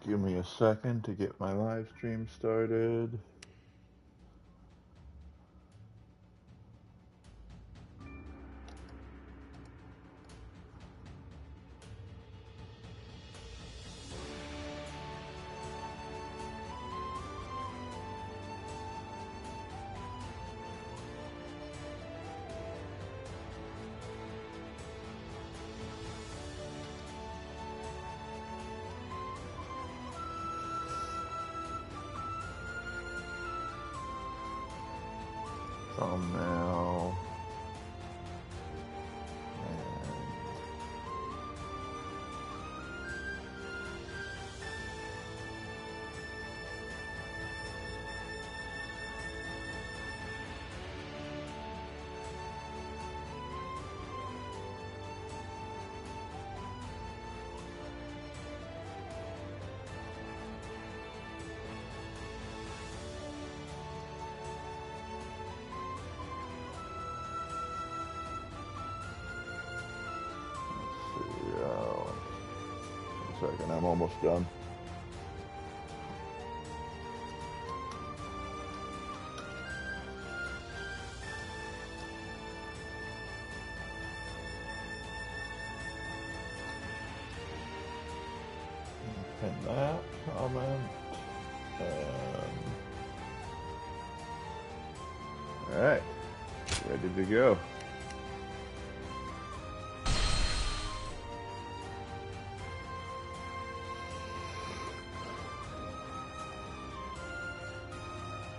Give me a second to get my live stream started. Thumbnail. Second, I'm almost done. Pin that comment and all right, ready to go.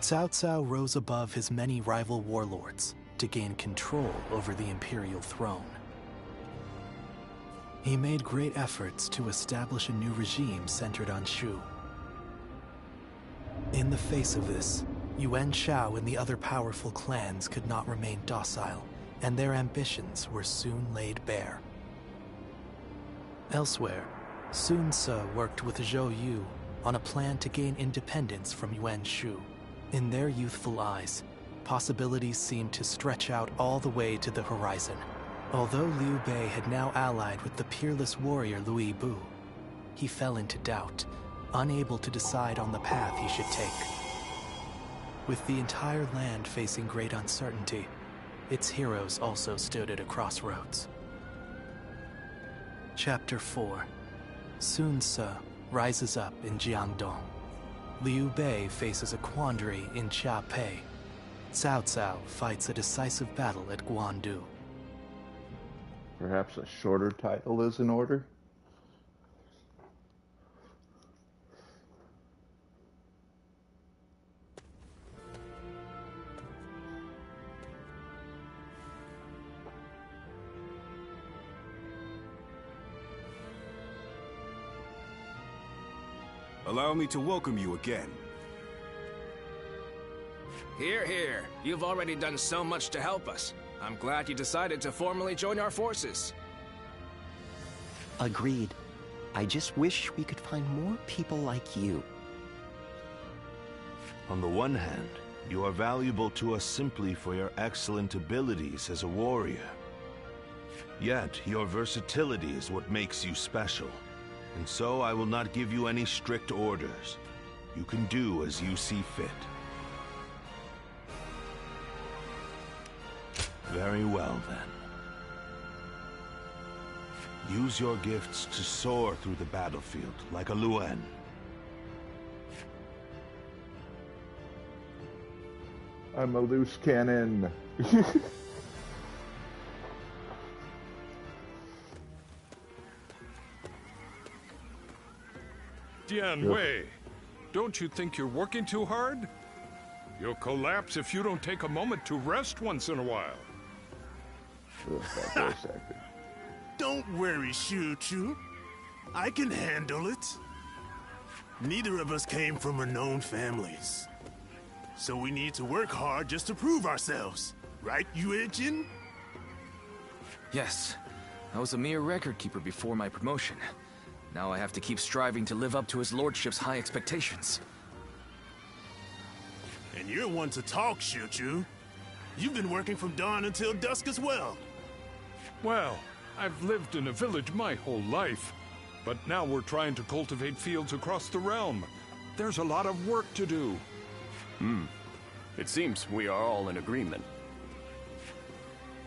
Cao Cao rose above his many rival warlords to gain control over the imperial throne. He made great efforts to establish a new regime centered on Shu. In the face of this, Yuan Shao and the other powerful clans could not remain docile, and their ambitions were soon laid bare. Elsewhere, Sun Ce worked with Zhou Yu on a plan to gain independence from Yuan Shu. In their youthful eyes, possibilities seemed to stretch out all the way to the horizon. Although Liu Bei had now allied with the peerless warrior Lui Bu, he fell into doubt, unable to decide on the path he should take. With the entire land facing great uncertainty, its heroes also stood at a crossroads. Chapter 4. Sun Ce rises up in Jiangdong. Liu Bei faces a quandary in Chiapei. Cao Cao fights a decisive battle at Guandu. Perhaps a shorter title is in order? Allow me to welcome you again. Hear, hear. You've already done so much to help us. I'm glad you decided to formally join our forces. Agreed. I just wish we could find more people like you. On the one hand, you are valuable to us simply for your excellent abilities as a warrior. Yet, your versatility is what makes you special. And so I will not give you any strict orders. You can do as you see fit. Very well, then. Use your gifts to soar through the battlefield like a Luan. I'm a loose cannon. Dian Wei, don't you think you're working too hard? You'll collapse if you don't take a moment to rest once in a while. Don't worry, Shu Chu. I can handle it. Neither of us came from renowned families. So we need to work hard just to prove ourselves. Right, Yue Jin? Yes. I was a mere record keeper before my promotion. Now I have to keep striving to live up to his lordship's high expectations. And you're one to talk, Shu Chu. You've been working from dawn until dusk as well. Well, I've lived in a village my whole life. But now we're trying to cultivate fields across the realm. There's a lot of work to do. It seems we are all in agreement.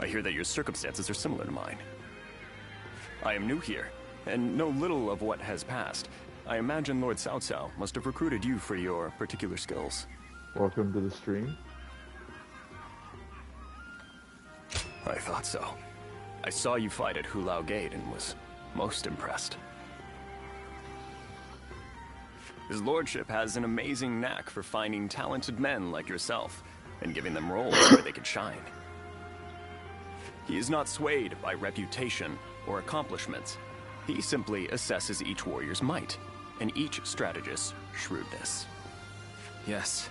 I hear that your circumstances are similar to mine. I am new here, and know little of what has passed. I imagine Lord Cao Cao must have recruited you for your particular skills. Welcome to the stream. I thought so. I saw you fight at Hulao Gate and was most impressed. His lordship has an amazing knack for finding talented men like yourself and giving them roles where they can shine. He is not swayed by reputation or accomplishments. He simply assesses each warrior's might and each strategist's shrewdness. Yes.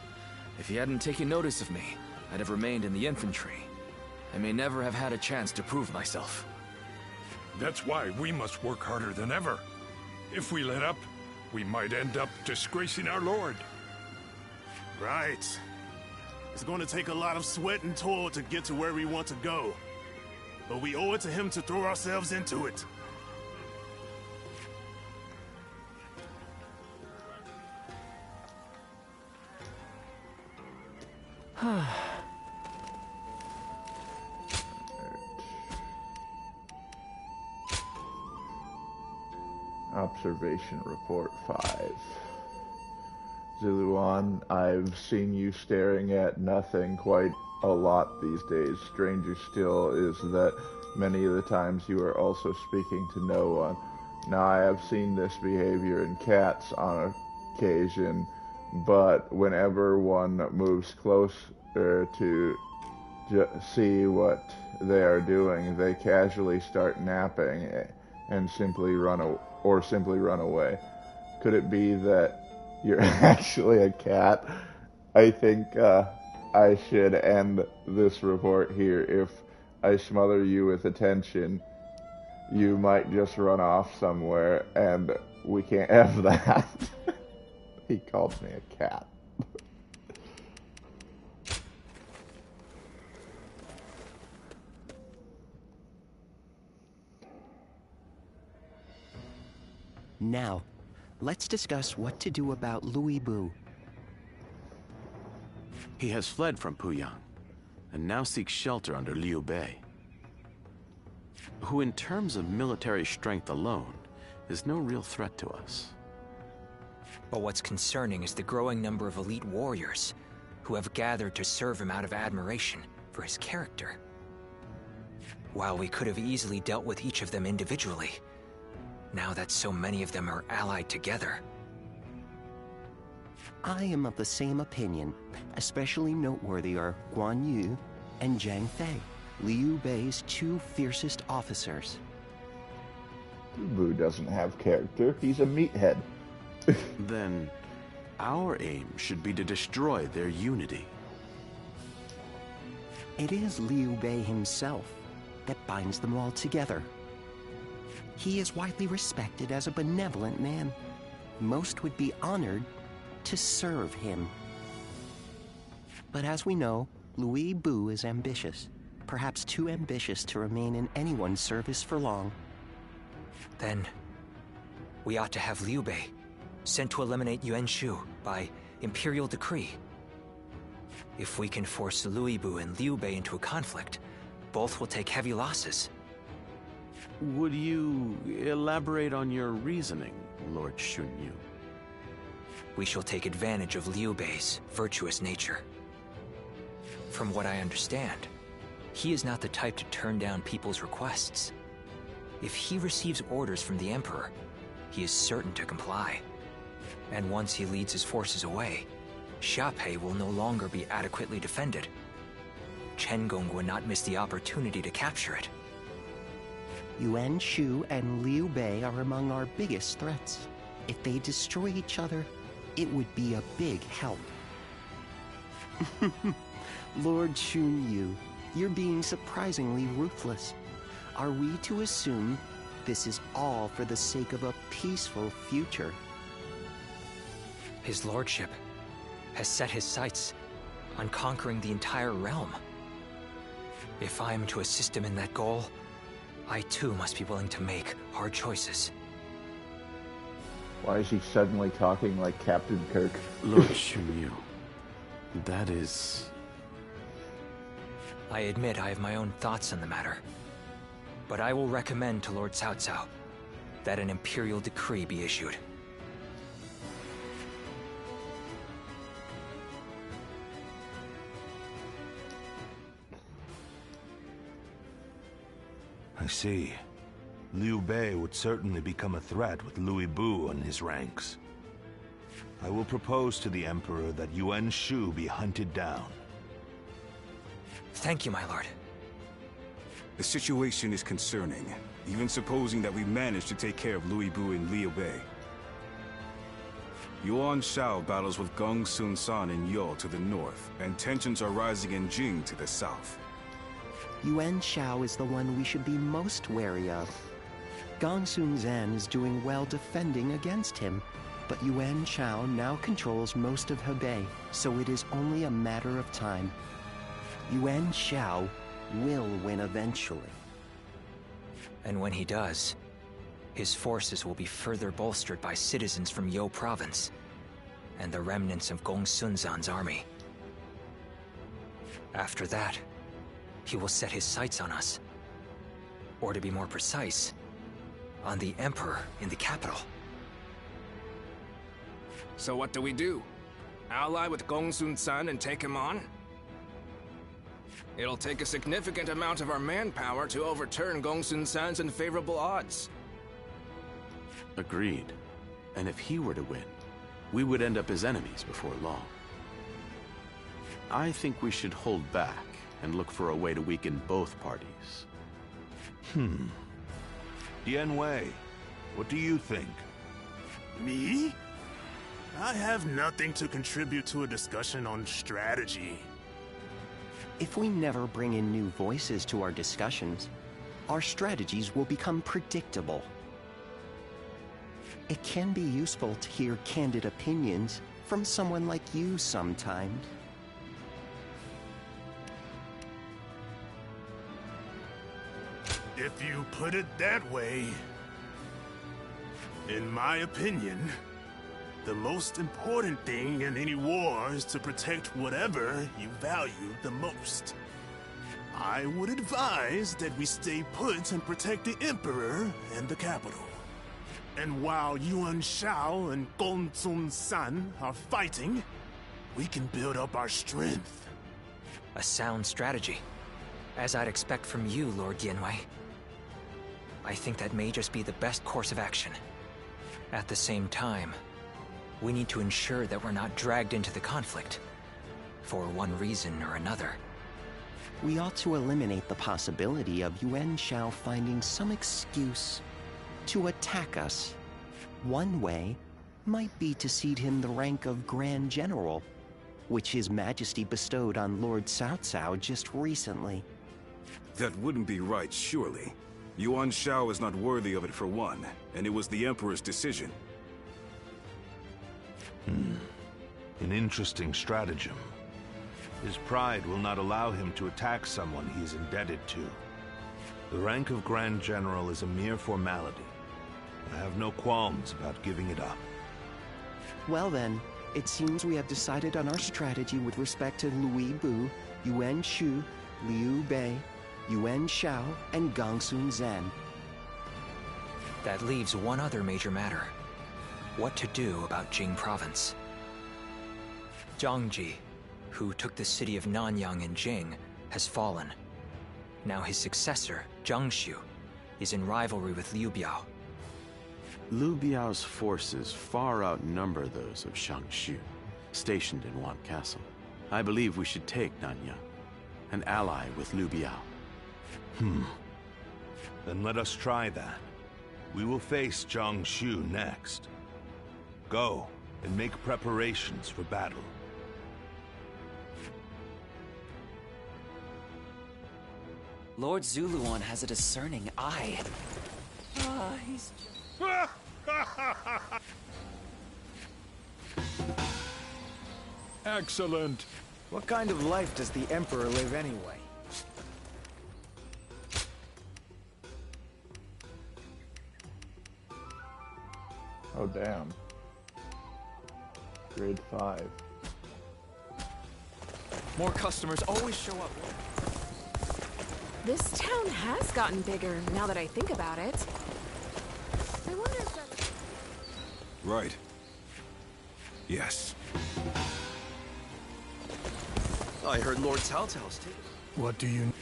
If he hadn't taken notice of me, I'd have remained in the infantry. I may never have had a chance to prove myself. That's why we must work harder than ever. If we let up, we might end up disgracing our lord. Right. It's going to take a lot of sweat and toil to get to where we want to go. But we owe it to him to throw ourselves into it. Observation Report 5. Zuluan, I've seen you staring at nothing quite a lot these days. Stranger still is that many of the times you are also speaking to no one. Now I have seen this behavior in cats on occasion, but whenever one moves closer to see what they are doing, they casually start napping and simply run away. Could it be that you're actually a cat? I think I should end this report here. If I smother you with attention, you might just run off somewhere, and we can't have that. He called me a cat. Now, let's discuss what to do about Louis Bu. He has fled from Puyang, and now seeks shelter under Liu Bei, who in terms of military strength alone, is no real threat to us. But what's concerning is the growing number of elite warriors who have gathered to serve him out of admiration for his character. While we could have easily dealt with each of them individually, now that so many of them are allied together. I am of the same opinion. Especially noteworthy are Guan Yu and Zhang Fei, Liu Bei's two fiercest officers. Bu doesn't have character. He's a meathead. Then, our aim should be to destroy their unity. It is Liu Bei himself that binds them all together. He is widely respected as a benevolent man. Most would be honored to serve him. But as we know, Louis Bu is ambitious, perhaps too ambitious to remain in anyone's service for long. Then, we ought to have Liu Bei sent to eliminate Yuan Shu by imperial decree. If we can force Louis Bu and Liu Bei into a conflict, both will take heavy losses. Would you elaborate on your reasoning, Lord Shunyu? We shall take advantage of Liu Bei's virtuous nature. From what I understand, he is not the type to turn down people's requests. If he receives orders from the Emperor, he is certain to comply. And once he leads his forces away, Xiaopei will no longer be adequately defended. Chengong would not miss the opportunity to capture it. Yuan Shu and Liu Bei are among our biggest threats. If they destroy each other, it would be a big help. Lord Shunyu, you're being surprisingly ruthless. Are we to assume this is all for the sake of a peaceful future? His lordship has set his sights on conquering the entire realm. If I am to assist him in that goal, I too must be willing to make hard choices. Why is he suddenly talking like Captain Kirk? Lord Shunyu, that is... I admit I have my own thoughts on the matter. But I will recommend to Lord Cao Cao that an imperial decree be issued. I see. Liu Bei would certainly become a threat with Louis Bu in his ranks. I will propose to the Emperor that Yuan Shu be hunted down. Thank you, my lord. The situation is concerning, even supposing that we manage to take care of Louis Bu and Liu Bei. Yuan Shao battles with Gong Sun San in Yo to the north, and tensions are rising in Jing to the south. Yuan Shao is the one we should be most wary of. Gong Sun Zan is doing well defending against him, but Yuan Shao now controls most of Hebei, so it is only a matter of time. Yuan Shao will win eventually. And when he does, his forces will be further bolstered by citizens from Yo province and the remnants of Gong Sun Zan's army. After that, he will set his sights on us. Or to be more precise, on the Emperor in the capital. So what do we do? Ally with Gong Sun San and take him on? It'll take a significant amount of our manpower to overturn Gong Sun San's unfavorable odds. Agreed. And if he were to win, we would end up as enemies before long. I think we should hold back and look for a way to weaken both parties. Dian Wei, what do you think? Me? I have nothing to contribute to a discussion on strategy. If we never bring in new voices to our discussions, our strategies will become predictable. It can be useful to hear candid opinions from someone like you sometimes. If you put it that way, in my opinion, the most important thing in any war is to protect whatever you value the most. I would advise that we stay put and protect the Emperor and the capital. And while Yuan Shao and Gong Sun San are fighting, we can build up our strength. A sound strategy, as I'd expect from you, Lord Yanwei. I think that may just be the best course of action. At the same time, we need to ensure that we're not dragged into the conflict, for one reason or another. We ought to eliminate the possibility of Yuan Shao finding some excuse to attack us. One way might be to cede him the rank of Grand General, which His Majesty bestowed on Lord Cao Cao just recently. That wouldn't be right, surely. Yuan Shao is not worthy of it for one, and it was the Emperor's decision. An interesting stratagem. His pride will not allow him to attack someone he is indebted to. The rank of Grand General is a mere formality. I have no qualms about giving it up. Well then, it seems we have decided on our strategy with respect to Louis Bu, Yuan Shu, Liu Bei, Yuan Shao, and Gong Sun Zan. That leaves one other major matter. What to do about Jing province. Zhang Ji, who took the city of Nanyang in Jing, has fallen. Now his successor, Zhang Xiu, is in rivalry with Liu Biao. Liu Biao's forces far outnumber those of Shang Xu, stationed in Wan Castle. I believe we should take Nanyang, an ally with Liu Biao. Then let us try that. We will face Zhang Xu next. Go and make preparations for battle. Lord Zuluan has a discerning eye. He's just... Excellent. What kind of life does the Emperor live anyway? Oh, damn. Grade 5. More customers always show up. This town has gotten bigger, now that I think about it. I wonder if that... Right. Yes. I heard Lord Telltale's too. What do you...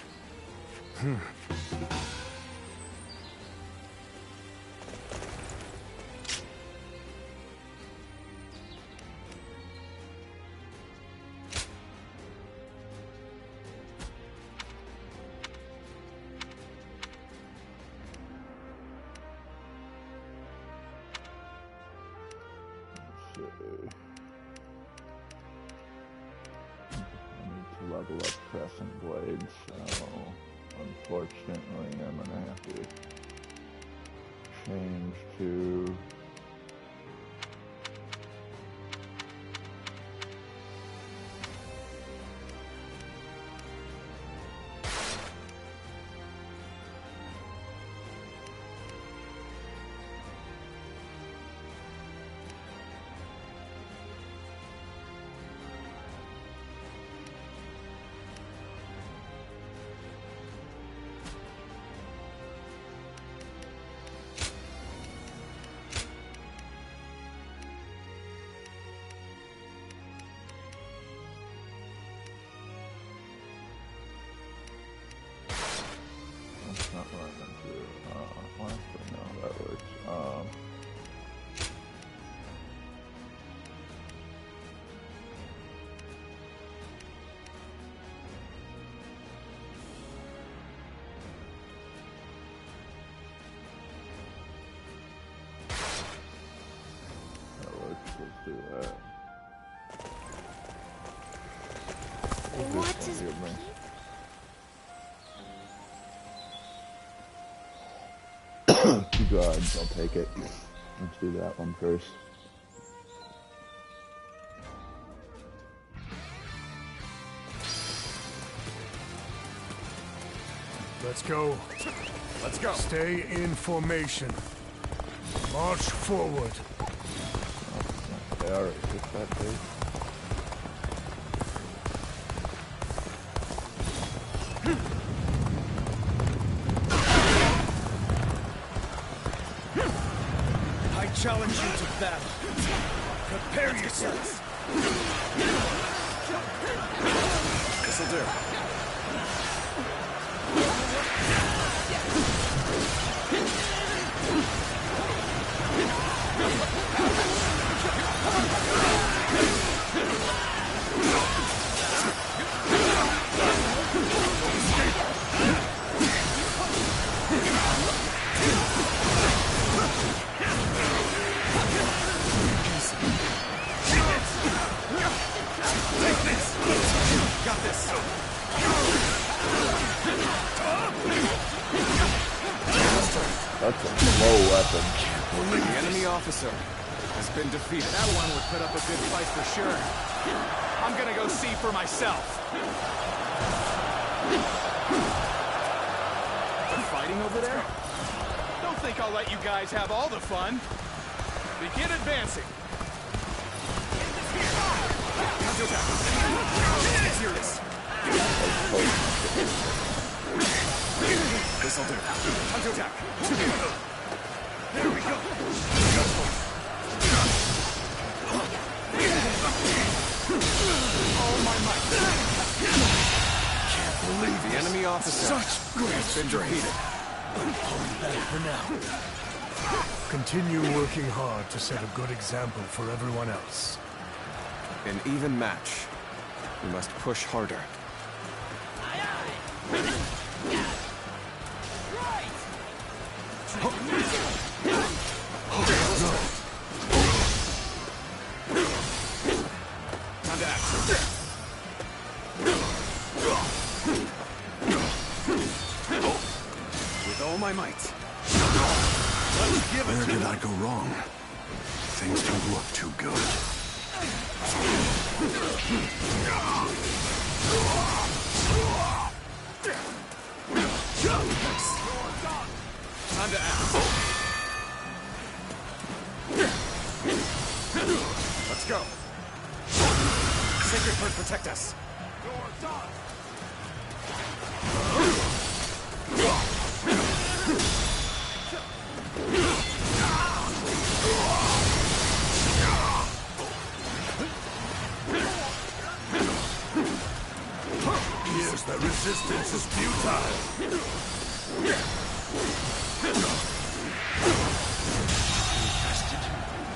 Level up Crescent Blade, so unfortunately I'm gonna have to change to that's not what I'm gonna do. Well, actually, no, that works. That works, let's do that. What is... Two guards, I'll take it. Let's do that one first. Let's go. Let's go. Stay in formation. March forward. Oh, they already took that base. Challenge you to battle. Prepare yourselves. This'll do. That's a slow weapon. The enemy officer has been defeated. That one would put up a good fight for sure. I'm gonna go see for myself. They're fighting over there? Don't think I'll let you guys have all the fun. Begin advancing. Counterattack. Let's hear this. This'll do. Counterattack. There we go. All my might. Can't believe the enemy officer has been defeated. Hold back for now. Continue working hard to set a good example for everyone else. An even match. We must push harder. Time to act. With all my might. Let's give it. Where did I go wrong? Things don't look too good. Time to act. Let's go. Sacred Bird, protect us. Here's the resistance is futile.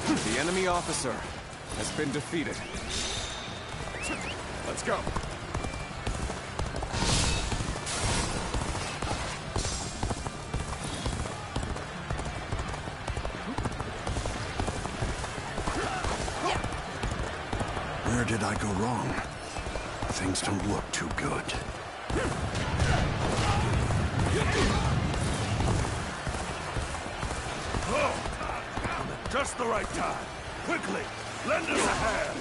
The enemy officer has been defeated. Let's go. Where did I go wrong? Things don't look too good. Oh! Just the right time. Quickly, lend us a hand.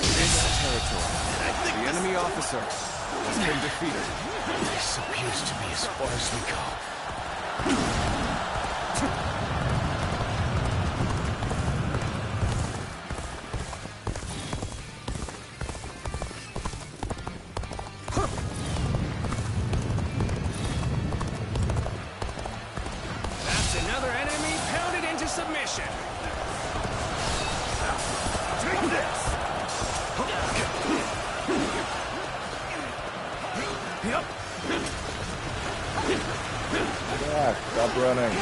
This territory. The enemy officer has been defeated. This appears to be as far as we go. That's another enemy pounded into submission. Take this! Yep. Yeah, stop running.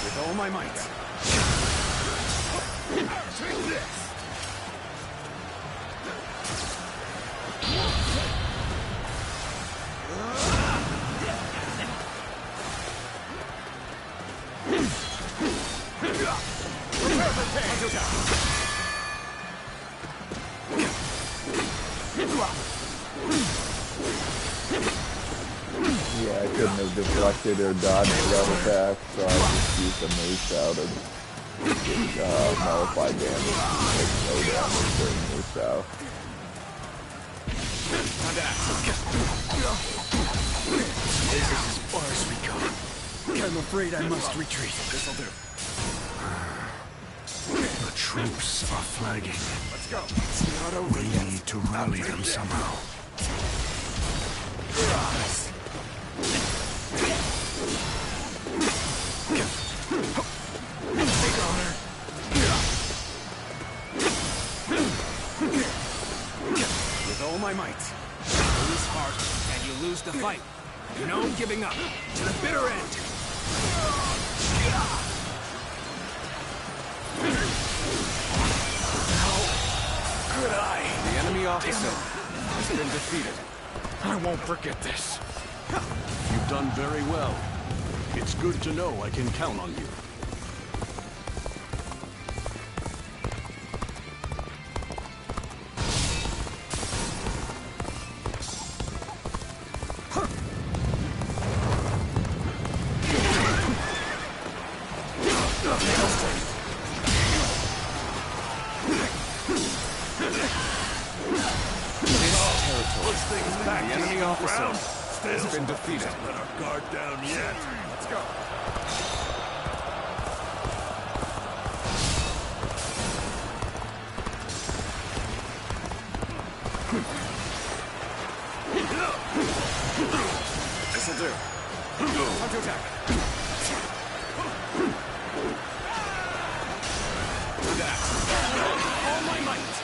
With all my might. Take this! Yeah, I couldn't have deflected or dodged that attack, so I just used a mace out and nullify damage. Take no damage during mace out. This is as far as we go. I'm afraid I must retreat. This'll do. The troops are flagging. Let's go. We need to rally them somehow. With all my might. You lose heart, and you lose the fight. No giving up. To the bitter end. Could I? The enemy officer has been defeated. I won't forget this. You've done very well. It's good to know I can count on you. The enemy officer has been defeated. Let our guard down yet. Let's go. This'll do. Time to attack. Do that. All my might.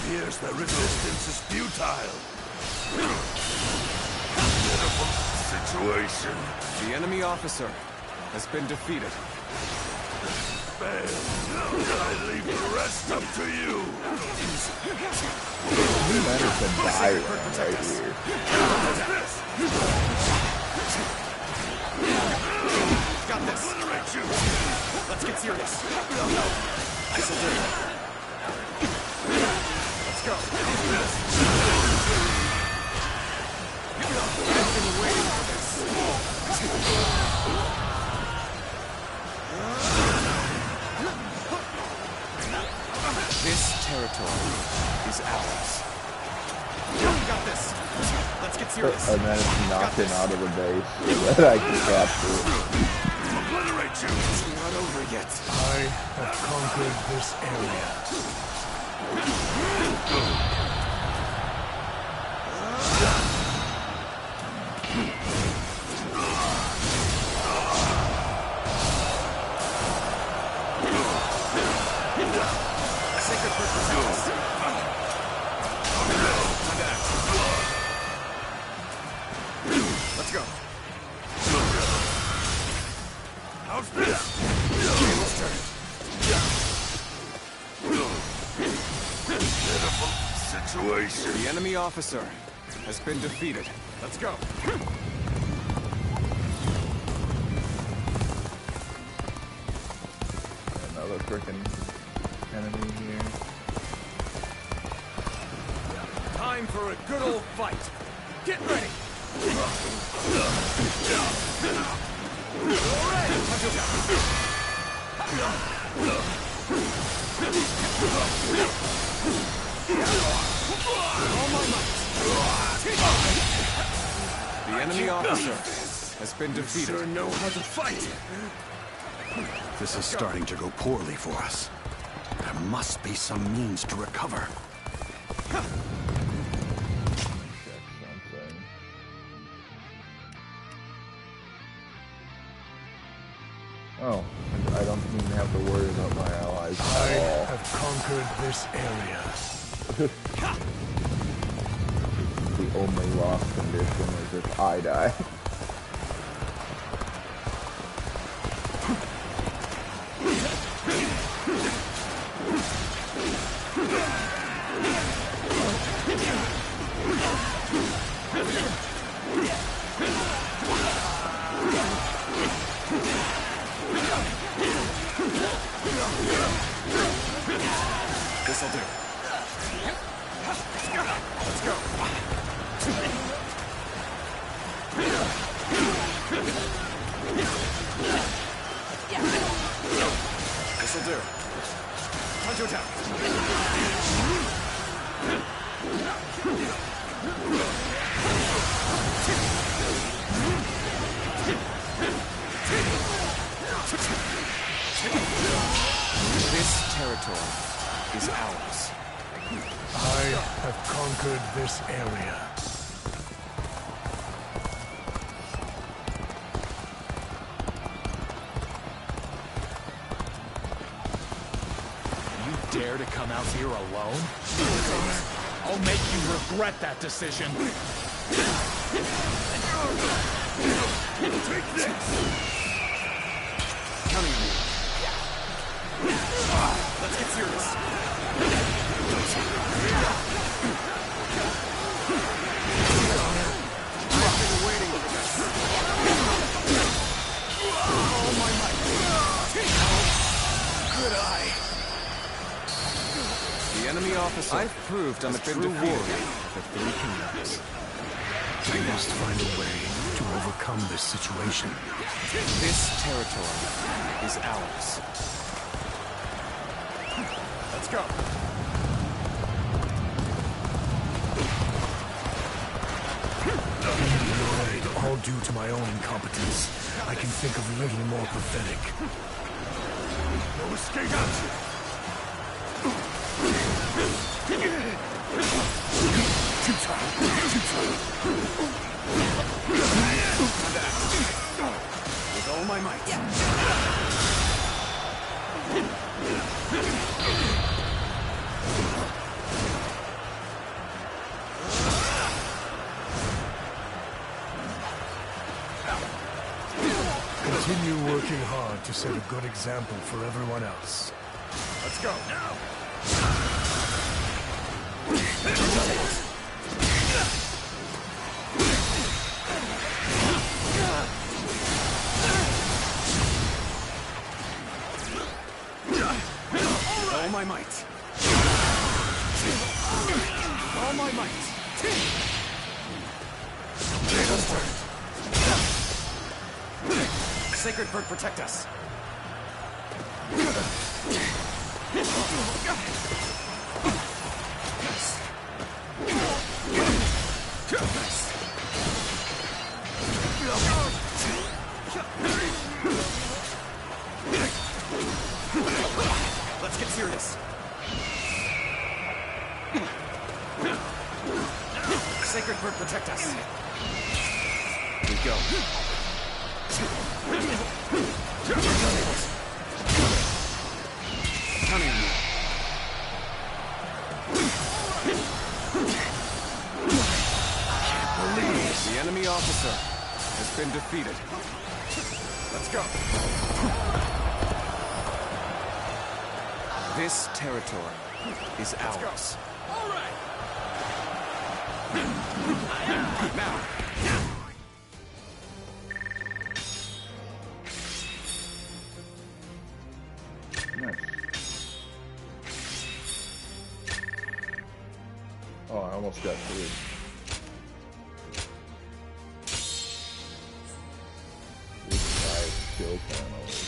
Here's the resistance is futile. Pitiful situation. The enemy officer has been defeated. Fail. I leave the rest up to you. He managed to die right here. Got this. Let's get serious. This'll do. Let's go. territory is ours. Got this. Let's get serious. And then it's knocked him out of the base so that I can capture it. Obliterate you! It's not over yet. I have conquered this area. Sacred Bird protect us. Time to act. Let's go. How's this? Let's turn. Pitiful situation. The enemy officer has been defeated. Let's go. Another freaking enemy here. Time for a good old fight. Get ready. The enemy officer has been defeated. Sure know how to fight. This is starting to go poorly for us. There must be some means to recover. Check something. Oh, I don't even have to worry about my allies I at all. have conquered this area. The only lost condition is if I die. This'll do. Let's go. This'll do. Time to attack. This territory is ours. I have conquered this area. You dare to come out here alone? I'll make you regret that decision. Take this! Counting on you. Let's get serious. I've been waiting for this. Oh my might. Good eye. The enemy officer. I've proved I'm a true warrior for 3 kingdoms. We must find a way to overcome this situation. This territory is ours. Let's go. Annoyed, all due to my own incompetence. I can think of little more pathetic. No escape out! With all my might. Continue working hard to set a good example for everyone else. Let's go. Now. All my might. All my might. Tables turn. Sacred Bird, protect us. Let's get serious. Sacred Bird, protect us. We go. Counting on you. Can't believe the enemy officer has been defeated. Let's go. This territory is ours. All right. Now. Nice. Oh, I almost got through. These 5 skill panels.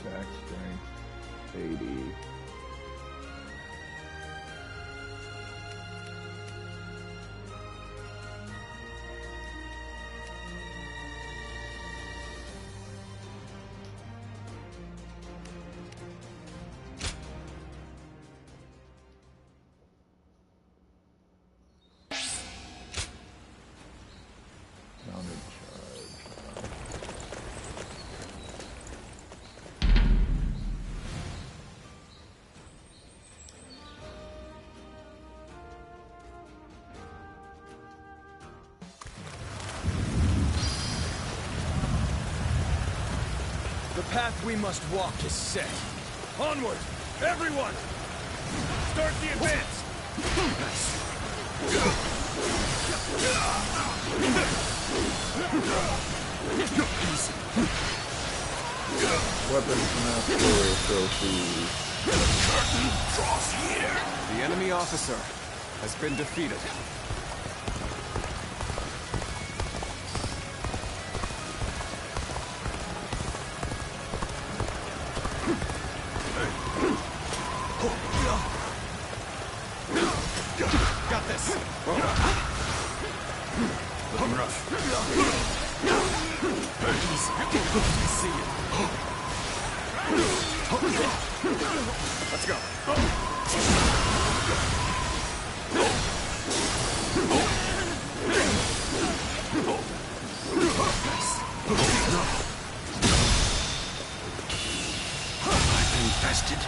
Attack strength 80. Mounted charge. The path we must walk is set. Onward, everyone! Start the advance! Weapons master trophies. Curtain draws here. The enemy officer has been defeated. Got this. Looking rough. Easy. See you. Let's go. I'm infested.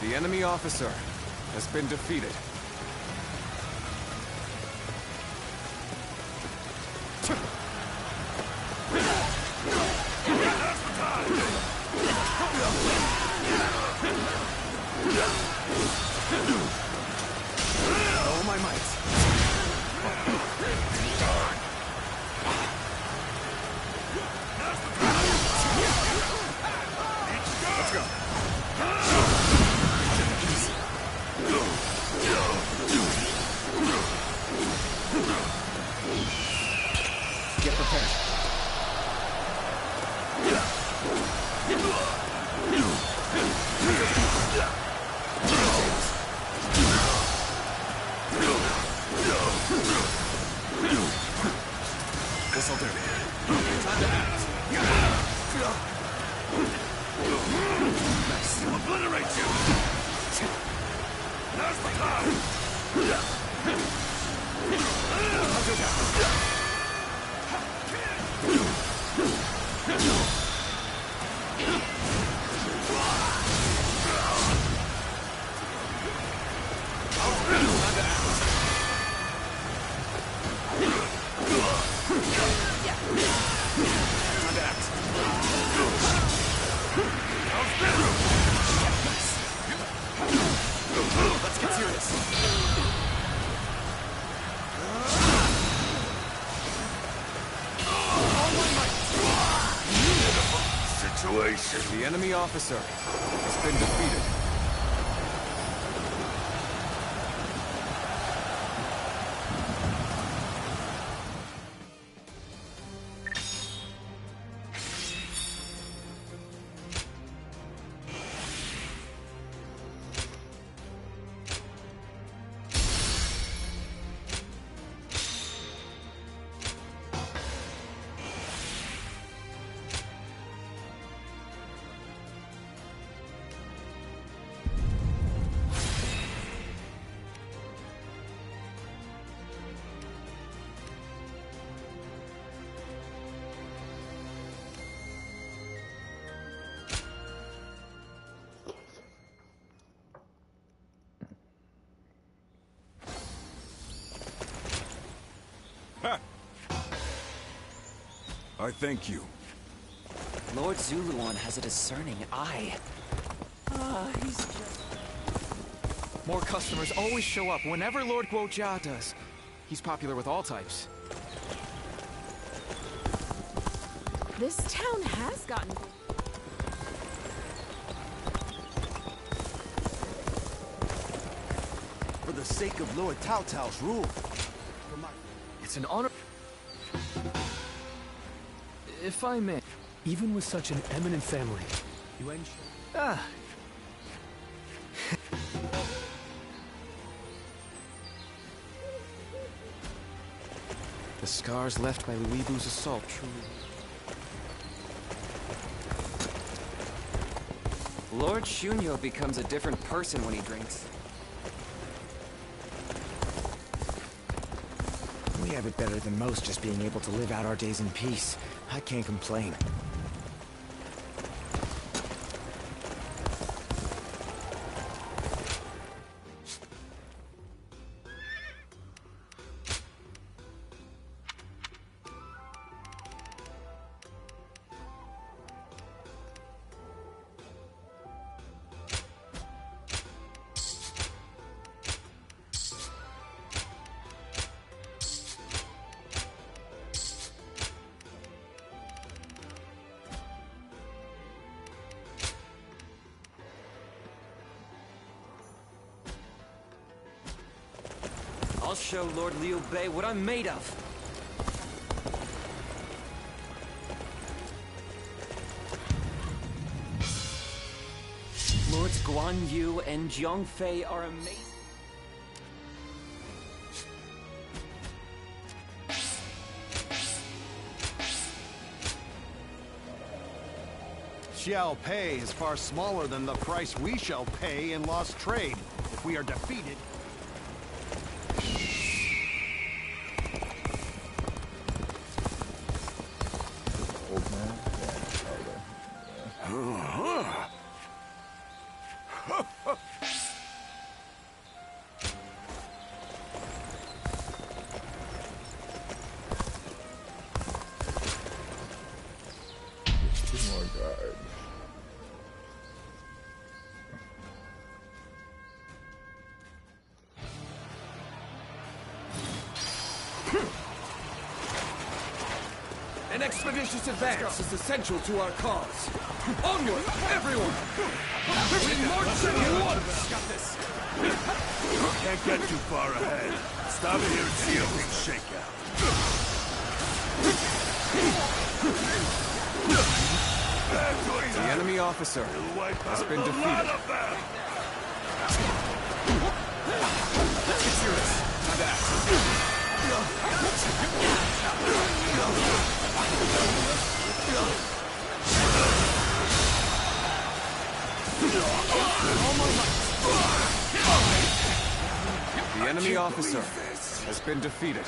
The enemy officer has been defeated. Oh, my might. Let's go. Get prepared. This'll do. Time to act. Nice. Obliterate you. Now's the time. Hunter down. Let's get serious. All my might. place. The enemy officer has been defeated. I thank you. Lord Zuluan has a discerning eye. He's just... More customers always show up whenever Lord Guojia does. He's popular with all types. This town has gotten big. For the sake of Lord Tao Tao's rule. It's an honor... If I may... Even with such an eminent family, Ah. The scars left by Luibu's assault truly... Lord Shunyo becomes a different person when he drinks. We have it better than most, just being able to live out our days in peace. I can't complain. I'll show Lord Liu Bei what I'm made of. Lords Guan Yu and Jiang Fei are amazing. Xiao Pei is far smaller than the price we shall pay in lost trade if we are defeated. Old man? Two more guards. An expeditious advance is essential to our cause. Onward, everyone! We march at once! Got this. Can't get too far ahead. Stop here and see a big shakeout. The enemy officer has been defeated. Let's get serious. Now that. The enemy officer has been defeated.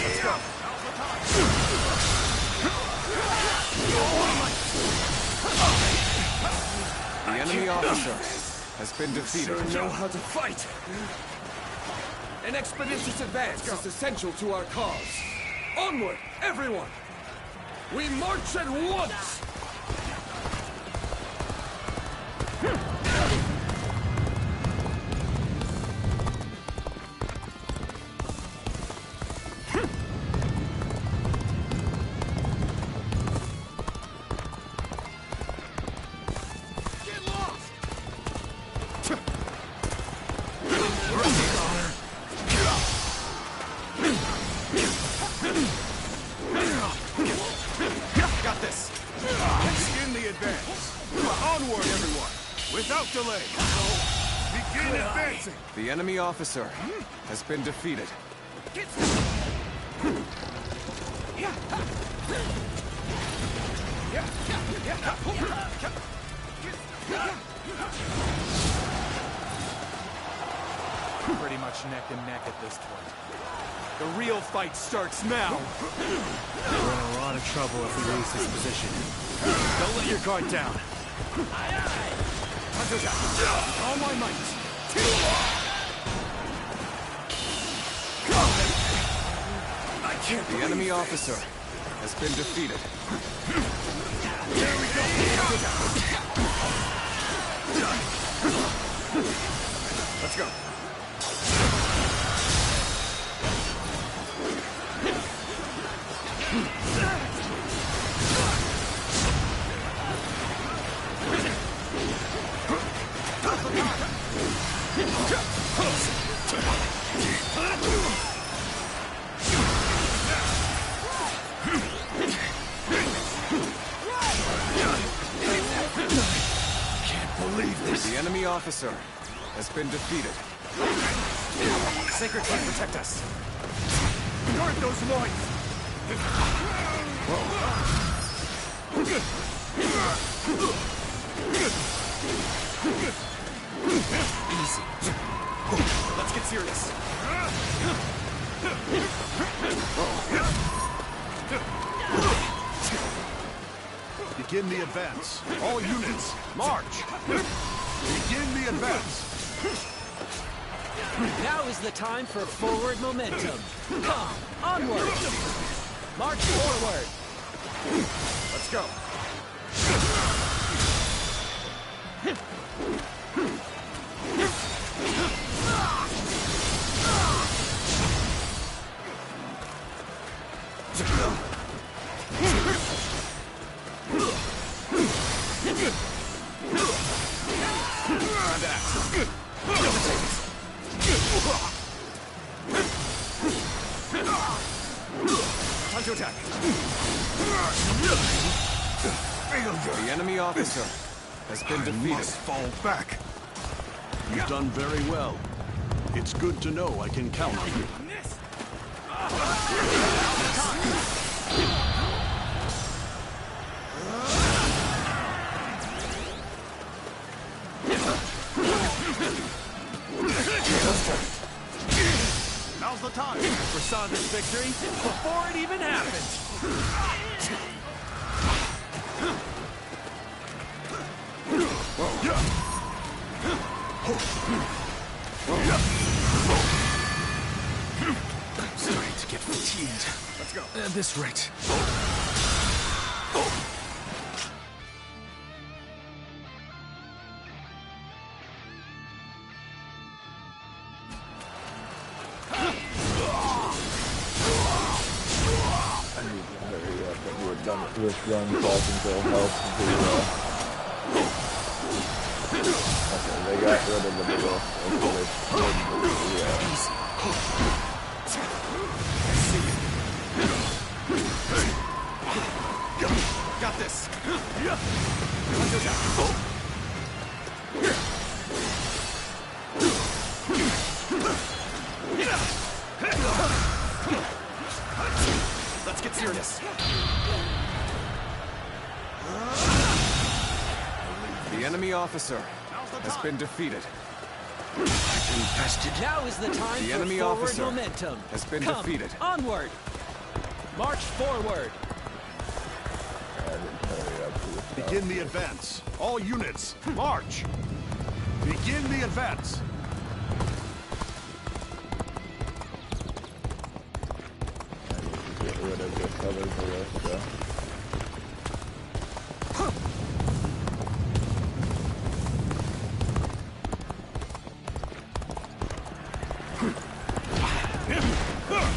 Let's go. The enemy officer has been defeated. Sure know how to fight. An expeditious advance is essential to our cause. Onward, everyone! We march at once! advance. Onward, everyone, without delay. Begin advancing. The enemy officer has been defeated. Pretty much neck and neck at this point. The real fight starts now. We're in a lot of trouble if we lose this position. Don't let your guard down. All my might. I can't. The enemy officer has been defeated. There we go. Let's go. The enemy officer has been defeated. Sacred Flame, protect us. Guard those loins. Easy. Let's get serious. Begin the advance. All units, march! Begin the advance. Now is the time for forward momentum. Come, onward! March forward! Let's go. Time to attack. The enemy officer has been defeated. Must fall back. You've done very well. It's good to know I can count on you. Now's the time. I foresaw this victory before it even happened. I'm starting to get fatigued. Let's go. At this rate. We're done with this run, so I think they'll help the, okay, they got rid of the big old, Got this. Let's get serious. The enemy officer has been defeated. Infested. Now is the time The for enemy forward officer momentum. has been Come, defeated. Onward. March forward. Begin the advance. All units, march! Begin the advance. get rid of this other ballista.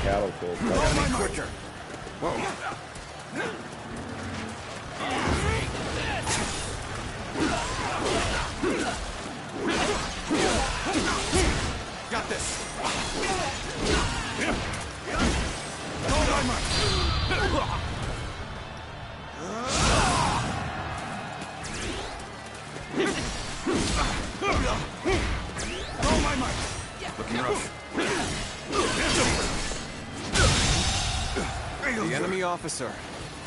Catapult. Quicker. Whoa. Got this. officer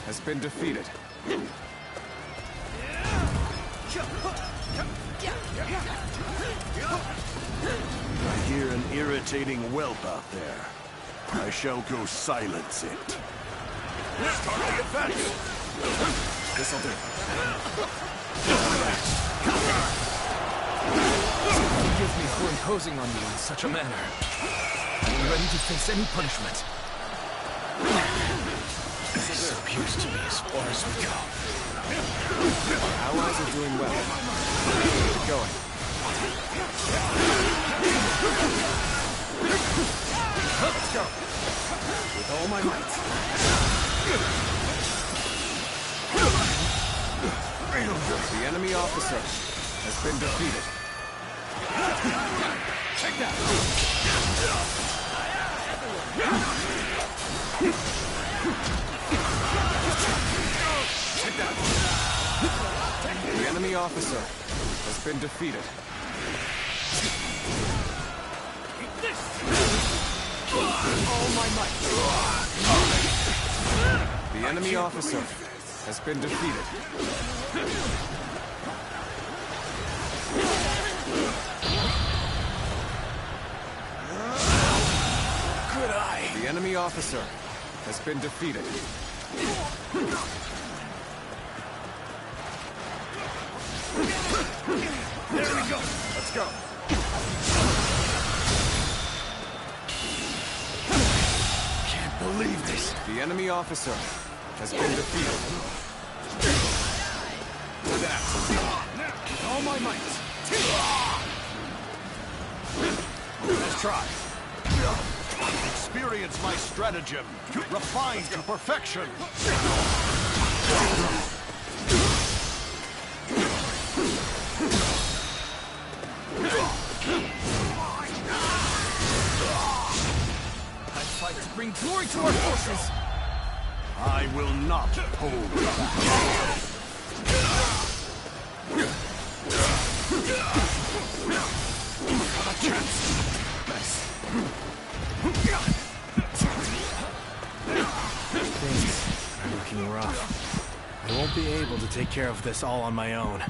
has been defeated. I hear an irritating whelp out there. I shall go silence it. Start the advance! This'll do. Forgive me for imposing on you in such a manner. I am ready to face any punishment. This appears to be as far as we go. Allies are doing well. Keep going. Let's go. With all my might. The enemy officer has been defeated. Take that! Take that! The enemy officer has been defeated. All my might. The enemy officer has been defeated. Good eye. The enemy officer has been defeated. There we go! Let's go. Can't believe this. The enemy officer has been defeated. To that. All my might. Let's try. Experience my stratagem, refined to perfection. I fight to bring glory to our forces. I will not hold back. A chance. Nice. Things are looking rough. I won't be able to take care of this all on my own.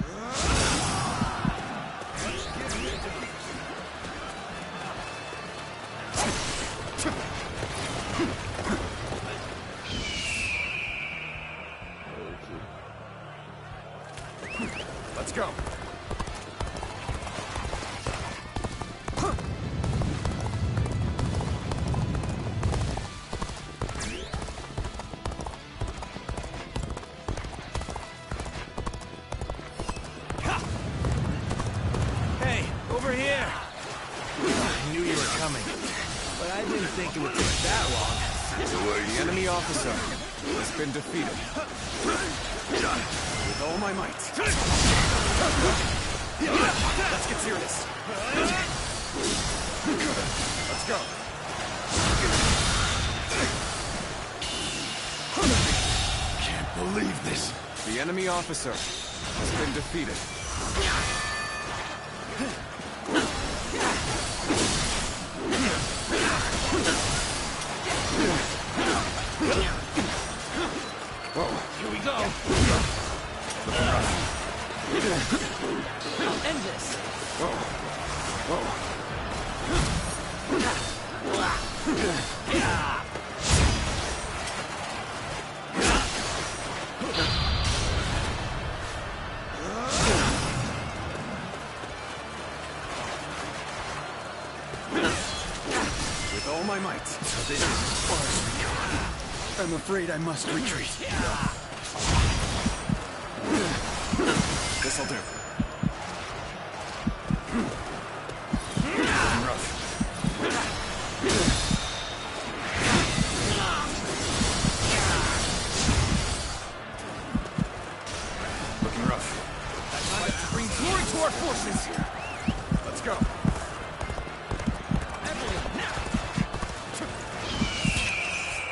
Let's go. Hey, over here! I knew you were coming, but I didn't think it would take that long. The enemy officer has been defeated. With all my might. Let's get serious. Let's go. Can't believe this. The enemy officer has been defeated. Whoa. Here we go! I'll end this! Whoa. Whoa. With all my might. So this is as far as we go. I'm afraid I must retreat. This'll do. Rough. Looking rough. I'd like to bring glory to our forces. Let's go.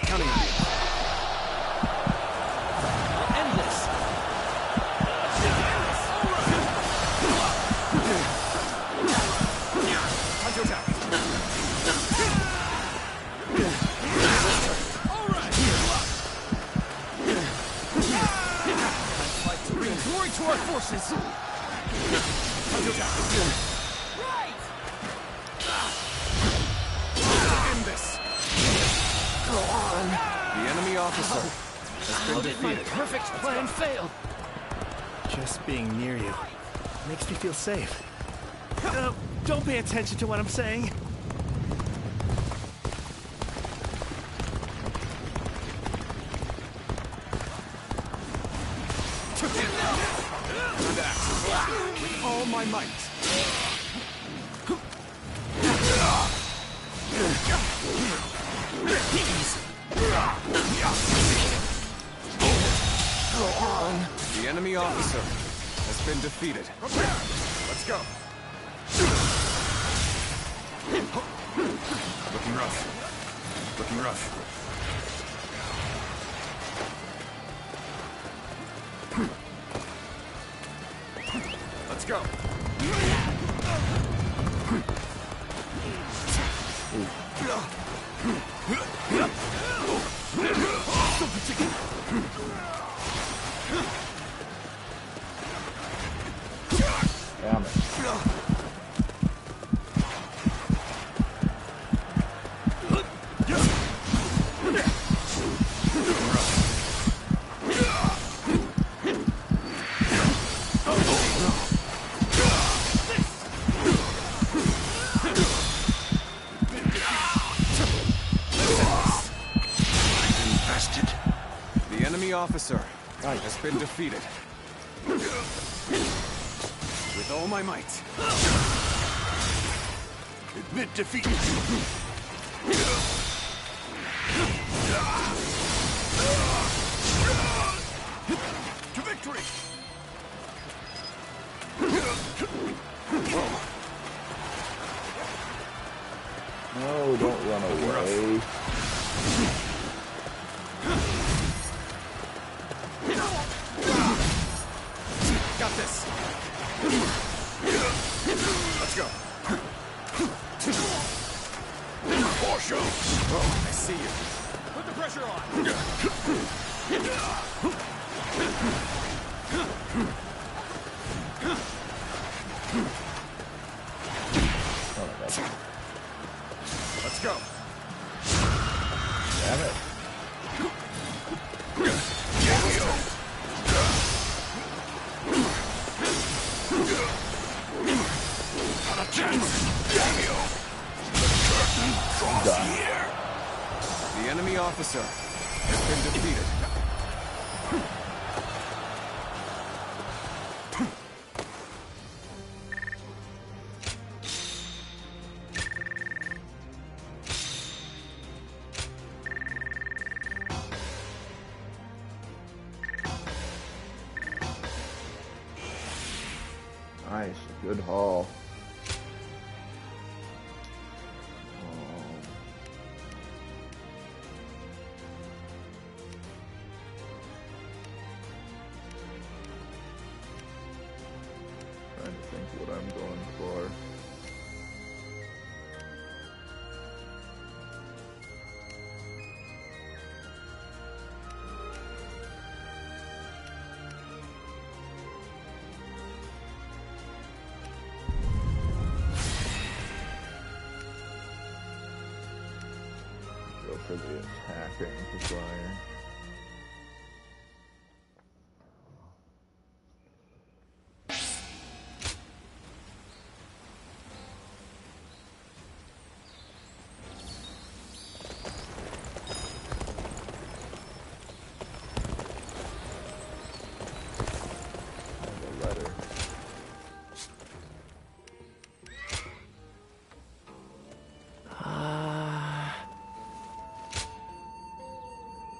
Counting on you. End this! Time to attack. our forces! Right! End this! Go on! The enemy officer has been How did my defeated. perfect plan fail? Just being near you makes me feel safe. Don't pay attention to what I'm saying. With all my might. The enemy officer has been defeated. Let's go. Looking rough. Looking rough. Let's go. Damn it. Infested. The enemy officer has been defeated. With all my might. Admit defeat. To victory. No, don't run away. Got this. Let's go. For show. Oh, I see you. Put the pressure on. Let's go. Damn it. Not a chance. Damn you. The curtain draws here. The enemy officer has been defeated. Nice, good haul. Trying to think what I'm going for. Go for the attack amplifier. And a letter.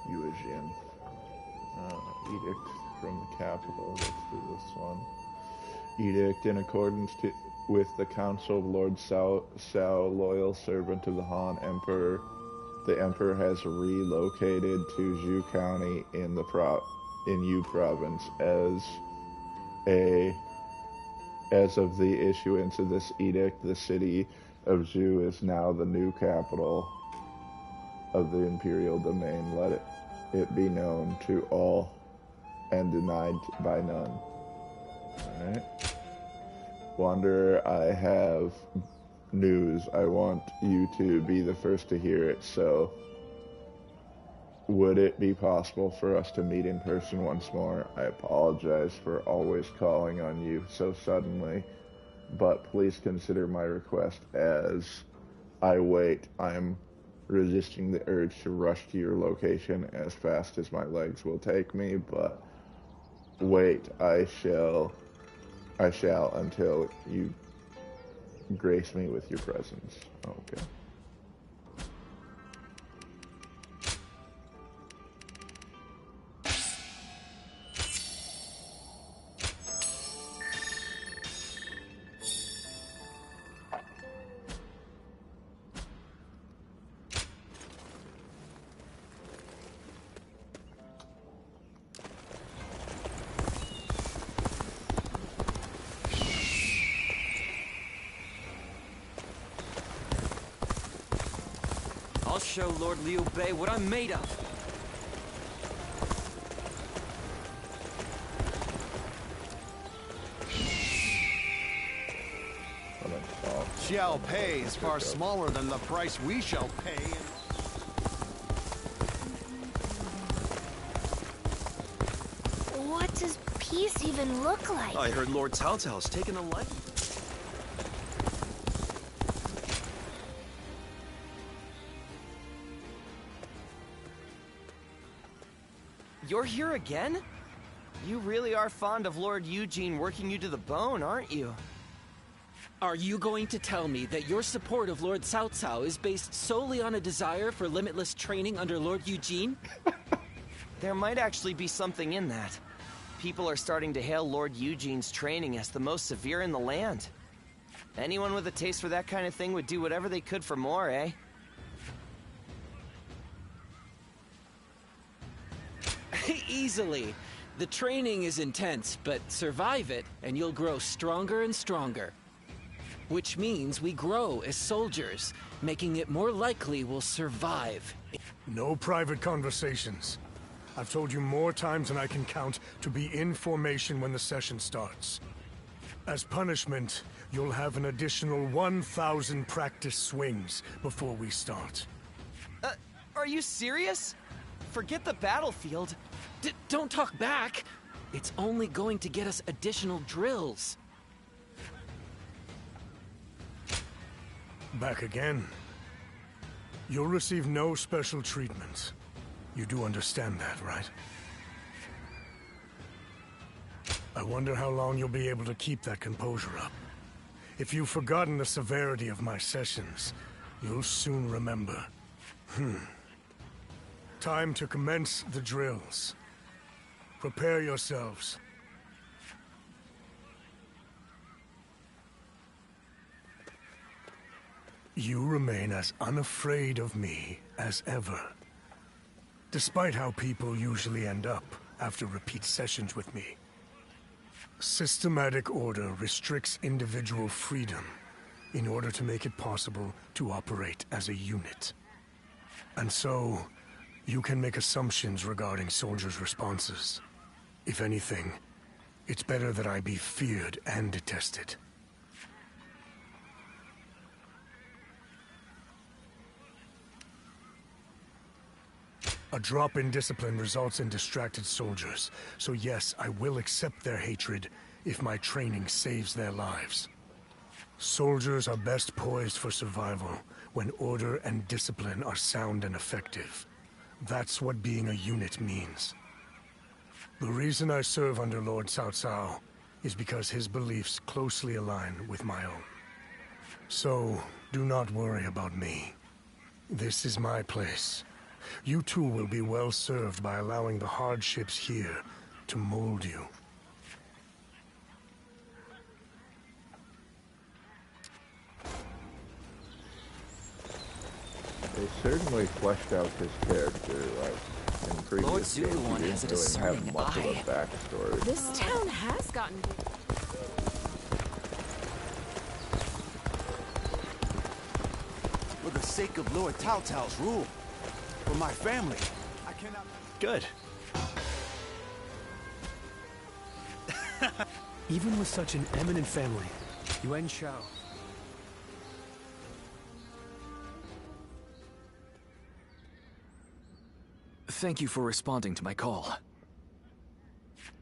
Eugene. Edict from the capital. Let's do this one. Edict in accordance with the Council of Lord Sao, loyal servant of the Han Emperor. The Emperor has relocated to Zhou County in Yu Province as of the issuance of this edict. The city of Zhou is now the new capital of the imperial domain. Let it be known to all and denied by none. Alright. Wanderer, I have news. I want you to be the first to hear it, so would it be possible for us to meet in person once more? I apologize for always calling on you so suddenly, but please consider my request as I wait. I'm resisting the urge to rush to your location as fast as my legs will take me, but wait, I shall until you grace me with your presence. Okay. I'll show Lord Liu Bei what I'm made of. Xiao Pei is far smaller than the price we shall pay. What does peace even look like? I heard Lord Cao Cao's taken a liking. You're here again? You really are fond of Lord Eugene working you to the bone, aren't you? Are you going to tell me that your support of Lord Cao Cao is based solely on a desire for limitless training under Lord Eugene? There might actually be something in that. People are starting to hail Lord Eugene's training as the most severe in the land. Anyone with a taste for that kind of thing would do whatever they could for more, eh? Easily. The training is intense, but survive it and you'll grow stronger and stronger. Which means we grow as soldiers, making it more likely we'll survive. No private conversations. I've told you more times than I can count to be in formation when the session starts. As punishment, you'll have an additional 1,000 practice swings before we start. Are you serious? Forget the battlefield. Don't talk back. It's only going to get us additional drills. Back again. You'll receive no special treatment. You do understand that, right? I wonder how long you'll be able to keep that composure up. If you've forgotten the severity of my sessions, you'll soon remember. Time to commence the drills. Prepare yourselves. You remain as unafraid of me as ever. Despite how people usually end up after repeat sessions with me. Systematic order restricts individual freedom in order to make it possible to operate as a unit. And so, you can make assumptions regarding soldiers' responses. If anything, it's better that I be feared and detested. A drop in discipline results in distracted soldiers, so yes, I will accept their hatred if my training saves their lives. Soldiers are best poised for survival when order and discipline are sound and effective. That's what being a unit means. The reason I serve under Lord Cao Cao is because his beliefs closely align with my own. So, do not worry about me. This is my place. You too will be well served by allowing the hardships here to mold you. They certainly fleshed out his character, like, in previous games. He didn't really have much of a backstory. This town has gotten big. For the sake of Lord Cao Cao's rule, for my family, I cannot... Good. Even with such an eminent family, Yuan Shao. Thank you for responding to my call.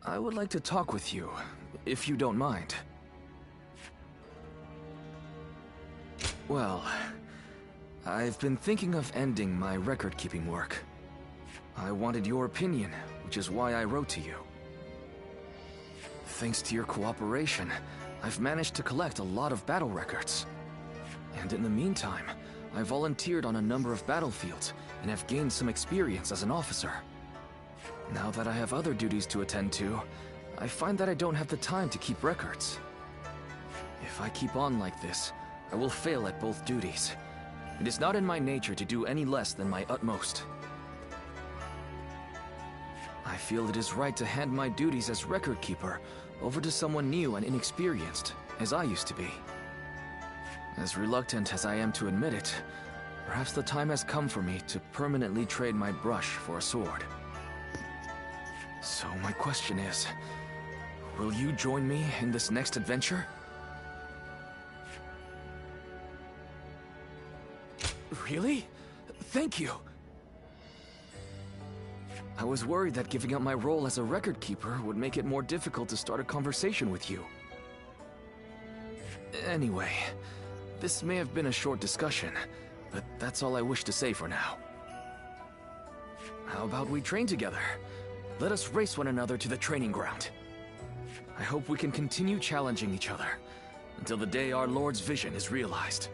I would like to talk with you, if you don't mind. Well, I've been thinking of ending my record-keeping work. I wanted your opinion, which is why I wrote to you. Thanks to your cooperation, I've managed to collect a lot of battle records. And in the meantime, I volunteered on a number of battlefields and have gained some experience as an officer. Now that I have other duties to attend to, I find that I don't have the time to keep records. If I keep on like this, I will fail at both duties. It is not in my nature to do any less than my utmost. I feel it is right to hand my duties as record keeper over to someone new and inexperienced, as I used to be. As reluctant as I am to admit it, perhaps the time has come for me to permanently trade my brush for a sword. So my question is, will you join me in this next adventure? Really? Thank you! I was worried that giving up my role as a record keeper would make it more difficult to start a conversation with you. Anyway, this may have been a short discussion, but that's all I wish to say for now. How about we train together? Let us race one another to the training ground. I hope we can continue challenging each other until the day our Lord's vision is realized.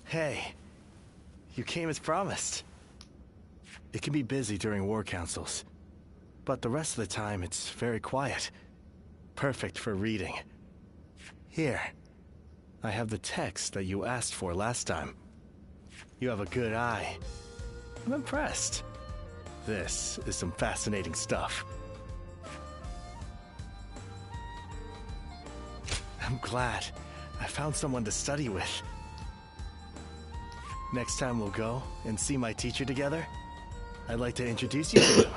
Hey, you came as promised. It can be busy during war councils, but the rest of the time it's very quiet. Perfect for reading. Here, I have the text that you asked for last time. You have a good eye. I'm impressed. This is some fascinating stuff. I'm glad I found someone to study with. Next time we'll go and see my teacher together, I'd like to introduce you to him.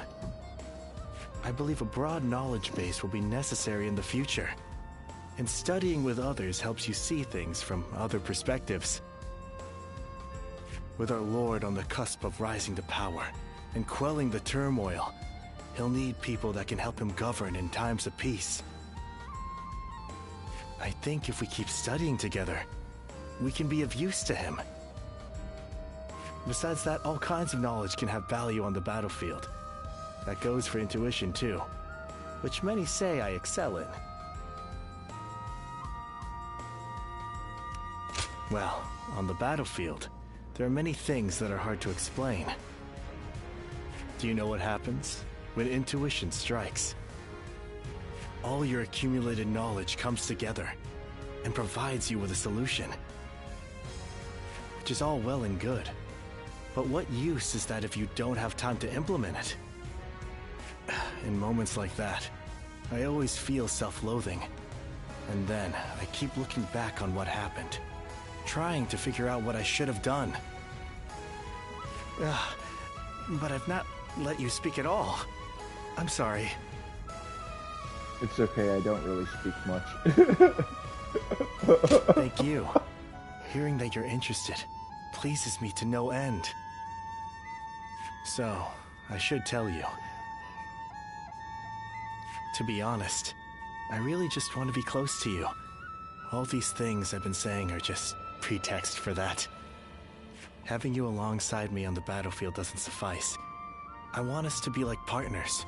I believe a broad knowledge base will be necessary in the future, and studying with others helps you see things from other perspectives. With our Lord on the cusp of rising to power and quelling the turmoil, he'll need people that can help him govern in times of peace. I think if we keep studying together, we can be of use to him. Besides that, all kinds of knowledge can have value on the battlefield. That goes for intuition too, which many say I excel in. Well, on the battlefield, there are many things that are hard to explain. Do you know what happens when intuition strikes? All your accumulated knowledge comes together and provides you with a solution, which is all well and good. But what use is that if you don't have time to implement it? In moments like that, I always feel self-loathing. And then I keep looking back on what happened, trying to figure out what I should have done. But I've not let you speak at all. I'm sorry. It's okay, I don't really speak much. Thank you. Hearing that you're interested pleases me to no end. So, I should tell you. To be honest, I really just want to be close to you. All these things I've been saying are just pretext for that. Having you alongside me on the battlefield doesn't suffice. I want us to be like partners,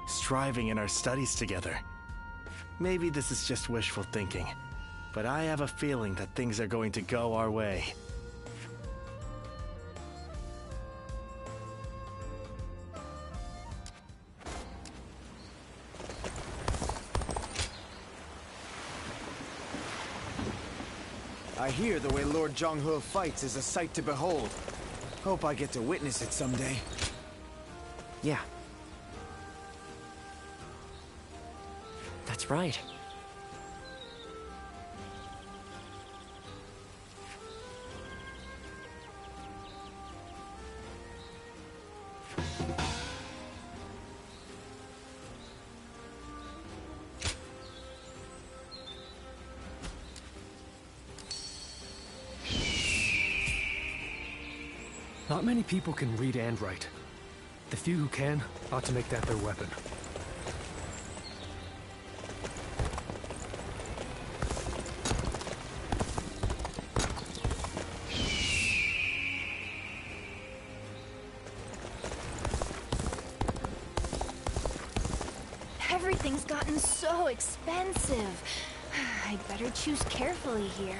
striving in our studies together. Maybe this is just wishful thinking, but I have a feeling that things are going to go our way. I hear the way Lord Zhonghe fights is a sight to behold. Hope I get to witness it someday. Yeah. That's right. Not many people can read and write. The few who can ought to make that their weapon. Everything's gotten so expensive. I'd better choose carefully here.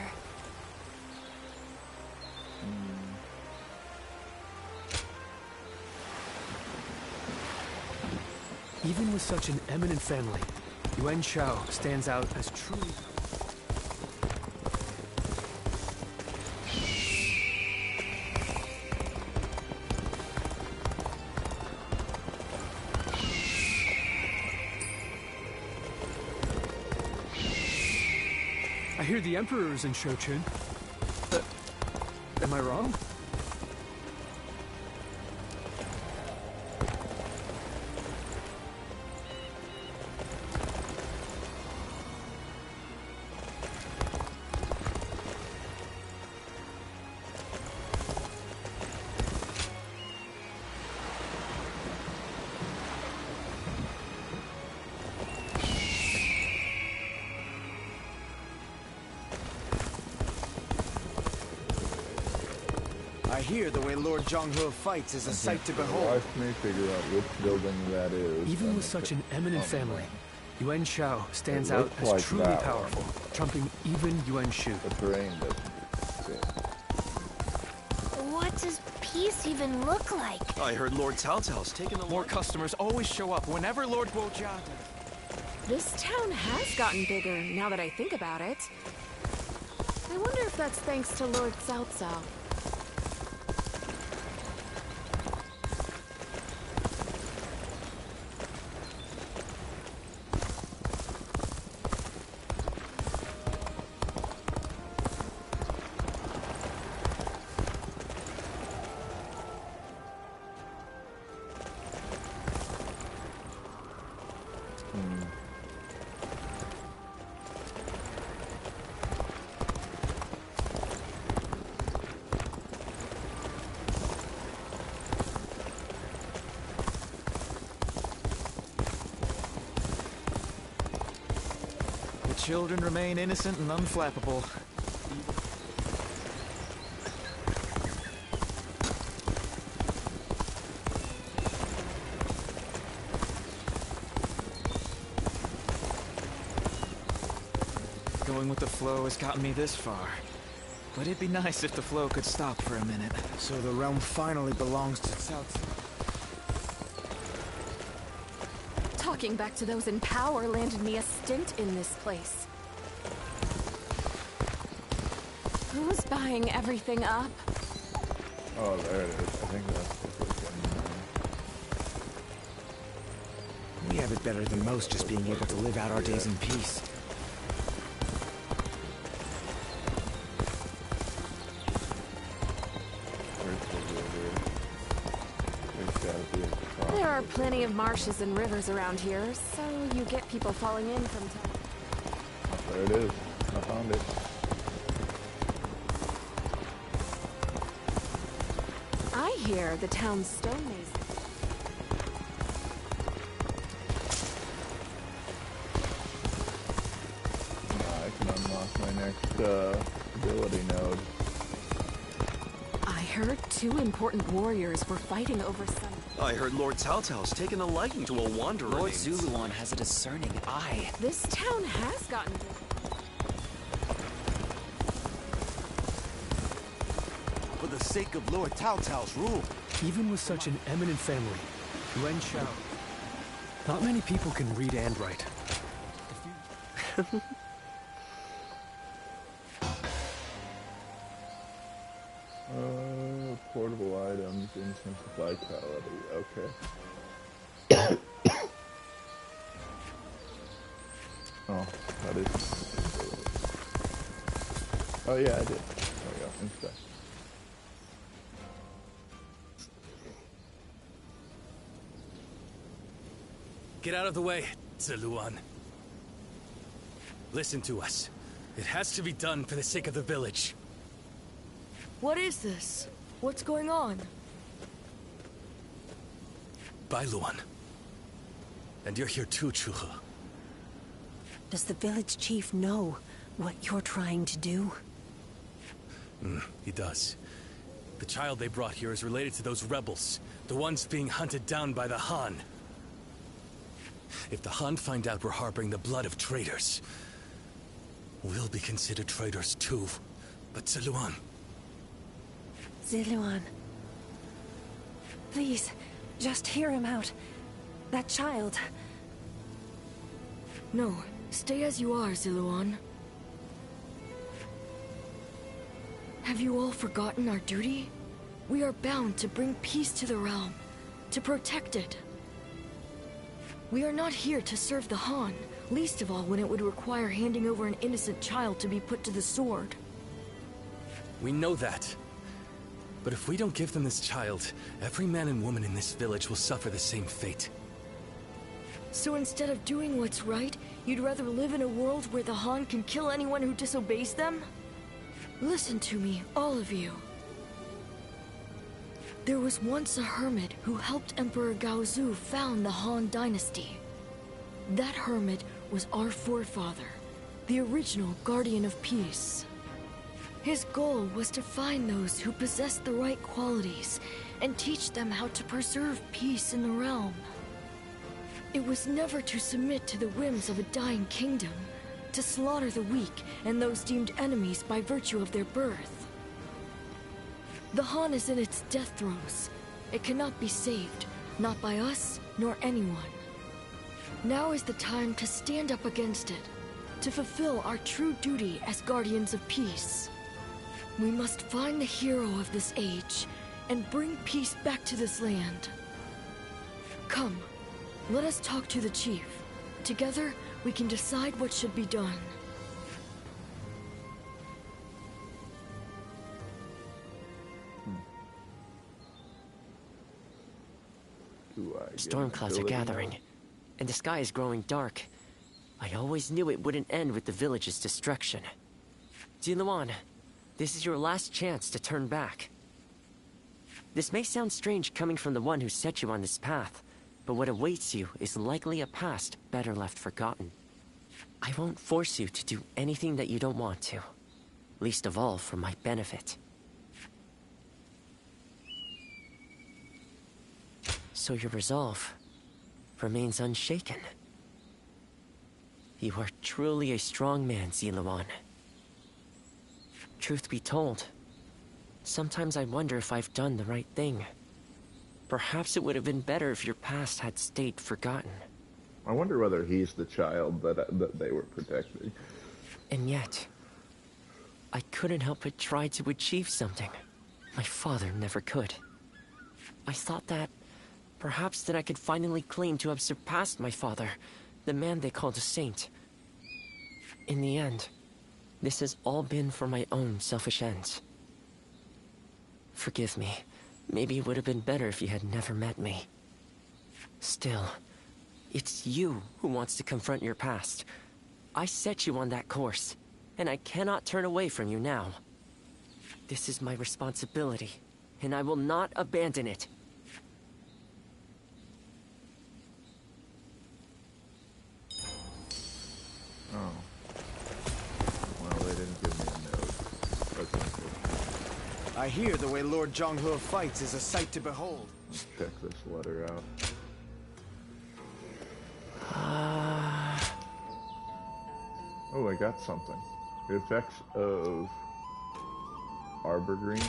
Even with such an eminent family, Yuan Shao stands out as truly... I hear the Emperor is in Shochun. Am I wrong? I hear the way Lord Zhonghe fights is a sight to behold. Watch me figure out which building that is. Even with such an eminent family, Yuan Shao stands out as like truly that powerful, trumping even Yuan Shu. The terrain doesn't fit. What does peace even look like? I heard Lord Cao Cao's taken a More customers always show up whenever Lord Guojia does. This town has gotten bigger, now that I think about it. I wonder if that's thanks to Lord Cao Cao. The children remain innocent and unflappable. Going with the flow has gotten me this far. But it'd be nice if the flow could stop for a minute. So the realm finally belongs to Cao Cao. Talking back to those in power landed me a stint in this place. Who's buying everything up? Oh, there it is. I think that's the first one. We have it better than most, just being able to live out our days in peace. There are plenty of marshes and rivers around here, so you get people falling in from time. There it is. I found it. I hear the town's stonemasons. I can unlock my next ability node. I heard two important warriors were fighting over some... I heard Lord Cao Cao's taken a liking to a wanderer. Lord Zuluan has a discerning eye. This town has gotten big. For the sake of Lord Cao Cao's rule. Even with such an eminent family, Yuan Shao. Not many people can read and write. Portable items, instant vitality. Okay. Oh yeah, I did. There we go. Inspect. Get out of the way, Ziluan. Listen to us. It has to be done for the sake of the village. What is this? What's going on? Bailuan. And you're here too, Chuhu. Does the village chief know what you're trying to do? He does. The child they brought here is related to those rebels, the ones being hunted down by the Han. If the Han find out we're harboring the blood of traitors, we'll be considered traitors too. But Ziluan... Ziluan. Please, just hear him out. That child... No, stay as you are, Ziluan. Have you all forgotten our duty? We are bound to bring peace to the realm, to protect it. We are not here to serve the Han, least of all when it would require handing over an innocent child to be put to the sword. We know that. But if we don't give them this child, every man and woman in this village will suffer the same fate. So instead of doing what's right, you'd rather live in a world where the Han can kill anyone who disobeys them? Listen to me, all of you. There was once a hermit who helped Emperor Gaozu found the Han Dynasty. That hermit was our forefather, the original Guardian of Peace. His goal was to find those who possessed the right qualities and teach them how to preserve peace in the realm. It was never to submit to the whims of a dying kingdom, to slaughter the weak and those deemed enemies by virtue of their birth. The Han is in its death throes. It cannot be saved, not by us nor anyone. Now is the time to stand up against it, to fulfill our true duty as guardians of peace. We must find the hero of this age and bring peace back to this land. Come, let us talk to the chief. Together, we can decide what should be done. Storm clouds are gathering, and the sky is growing dark. I always knew it wouldn't end with the village's destruction. Ziluan, this is your last chance to turn back. This may sound strange coming from the one who set you on this path, but what awaits you is likely a past better left forgotten. I won't force you to do anything that you don't want to, least of all for my benefit. So your resolve remains unshaken. You are truly a strong man, Ziluan. Truth be told, sometimes I wonder if I've done the right thing. Perhaps it would have been better if your past had stayed forgotten. I wonder whether he's the child that they were protecting. And yet, I couldn't help but try to achieve something my father never could. I thought that perhaps that I could finally claim to have surpassed my father, the man they called a saint. In the end, this has all been for my own selfish ends. Forgive me. Maybe it would have been better if you had never met me. Still, it's you who wants to confront your past. I set you on that course, and I cannot turn away from you now. This is my responsibility, and I will not abandon it. Oh. Well, they didn't give me a note. Okay. I hear the way Lord Zhonghe fights is a sight to behold. Let's check this letter out. Oh, I got something. The effects of Arbor Green.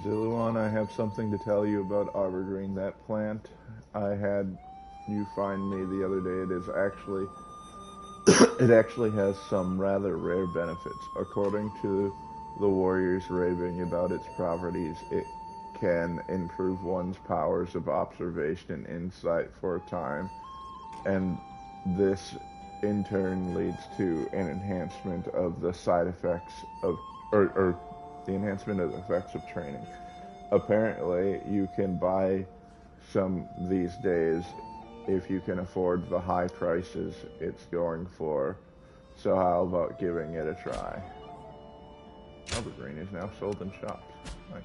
Ziluan, I have something to tell you about Arbor Green. That plant I had you find me the other day, it is actually it actually has some rather rare benefits. According to the warriors raving about its properties, it can improve one's powers of observation and insight for a time, and this in turn leads to an enhancement of the side effects of, or the enhancement of the effects of training. Apparently, you can buy some these days if you can afford the high prices it's going for. So how about giving it a try? Evergreen is now sold in shops. Nice.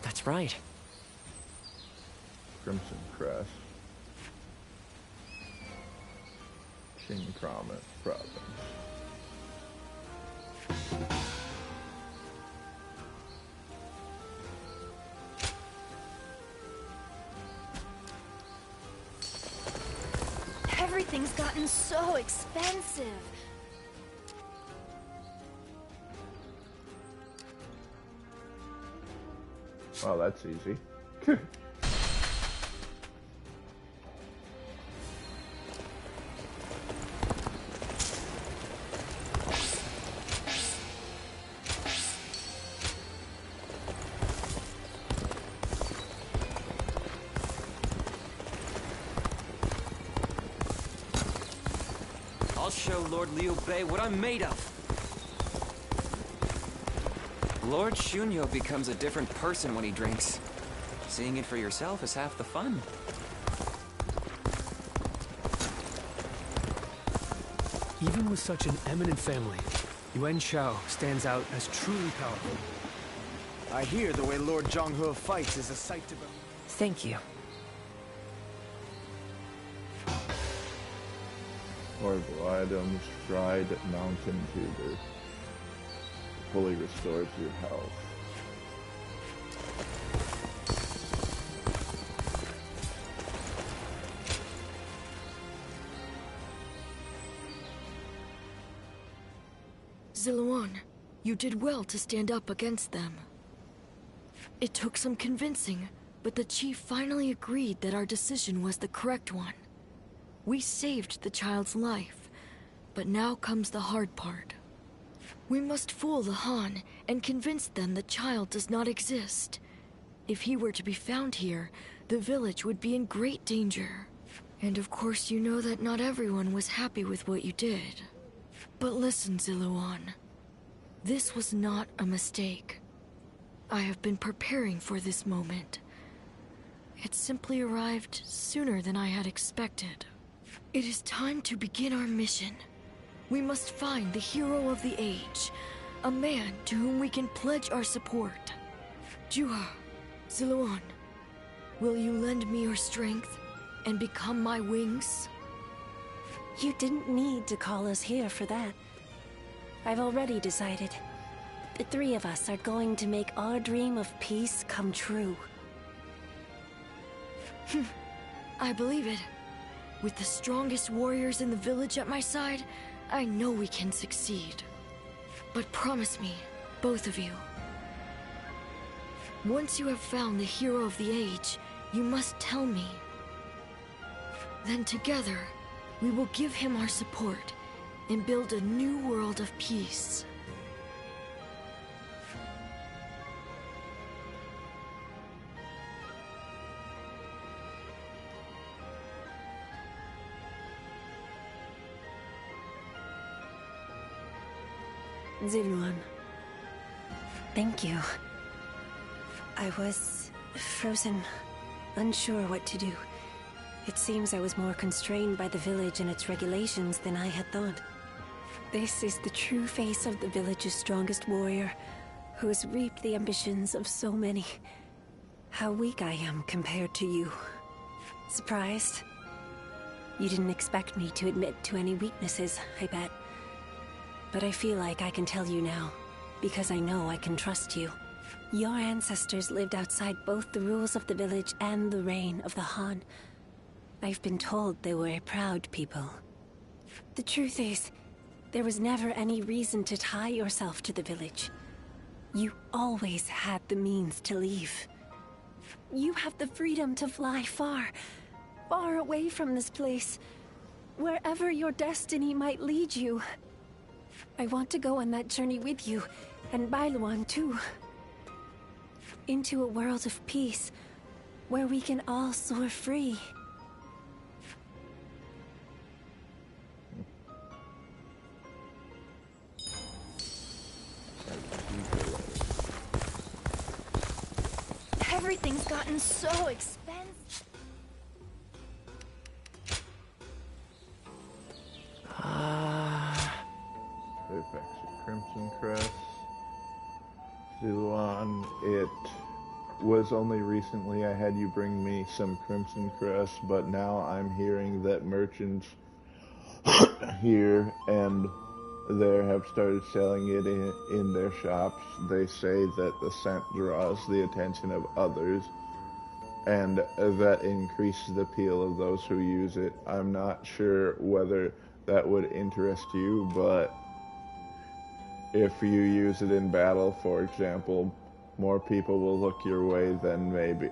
That's right. Crimson Crest. King Province. Everything's gotten so expensive. Well, that's easy. I'll show Lord Liu Bei what I'm made of. Lord Shunyo becomes a different person when he drinks. Seeing it for yourself is half the fun. Even with such an eminent family, Yuan Shao stands out as truly powerful. I hear the way Lord Zhonghe fights is a sight to behold. Thank you. Horrible items, dried mountain tuber. Fully restores your health. Ziluan, you did well to stand up against them. It took some convincing, but the chief finally agreed that our decision was the correct one. We saved the child's life, but now comes the hard part. We must fool the Han and convince them the child does not exist. If he were to be found here, the village would be in great danger. And of course you know that not everyone was happy with what you did. But listen, Ziluan. This was not a mistake. I have been preparing for this moment. It simply arrived sooner than I had expected. It is time to begin our mission. We must find the hero of the age, a man to whom we can pledge our support. Juha, Ziluan, will you lend me your strength and become my wings? You didn't need to call us here for that. I've already decided. The three of us are going to make our dream of peace come true. I believe it. With the strongest warriors in the village at my side, I know we can succeed. But promise me, both of you. Once you have found the hero of the age, you must tell me. Then together, we will give him our support and build a new world of peace. Ziluan. Thank you. I was frozen, unsure what to do. It seems I was more constrained by the village and its regulations than I had thought. This is the true face of the village's strongest warrior, who has reaped the ambitions of so many. How weak I am compared to you. Surprised? You didn't expect me to admit to any weaknesses, I bet. But I feel like I can tell you now, because I know I can trust you. Your ancestors lived outside both the rules of the village and the reign of the Han. I've been told they were a proud people. The truth is, there was never any reason to tie yourself to the village. You always had the means to leave. You have the freedom to fly far, far away from this place. Wherever your destiny might lead you. I want to go on that journey with you, and Bailuan too. Into a world of peace, where we can all soar free. Everything's gotten so expensive. Perfect. Crimson Crest. Zuluan, it was only recently I had you bring me some Crimson Crest, but now I'm hearing that merchants here and there have started selling it in their shops. They say that the scent draws the attention of others, and that increases the appeal of those who use it. I'm not sure whether that would interest you, but if you use it in battle, for example, more people will look your way, then maybe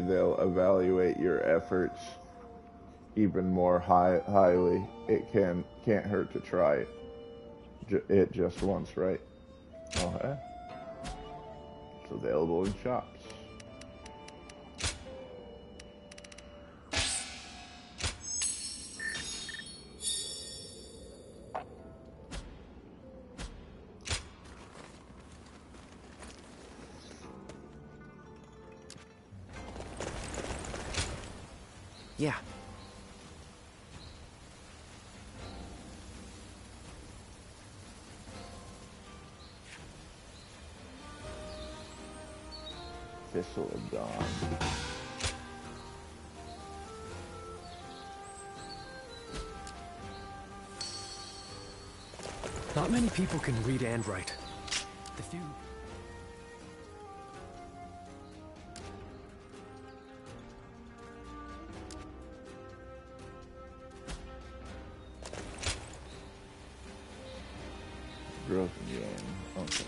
they'll evaluate your efforts even more highly. It can't hurt to try it just once, right? Okay. It's available in shops. Yeah. Thistle of Dawn. Not many people can read and write. The few... Growth game. Okay.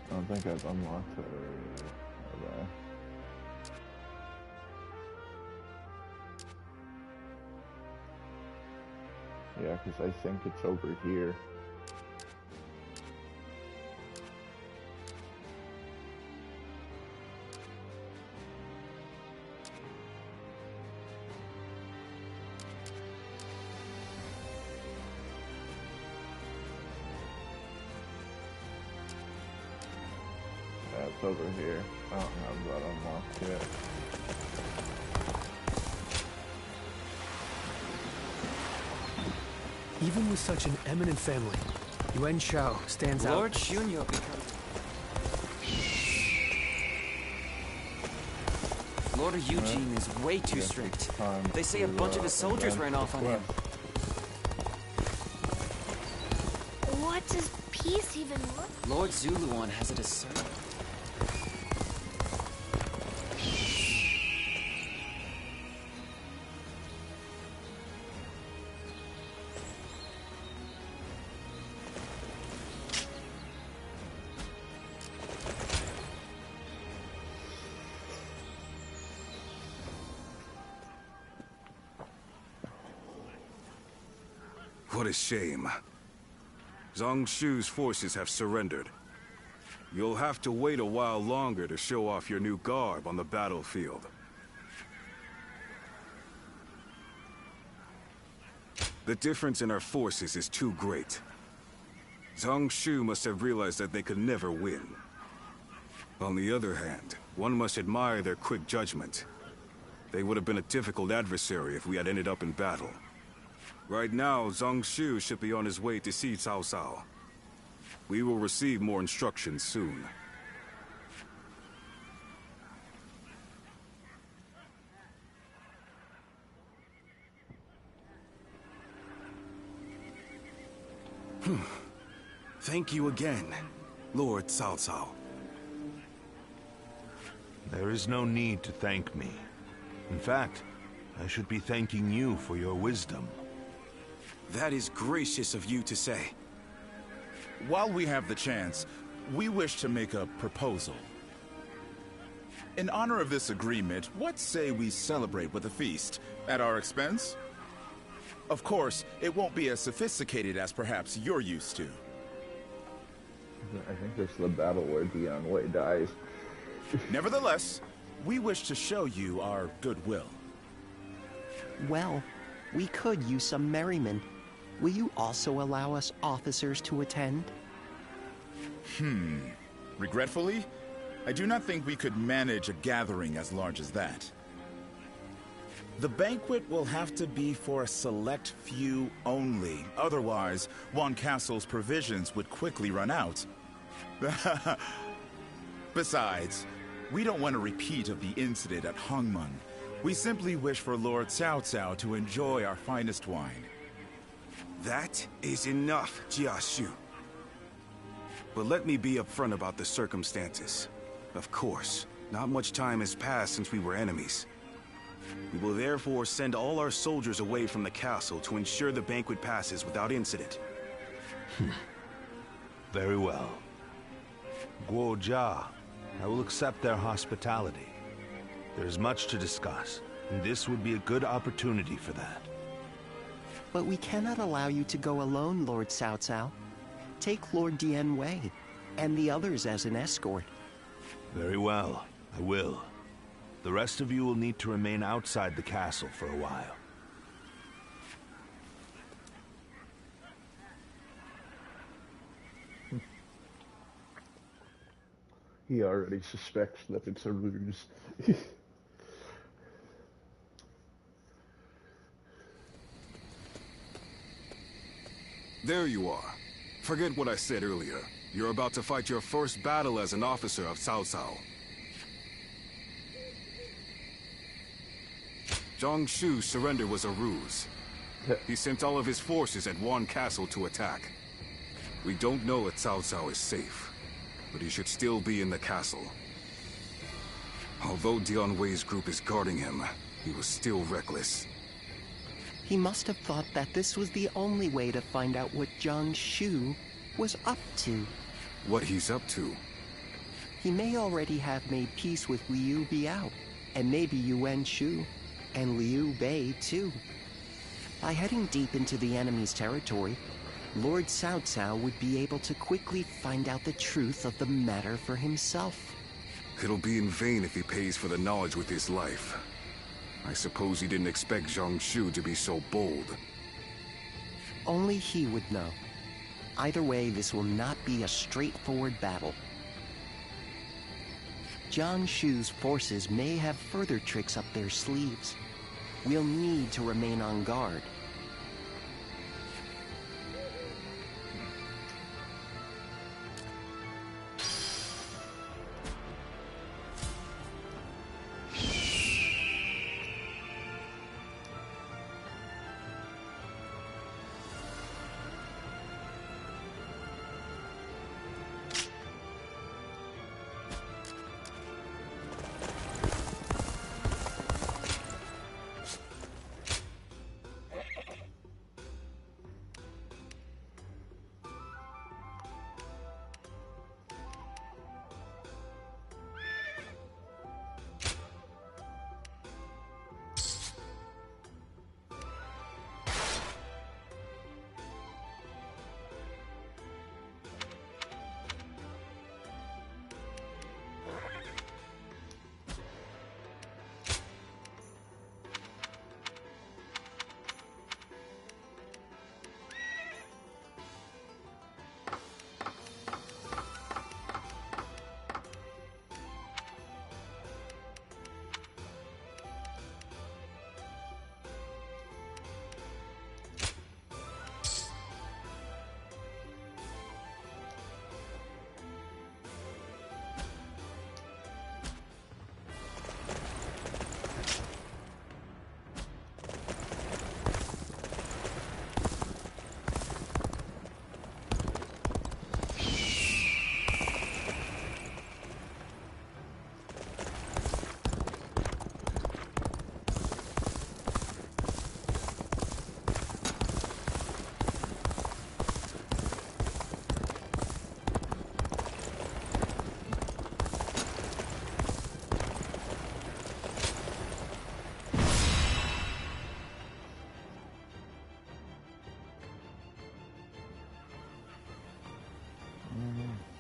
I don't think I've unlocked it already. Have I? Yeah, because I think it's over here. Yeah, it's over here. I don't have that unlocked yet. Even with such an eminent family, Yuan Shao stands out. Lord Shunyo becomes... Lord Eugene is way too strict. They say a bunch of his soldiers ran off on him. What does peace even look like? Lord Zuluan has a discernment. What a shame. Zhang Shu's forces have surrendered. You'll have to wait a while longer to show off your new garb on the battlefield. The difference in our forces is too great. Zhang Shu must have realized that they could never win. On the other hand, one must admire their quick judgment. They would have been a difficult adversary if we had ended up in battle. Right now, Zhang Shu should be on his way to see Cao Cao. We will receive more instructions soon. Thank you again, Lord Cao Cao. There is no need to thank me. In fact, I should be thanking you for your wisdom. That is gracious of you to say. While we have the chance, we wish to make a proposal. In honor of this agreement, what say we celebrate with a feast at our expense? Of course, it won't be as sophisticated as perhaps you're used to. I think this is the battle where Dion Wei dies. Nevertheless, we wish to show you our goodwill. Well, we could use some merriment. Will you also allow us officers to attend? Regretfully, I do not think we could manage a gathering as large as that. The banquet will have to be for a select few only. Otherwise, Wan Castle's provisions would quickly run out. Besides, we don't want a repeat of the incident at Hongmeng. We simply wish for Lord Cao Cao to enjoy our finest wine. That is enough, Jia Xu. But let me be upfront about the circumstances. Of course, not much time has passed since we were enemies. We will therefore send all our soldiers away from the castle to ensure the banquet passes without incident. Very well. Guo Jia, I will accept their hospitality. There is much to discuss, and this would be a good opportunity for that. But we cannot allow you to go alone, Lord Cao Cao. Take Lord Dian Wei and the others as an escort. Very well, I will. The rest of you will need to remain outside the castle for a while. He already suspects that it's a ruse. There you are. Forget what I said earlier. You're about to fight your first battle as an officer of Cao Cao. Zhang Shu's surrender was a ruse. He sent all of his forces at Wan Castle to attack. We don't know if Cao Cao is safe, but he should still be in the castle. Although Dian Wei's group is guarding him, he was still reckless. He must have thought that this was the only way to find out what Zhang Shu was up to. What he's up to? He may already have made peace with Liu Biao, and maybe Yuan Shu, and Liu Bei too. By heading deep into the enemy's territory, Lord Cao Cao would be able to quickly find out the truth of the matter for himself. It'll be in vain if he pays for the knowledge with his life. I suppose he didn't expect Zhang Shu to be so bold. Only he would know. Either way, this will not be a straightforward battle. Zhang Shu's forces may have further tricks up their sleeves. We'll need to remain on guard.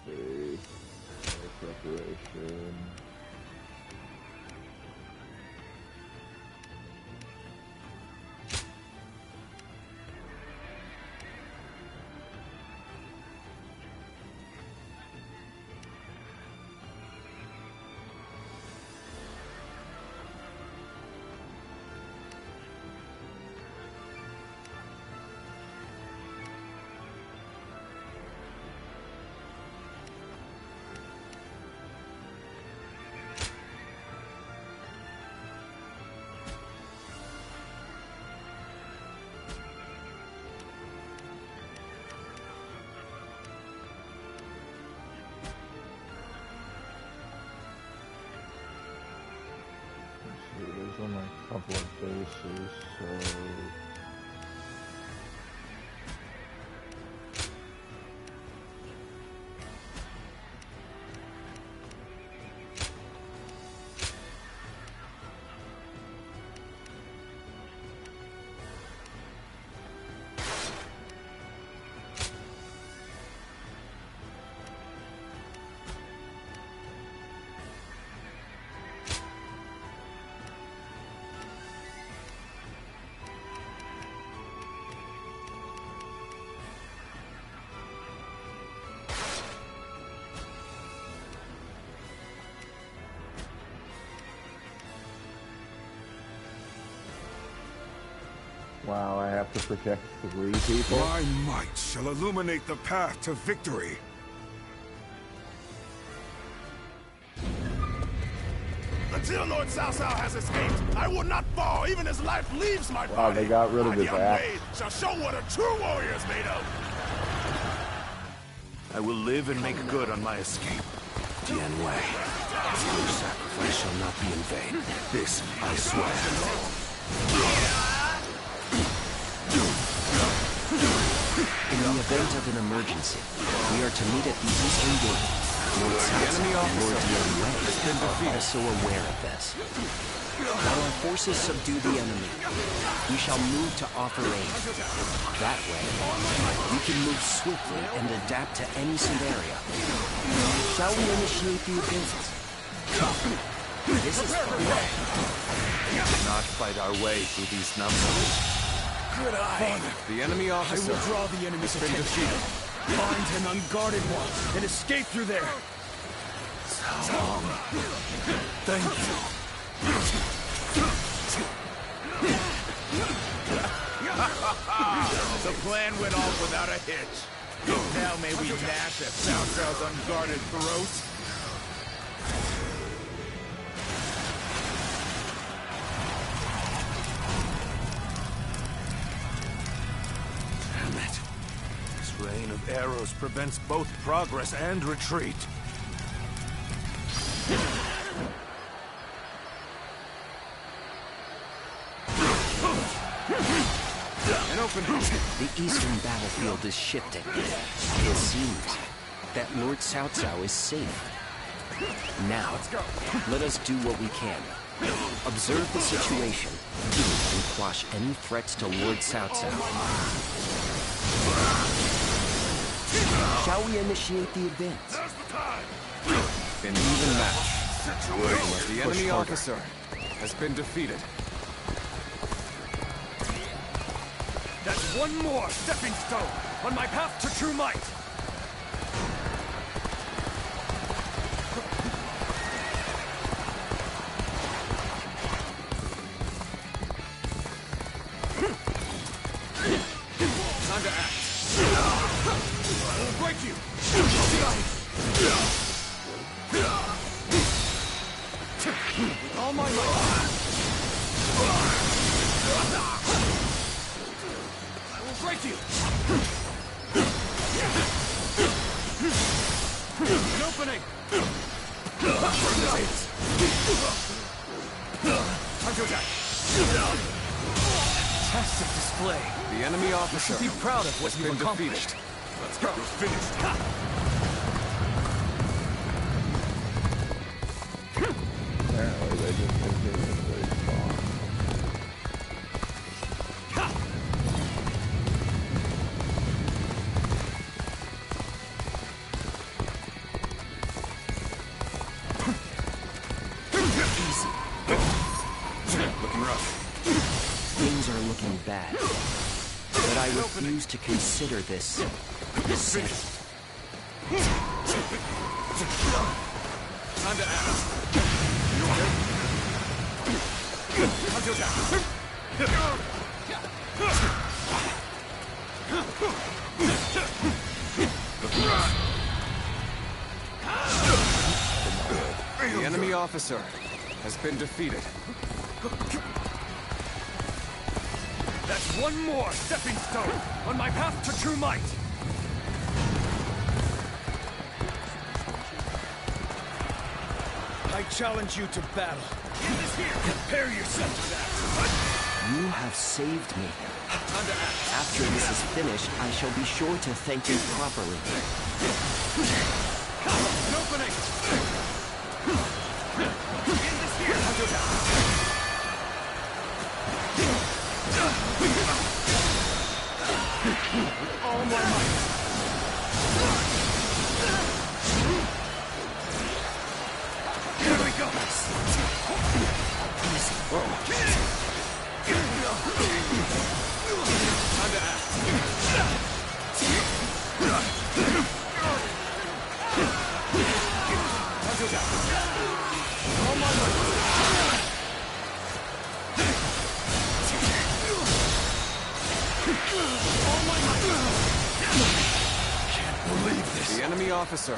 see. Preparation. There's only a couple of bases, so... Wow, I have to protect 3 people? My might shall illuminate the path to victory. Until Lord Cao Cao has escaped, I will not fall, even as life leaves my body. Wow, they got rid of his young axe. Wade shall show what a true warrior is made of. I will live and make good on my escape. Tian Wei, your sacrifice shall not be in vain. This I swear. In the event of an emergency, we are to meet at the Eastern Gate. Lord Cao Cao and Lord Tian Wei are also aware of this. While our forces subdue the enemy, we shall move to offer aid. That way, we can move swiftly and adapt to any scenario. Shall we initiate the advances? This is fun. We cannot fight our way through these numbers. Good eye. Father, the enemy officer. I will draw the enemy's attention. Find an unguarded one and escape through there. So long. Thank you. The plan went off without a hitch. Now may we gnash at Cao Cao's unguarded throat. Rain of arrows prevents both progress and retreat. An open. The eastern battlefield is shifting. It seems that Lord Cao Cao is safe. Now, let us do what we can. Observe the situation and quash any threats to Lord Cao Cao. Shall we initiate the advance? An even match. The enemy officer has been defeated. That's one more stepping stone on my path to true might. Time to act. I will break you. With all my might. I will break you. An opening. Time to attack. Fantastic display. The enemy officer should be proud of what you've accomplished. Let's go. You're finished. Apparently they just continuously spawn. I refuse to consider this settled. Time to act. The enemy officer has been defeated. That's one more stepping stone on my path to true might! I challenge you to battle. Prepare yourself for that! You have saved me. After this is finished, I shall be sure to thank you properly. An opening! All my might! Here we go! Time to act. All my might! All my might! Can't believe this. The enemy officer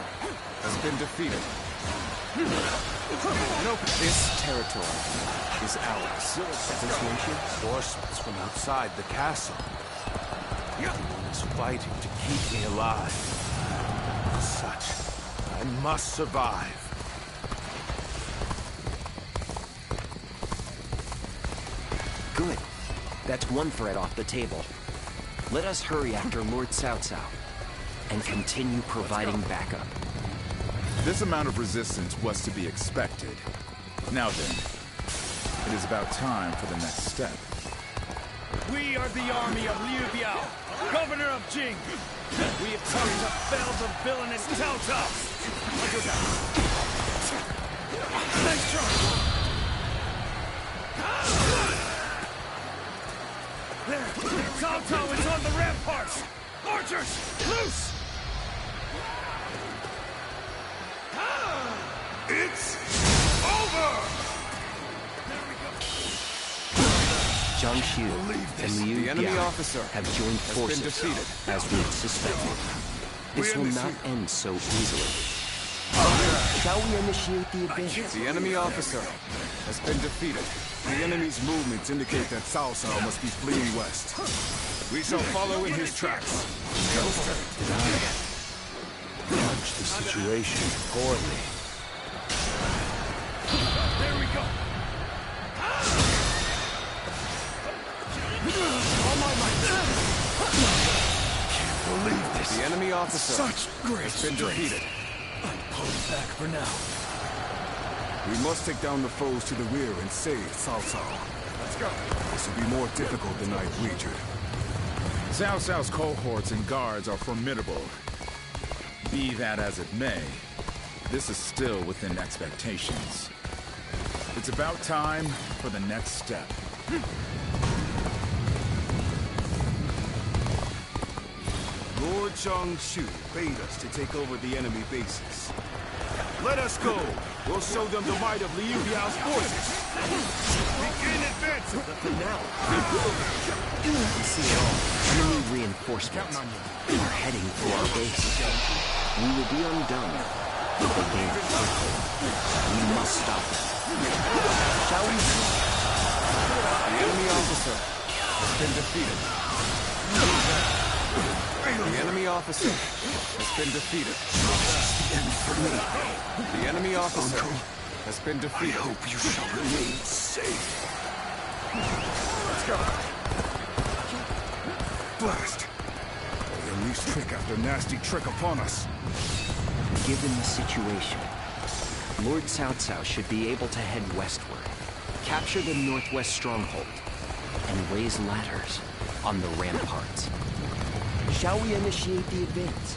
has been defeated. This territory is ours. Reinforcements from outside the castle. It's fighting to keep me alive. As such, I must survive. Good. That's one threat off the table. Let us hurry after Lord Cao Cao and continue providing backup. This amount of resistance was to be expected. Now then, it is about time for the next step. We are the army of Liu Biao, governor of Jing. We have come to fell the villainous Cao Cao. Nice try. There, Cao Cao is on the ramparts. Archers, loose! It's over! Zhang Xu and Liu The enemy Biao officer have joined has been forces, defeated. as we had suspected. This will not end so easily. Shall we initiate the advance? The enemy officer has been defeated. The enemy's movements indicate that Cao Cao must be fleeing west. We shall follow in his tracks. Judge the situation poorly. There we go. All my might. Can't believe this. The enemy officer Such great has been strength. defeated. I'm pulling back for now. We must take down the foes to the rear and save Cao Cao. Let's go. This will be more difficult than I wagered. Cao Cao's cohorts and guards are formidable. Be that as it may, this is still within expectations. It's about time for the next step. Lord Shu bade us to take over the enemy bases. Let us go. We'll show them the might of Liu Biao's forces. Begin advancing. We see it all. Enemy reinforcements are heading for our base. We will be undone if they gain a foothold. We must stop them. Shall we? The enemy officer has been defeated. The enemy officer has been defeated. The enemy officer has been defeated. I hope you shall remain safe. Let's go. Blast! They unleashed trick after nasty trick upon us. Given the situation, Lord Cao Cao should be able to head westward, capture the northwest stronghold, and raise ladders on the ramparts. Shall we initiate the advance?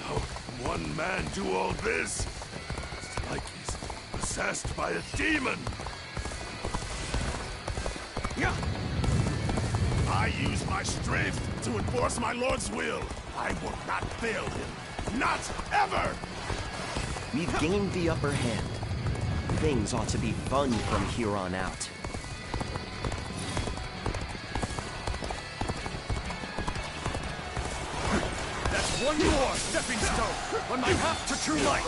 How can one man do all this? It's like he's possessed by a demon. I use my strength to enforce my lord's will. I will not fail him. Not ever! We've gained the upper hand. Things ought to be fun from here on out. That's one more stepping stone on my path to true light.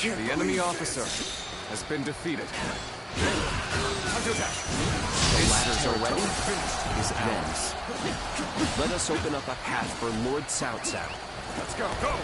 The enemy officer has been defeated. The ladders are ready. Then, let us open up a path for Lord Cao Cao. Let's go. Go!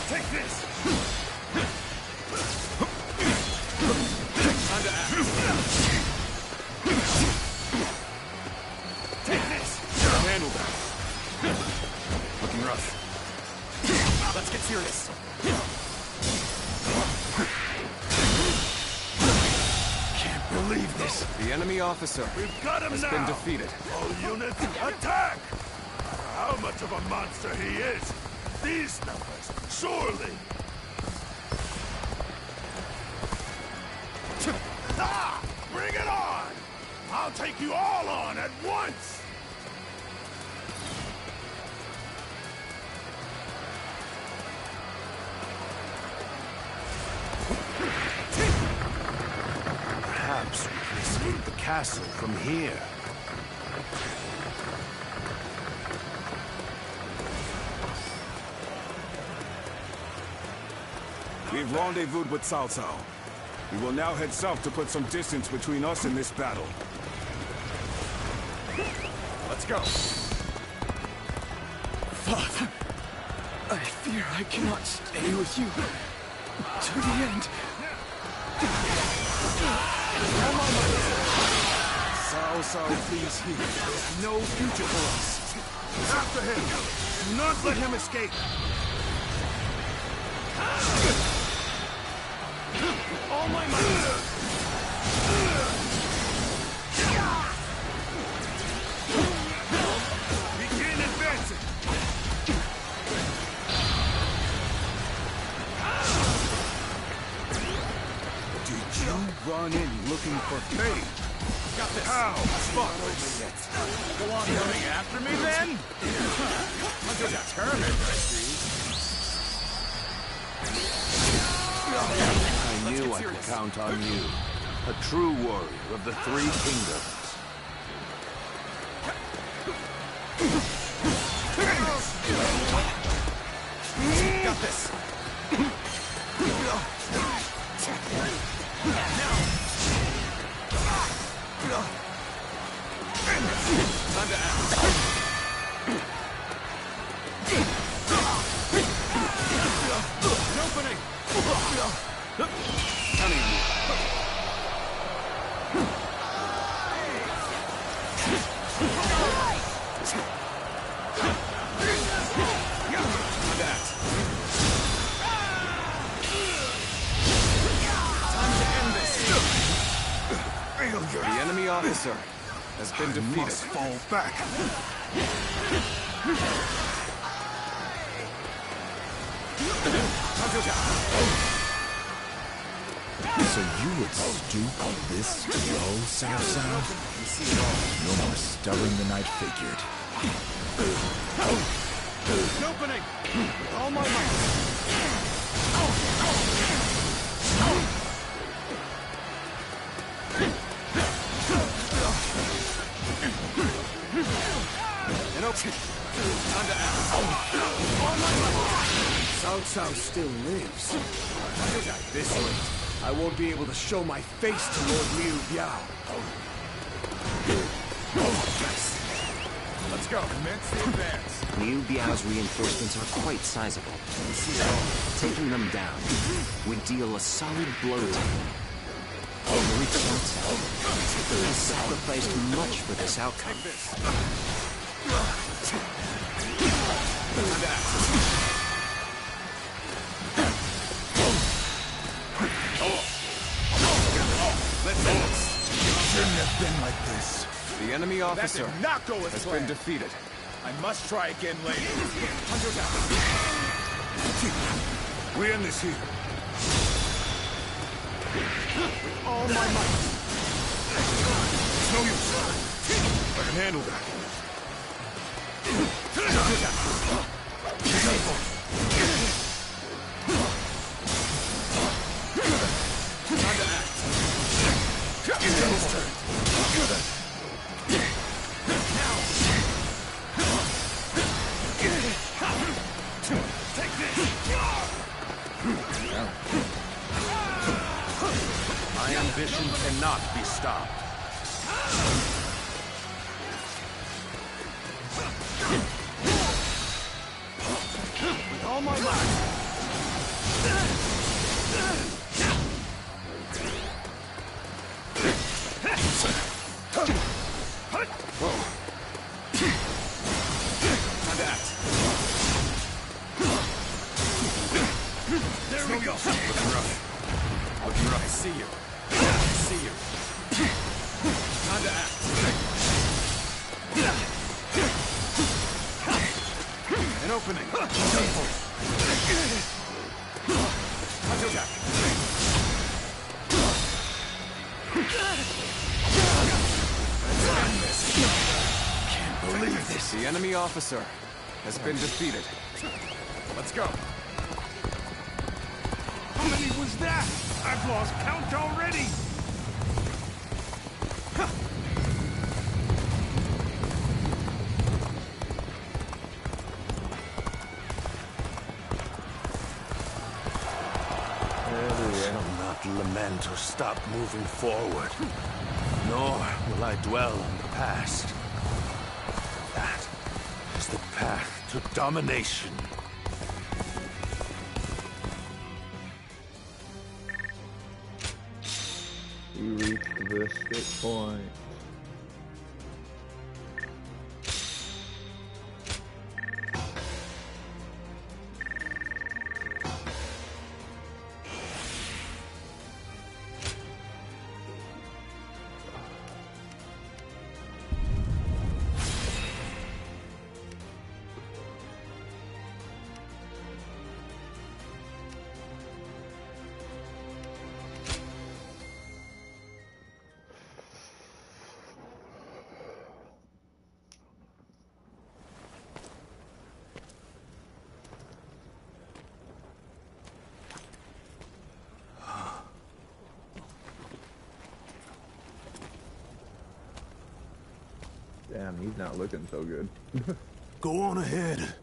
Take this! Take this! Handle that. Looking rough. Let's get serious. Can't believe this. The enemy officer Got him has now! been defeated. All units, attack! How much of a monster he is! These numbers, surely! Ah! Bring it on! I'll take you all on at once! Perhaps we can escape the castle from here. We've rendezvoused with Cao Cao. We will now head south to put some distance between us and this battle. Let's go. Father, I fear I cannot stay with you to the end. Cao Cao flees here. There's no future for us. After him! Do not let him escape! All my might! Begin advancing! Did you run in looking for fate? Got this. How? Spotless. Go on, coming after me then? I'm determined, I see. I knew I could count on you. A true warrior of the Three Kingdoms. Got this. Time to act. An opening. Coming on you. The enemy officer has been defeated. Must fall back. So you would stoop this low, Cao Cao? You're more stubborn than I'd figured. An opening. With all my might. An opening. Time to act. All my might. Cao Cao still lives. This late, I won't be able to show my face to Lord Liu Biao. Let's go. Commence the advance. Liu Biao's reinforcements are quite sizable. Taking them down would deal a solid blow to me. Lord Chancellor has sacrificed much for this outcome. Shouldn't have been like this. The enemy officer That did not go as has planned. been defeated. I must try again later. We end this here. With all my might. It's no use. I can handle that. Time to act. Devil's turn. Take this! My ambition cannot be stopped. With all my might. Whoa. Time to act. There we go. Looking rough. Looking rough. I see you. I see you. Time to act. An opening. Time to attack. Can't believe this. The enemy officer has been defeated. Let's go. How many was that? I've lost count already. I shall not lament or stop moving forward, nor will I dwell on the past. That is the path to domination. You reached the escape point. Damn, he's not looking so good. Go on ahead,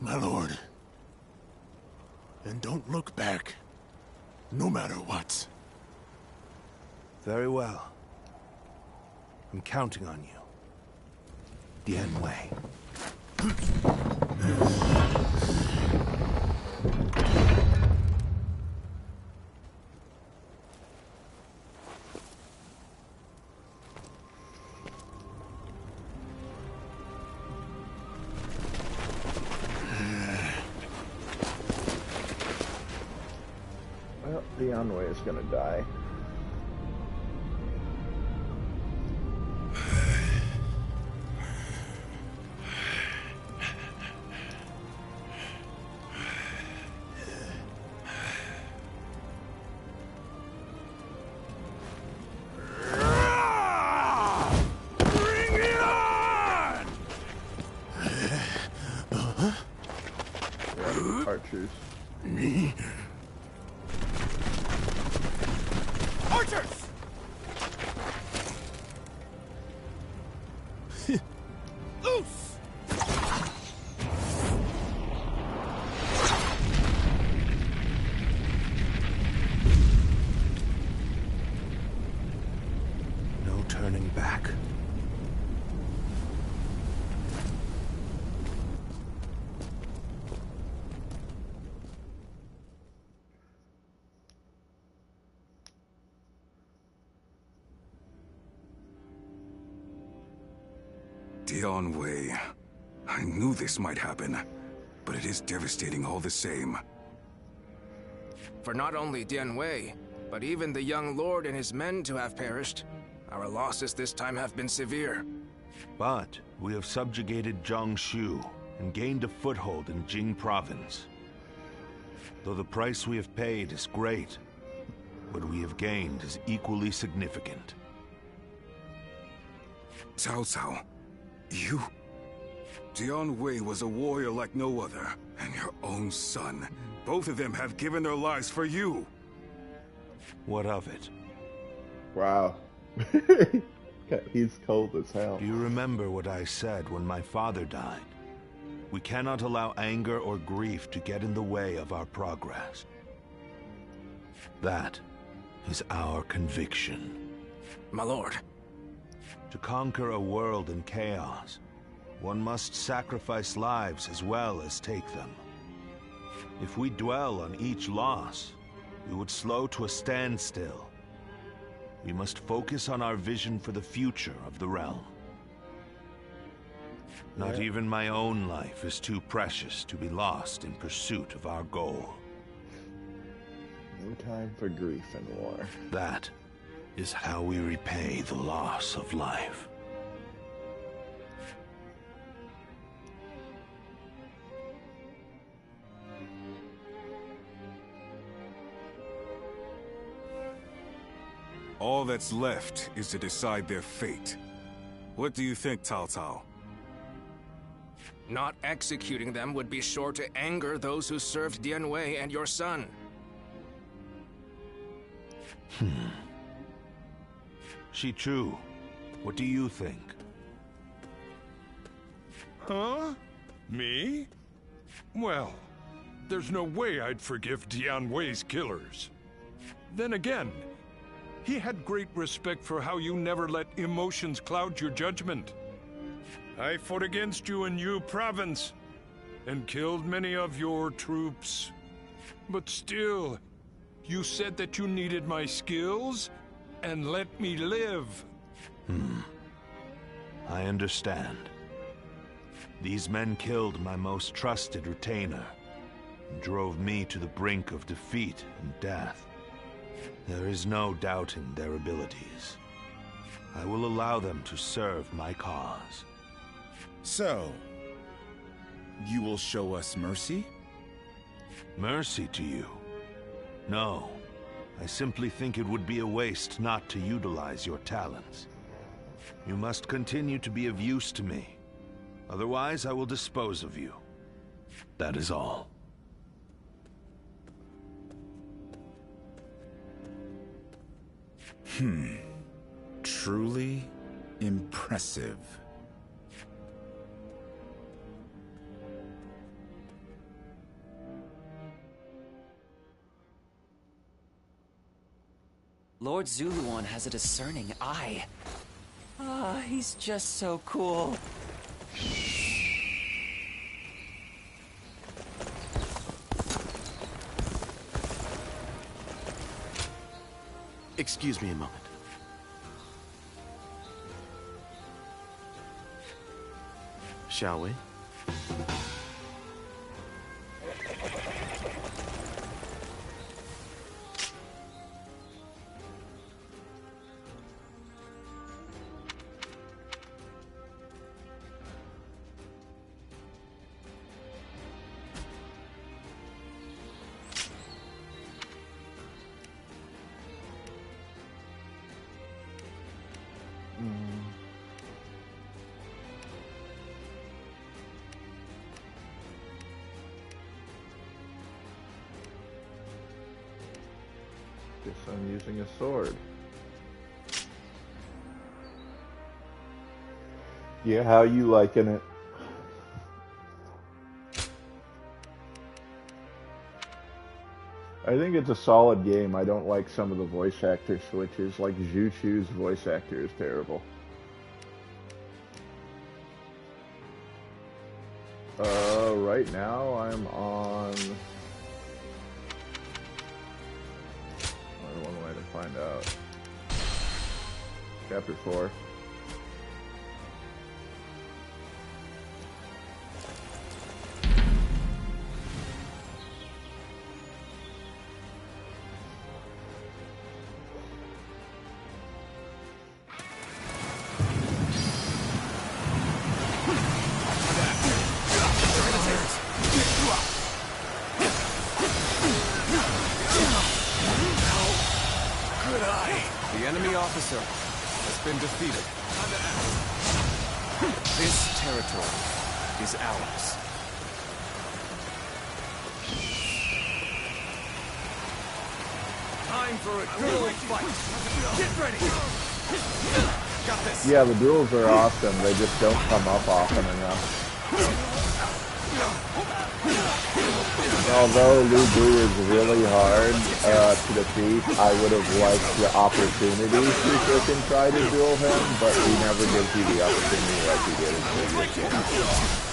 my lord. And don't look back, no matter what. Very well. I'm counting on you. Dian Wei. Well, Dianwei is gonna die. Bring it on! Archers. Archers! Loose! No turning back. Dian Wei. I knew this might happen, but it is devastating all the same. For not only Dian Wei, but even the young lord and his men to have perished, our losses this time have been severe. But we have subjugated Jiangsu and gained a foothold in Jing province. Though the price we have paid is great, what we have gained is equally significant. Cao Cao, you... Dian Wei was a warrior like no other, and your own son. Both of them have given their lives for you. What of it? Wow. He's cold as hell. Do you remember what I said when my father died? We cannot allow anger or grief to get in the way of our progress. That is our conviction. My lord. To conquer a world in chaos, one must sacrifice lives as well as take them. If we dwell on each loss, we would slow to a standstill. We must focus on our vision for the future of the realm. Not even my own life is too precious to be lost in pursuit of our goal. No time for grief and war. That is how we repay the loss of life. All that's left is to decide their fate. What do you think, Cao Cao? Not executing them would be sure to anger those who served Dian Wei and your son. Shichu, what do you think? Huh? Me? Well, there's no way I'd forgive Dian Wei's killers. Then again, he had great respect for how you never let emotions cloud your judgment. I fought against you in Yu province, and killed many of your troops. But still, you said that you needed my skills, and let me live. I understand. These men killed my most trusted retainer, and drove me to the brink of defeat and death. There is no doubting their abilities. I will allow them to serve my cause. So, you will show us mercy? Mercy to you? No. I simply think it would be a waste not to utilize your talents. You must continue to be of use to me. Otherwise, I will dispose of you. That is all. Truly impressive. Lord Zuluan has a discerning eye. Ah, he's just so cool. Excuse me a moment. Shall we? Guess I'm using a sword. Yeah, how you liking it? I think it's a solid game. I don't like some of the voice actor switches. Like Zhu Chu's voice actor is terrible. Right now I'm on... Only one way to find out. Chapter 4. The enemy officer has been defeated. This territory is ours. Time for a duel fight. Get ready. Got this. Yeah, the duels are awesome. They just don't come up often enough. Although Lu Bu is really hard to defeat, I would have liked the opportunity to freaking try to duel him, but he never gives you the opportunity like he did in previous games.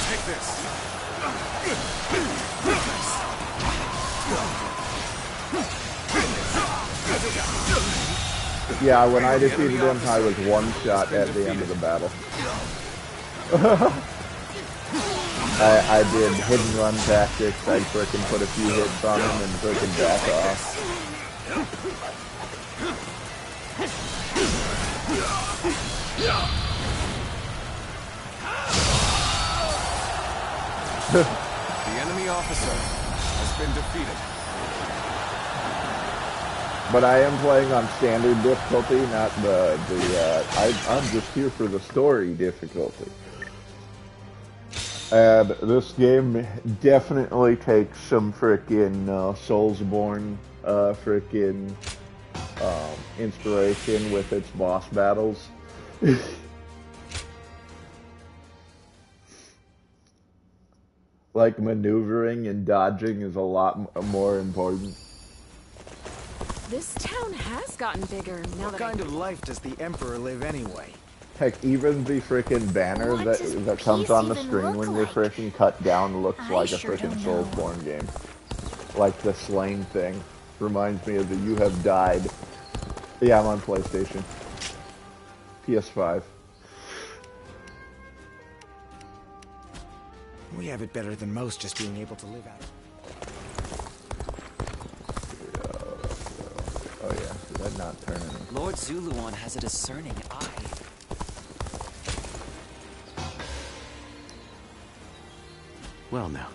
Take this. Yeah, when I defeated him, I was one shot at the end of the battle. I did hidden run tactics. I frickin' put a few hits on him and frickin' back off. The enemy officer has been defeated. But I am playing on standard difficulty, not I'm just here for the story difficulty. And this game definitely takes some frickin' Soulsborne frickin' inspiration with its boss battles. Like maneuvering and dodging is a lot more important. This town has gotten bigger now What kind of life does the Emperor live anyway? Heck, even the frickin' banner that comes on the screen when you're frickin' cut down looks like a frickin' Soulsborne game. Like the slain thing. Reminds me of the You Have Died. Yeah, I'm on PlayStation. PS5. We have it better than most, just being able to live out. Oh yeah, did I not turn it? Lord Zuluan has a discerning eye. Well now.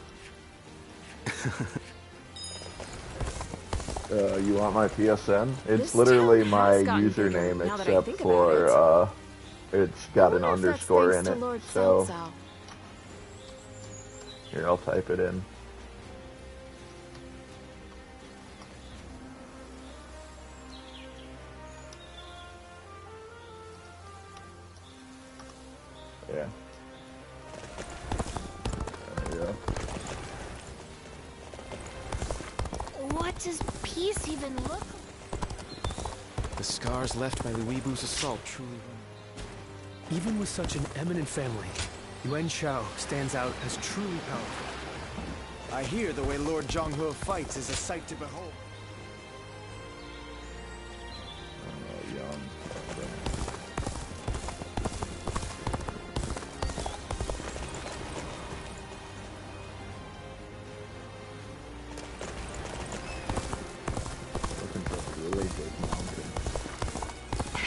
You want my PSN? It's literally my username except for it's got an underscore in it. So here, I'll type it in. Yeah. There we go. What does peace even look like? The scars left by the Weebu's assault truly run. Even with such an eminent family, Yuan Shao stands out as truly powerful. I hear the way Lord Zhonghe fights is a sight to behold.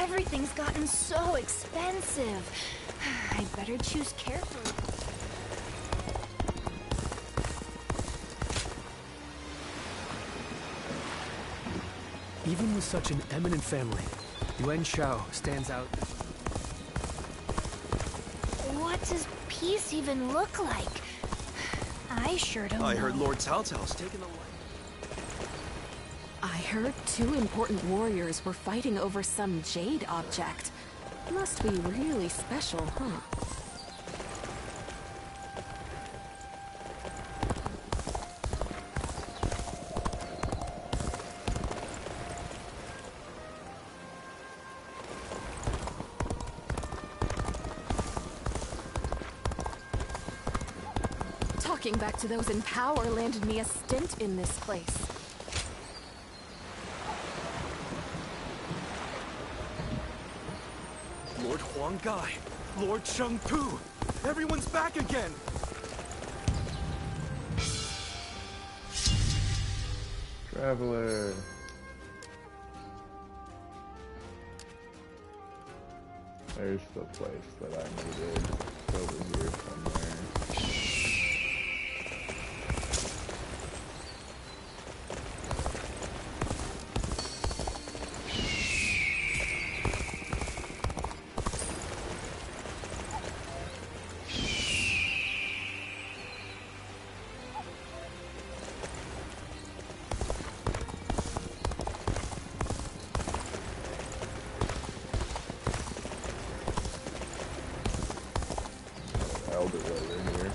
Everything's gotten so expensive. I better choose carefully. Even with such an eminent family, Yuan Shao stands out. What does peace even look like? I sure don't know. I heard Lord Cao Cao's taken a life. I heard 2 important warriors were fighting over some jade object. Must be really special, huh? Talking back to those in power landed me a stint in this place. Lord Huang Gai, Lord Shang-Tu! Everyone's back again! Traveler. There's the place that I needed. It's over here somewhere. Elder over here.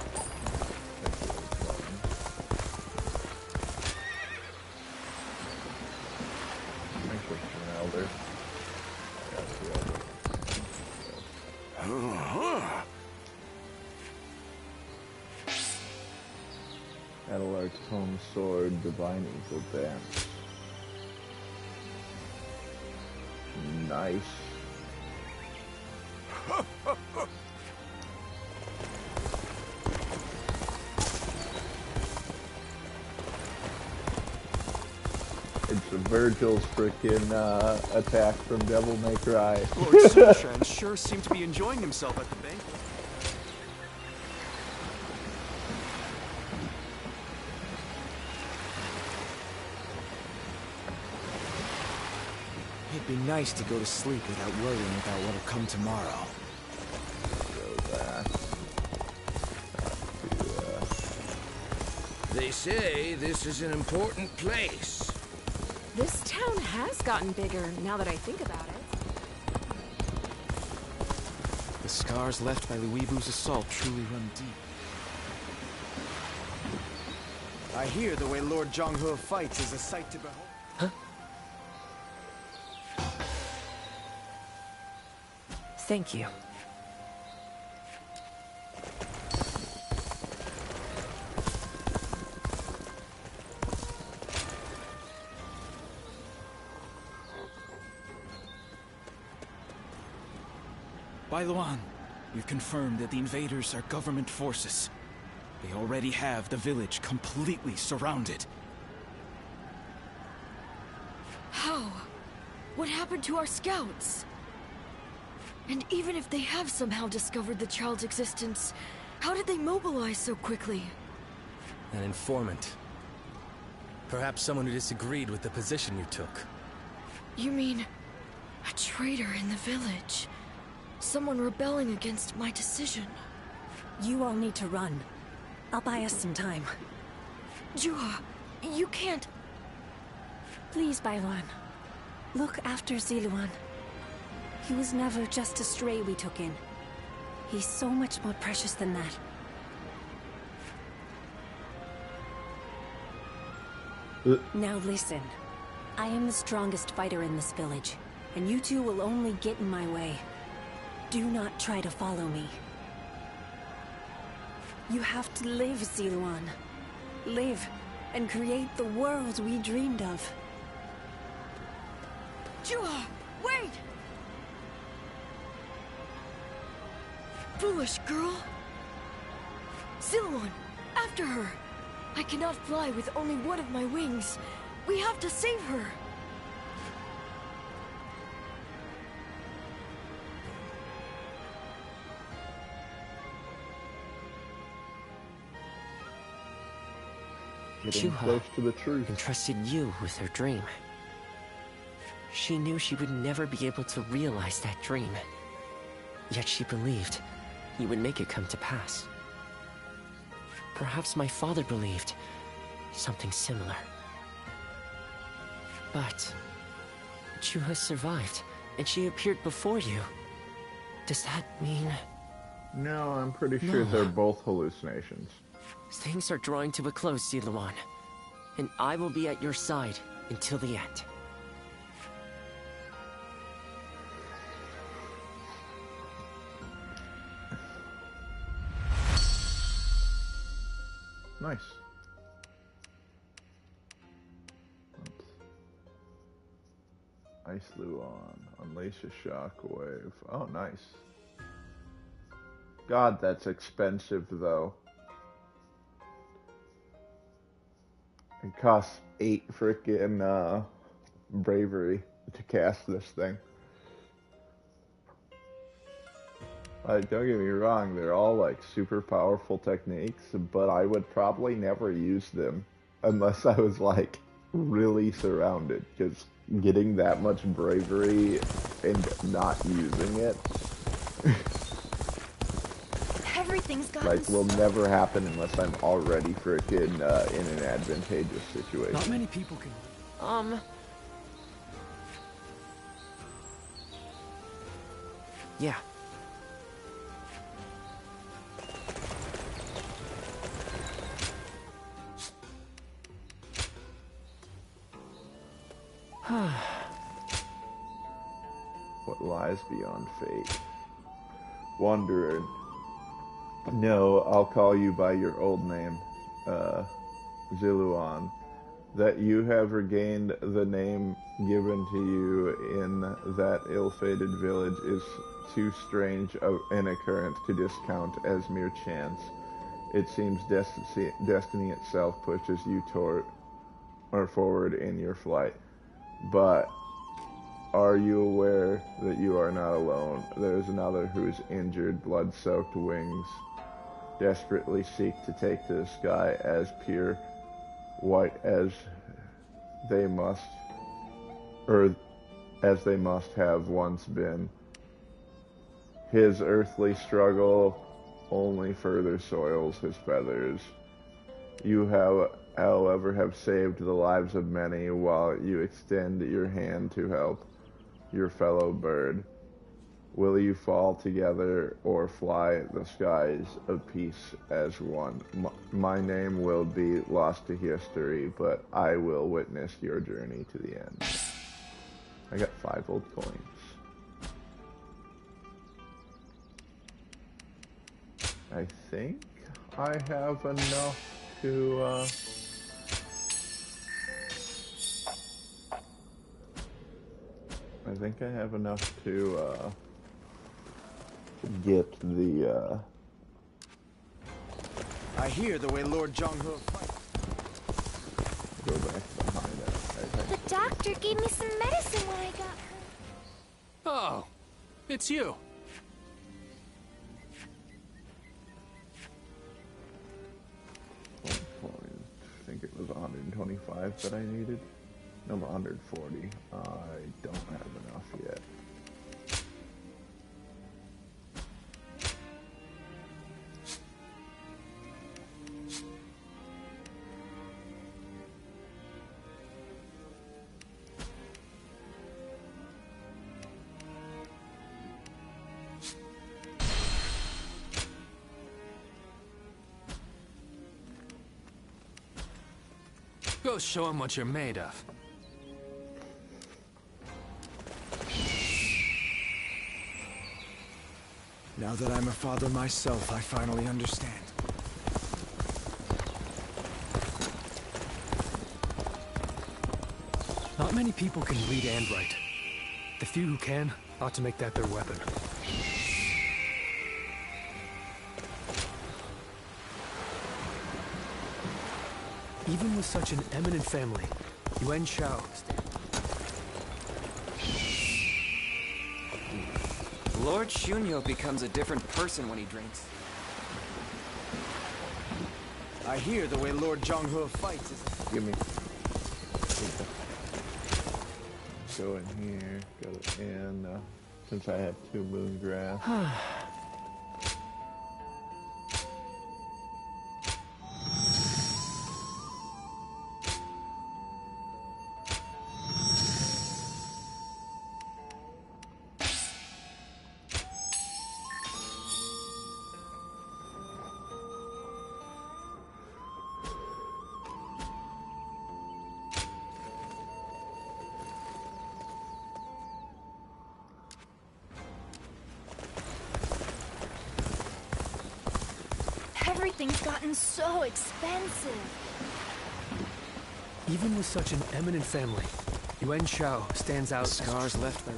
I think it's an elder. That's the elder. Adelart's home sword, divine evil dance. Nice. It's Virgil's frickin' attack from Devil May Cry. Lord Sunshan sure seemed to be enjoying himself at the banquet. It'd be nice to go to sleep without worrying about what'll come tomorrow. Go back. They say this is an important place. This town has gotten bigger, now that I think about it. The scars left by Luibu's assault truly run deep. I hear the way Lord Zhonghe fights is a sight to behold. Huh? Thank you. Bai Luan, we've confirmed that the invaders are government forces. They already have the village completely surrounded. How? What happened to our scouts? And even if they have somehow discovered the child's existence, how did they mobilize so quickly? An informant. Perhaps someone who disagreed with the position you took. You mean a traitor in the village? Someone rebelling against my decision? You all need to run. I'll buy us some time. Jua, you can't... Please, Bailuan. Look after Ziluan. He was never just a stray we took in. He's so much more precious than that. Now listen. I am the strongest fighter in this village, and you two will only get in my way. Do not try to follow me. You have to live, Ziluan. Live, and create the world we dreamed of. Jua, wait! Foolish girl! Ziluan, after her! I cannot fly with only one of my wings. We have to save her! Getting close to the truth. Entrusted you with her dream. She knew she would never be able to realize that dream. Yet she believed you would make it come to pass. Perhaps my father believed something similar. But Juha survived, and she appeared before you. Does that mean... No, I'm pretty sure they're both hallucinations. Things are drawing to a close, Ziluan. And I will be at your side until the end. Nice. Ice Luan. Unleash a shockwave. Oh, nice. God, that's expensive, though. It costs 8 frickin' bravery to cast this thing. Don't get me wrong, they're all like super powerful techniques, but I would probably never use them unless I was like really surrounded, because getting that much bravery and not using it Everything's gotten like will never happen unless I'm already frickin' in an advantageous situation. Not many people can. Yeah. What lies beyond fate? Wanderer. No, I'll call you by your old name, Ziluan. That you have regained the name given to you in that ill-fated village is too strange an occurrence to discount as mere chance. It seems destiny itself pushes you forward in your flight. But are you aware that you are not alone? There is another whose injured, blood-soaked wings desperately seek to take to the sky as pure white as they must have once been. His earthly struggle only further soils his feathers. You however, have saved the lives of many while you extend your hand to help your fellow bird. Will you fall together or fly the skies of peace as one? My name will be lost to history, but I will witness your journey to the end. I got 5 old coins. I think I have enough to, I think I have enough to, get the, I hear the way Lord Zhang-He fights. Go back behind it. The doctor gave me some medicine when I got hurt. Oh, it's you. I think it was 125 that I needed. No, 140. I don't have enough yet. Go show him what you're made of. Now that I'm a father myself, I finally understand. Not many people can read and write. The few who can ought to make that their weapon. Even with such an eminent family, Yuan Shao. Lord Shunyo becomes a different person when he drinks. I hear the way Lord Zhang-He fights is... Give me. Go in here, go in, since I have 2 moon grass. Everything's gotten so expensive. Even with such an eminent family, Yuan Shao stands out. Scars left by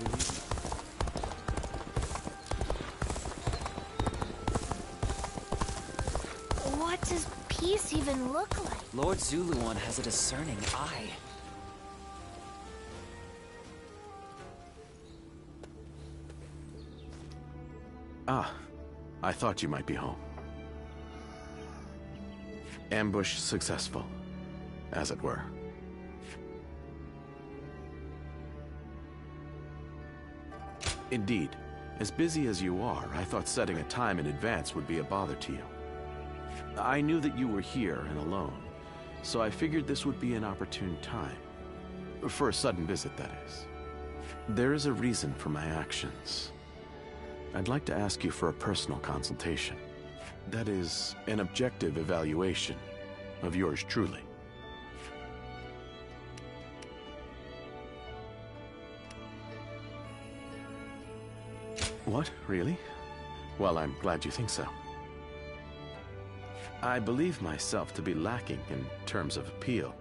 What does peace even look like? Lord Zuluan has a discerning eye. Ah, I thought you might be home. Ambush successful, as it were. Indeed. As busy as you are, I thought setting a time in advance would be a bother to you. I knew that you were here and alone, so I figured this would be an opportune time. For a sudden visit, that is. There is a reason for my actions. I'd like to ask you for a personal consultation. That is, an objective evaluation of yours truly. What? Really? Well, I'm glad you think so. I believe myself to be lacking in terms of appeal,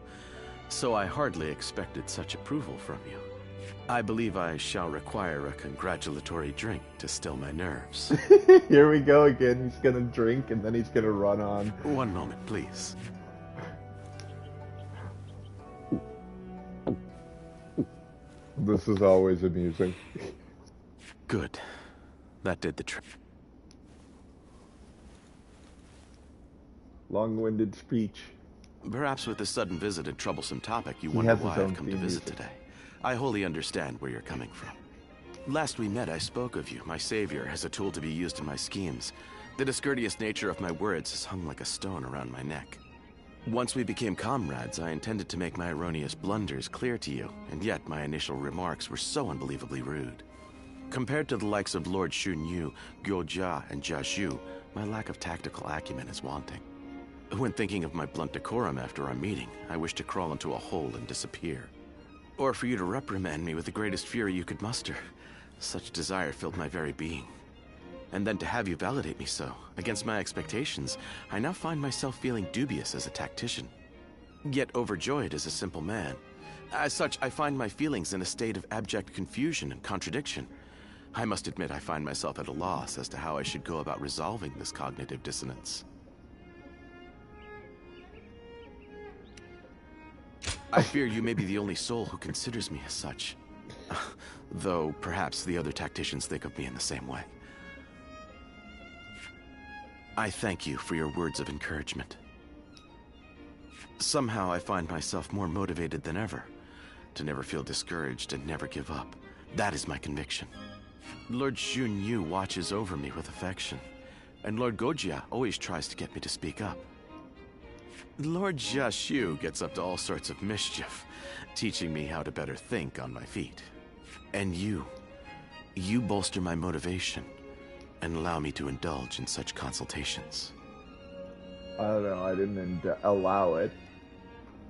so I hardly expected such approval from you. I believe I shall require a congratulatory drink to still my nerves. Here we go again. He's gonna drink and then he's gonna run on. One moment, please. This is always amusing. Good. That did the trick. Long-winded speech. Perhaps with this sudden visit and troublesome topic, you wonder why I've come to visit today. I wholly understand where you're coming from. Last we met, I spoke of you, my savior, as a tool to be used in my schemes. The discourteous nature of my words has hung like a stone around my neck. Once we became comrades, I intended to make my erroneous blunders clear to you, and yet my initial remarks were so unbelievably rude. Compared to the likes of Lord Xunyu, Gyojia, and Jiazhu, my lack of tactical acumen is wanting. When thinking of my blunt decorum after our meeting, I wish to crawl into a hole and disappear. Or for you to reprimand me with the greatest fury you could muster. Such desire filled my very being. And then to have you validate me so, against my expectations, I now find myself feeling dubious as a tactician. Yet overjoyed as a simple man. As such, I find my feelings in a state of abject confusion and contradiction. I must admit I find myself at a loss as to how I should go about resolving this cognitive dissonance. I fear you may be the only soul who considers me as such. Though perhaps the other tacticians think of me in the same way. I thank you for your words of encouragement. Somehow I find myself more motivated than ever, to never feel discouraged and never give up. That is my conviction. Lord Xunyu watches over me with affection, and Lord Gyojia always tries to get me to speak up. Lord Jiazhu gets up to all sorts of mischief, teaching me how to better think on my feet. And you bolster my motivation and allow me to indulge in such consultations. I don't know, I didn't allow it.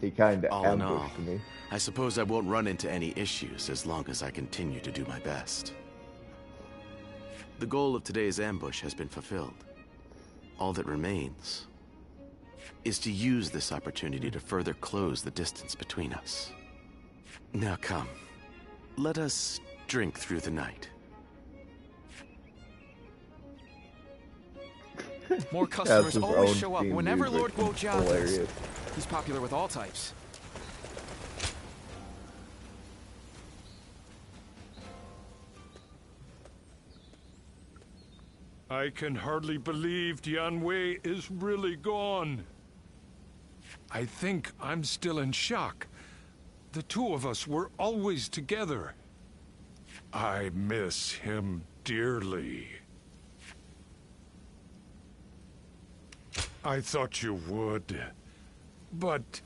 He kind of ambushed me. I suppose I won't run into any issues as long as I continue to do my best. The goal of today's ambush has been fulfilled. All that remains is to use this opportunity to further close the distance between us. Now come, let us drink through the night. More customers always show up whenever Lord Gyojia does. He's popular with all types. I can hardly believe Dianwei is really gone. I think I'm still in shock. The two of us were always together. I miss him dearly. I thought you would, but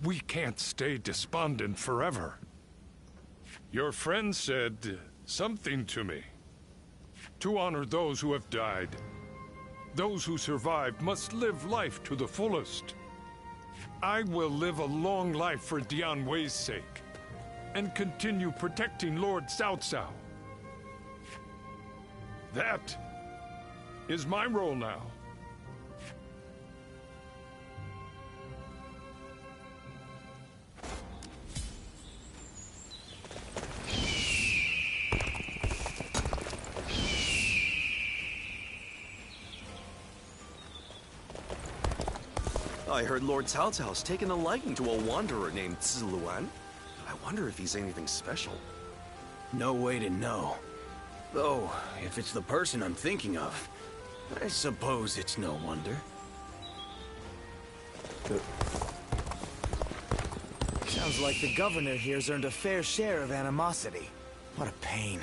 we can't stay despondent forever. Your friend said something to me. To honor those who have died, those who survived must live life to the fullest. I will live a long life for Dianwei's sake, and continue protecting Lord Cao Cao. That is my role now. I heard Lord Cao Cao's taken a liking to a wanderer named Ziluan. I wonder if he's anything special. No way to know. Though, if it's the person I'm thinking of, I suppose it's no wonder. Sounds like the governor here's earned a fair share of animosity. What a pain.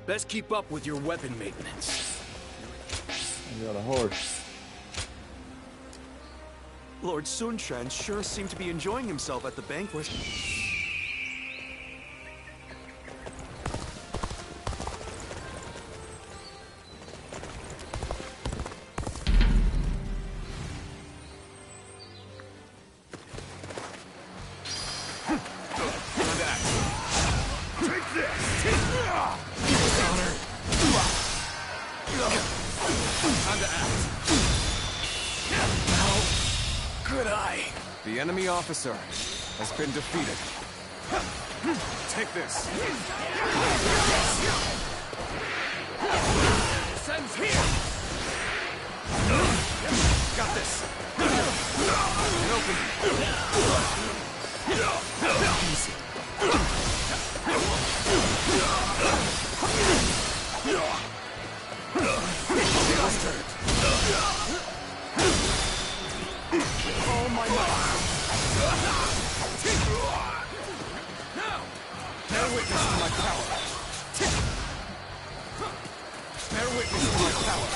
Best keep up with your weapon maintenance. I got a horse. Lord Sun Quan sure seemed to be enjoying himself at the banquet. The enemy officer has been defeated. Take this. Sends here. Got this. Get open. Easy. Tables turned. All my might. Bear witness to my power. Bear witness to my power.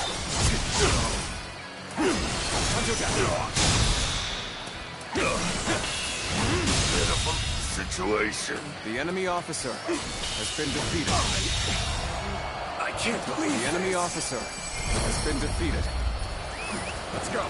Hunter down. Pitiful situation. The enemy officer has been defeated. I can't believe the enemy officer has been defeated. Let's go.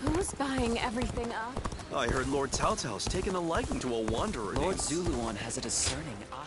Who's buying everything up? I heard Lord Cao Cao's taken a liking to a wanderer Lord named... Ziluan has a discerning eye.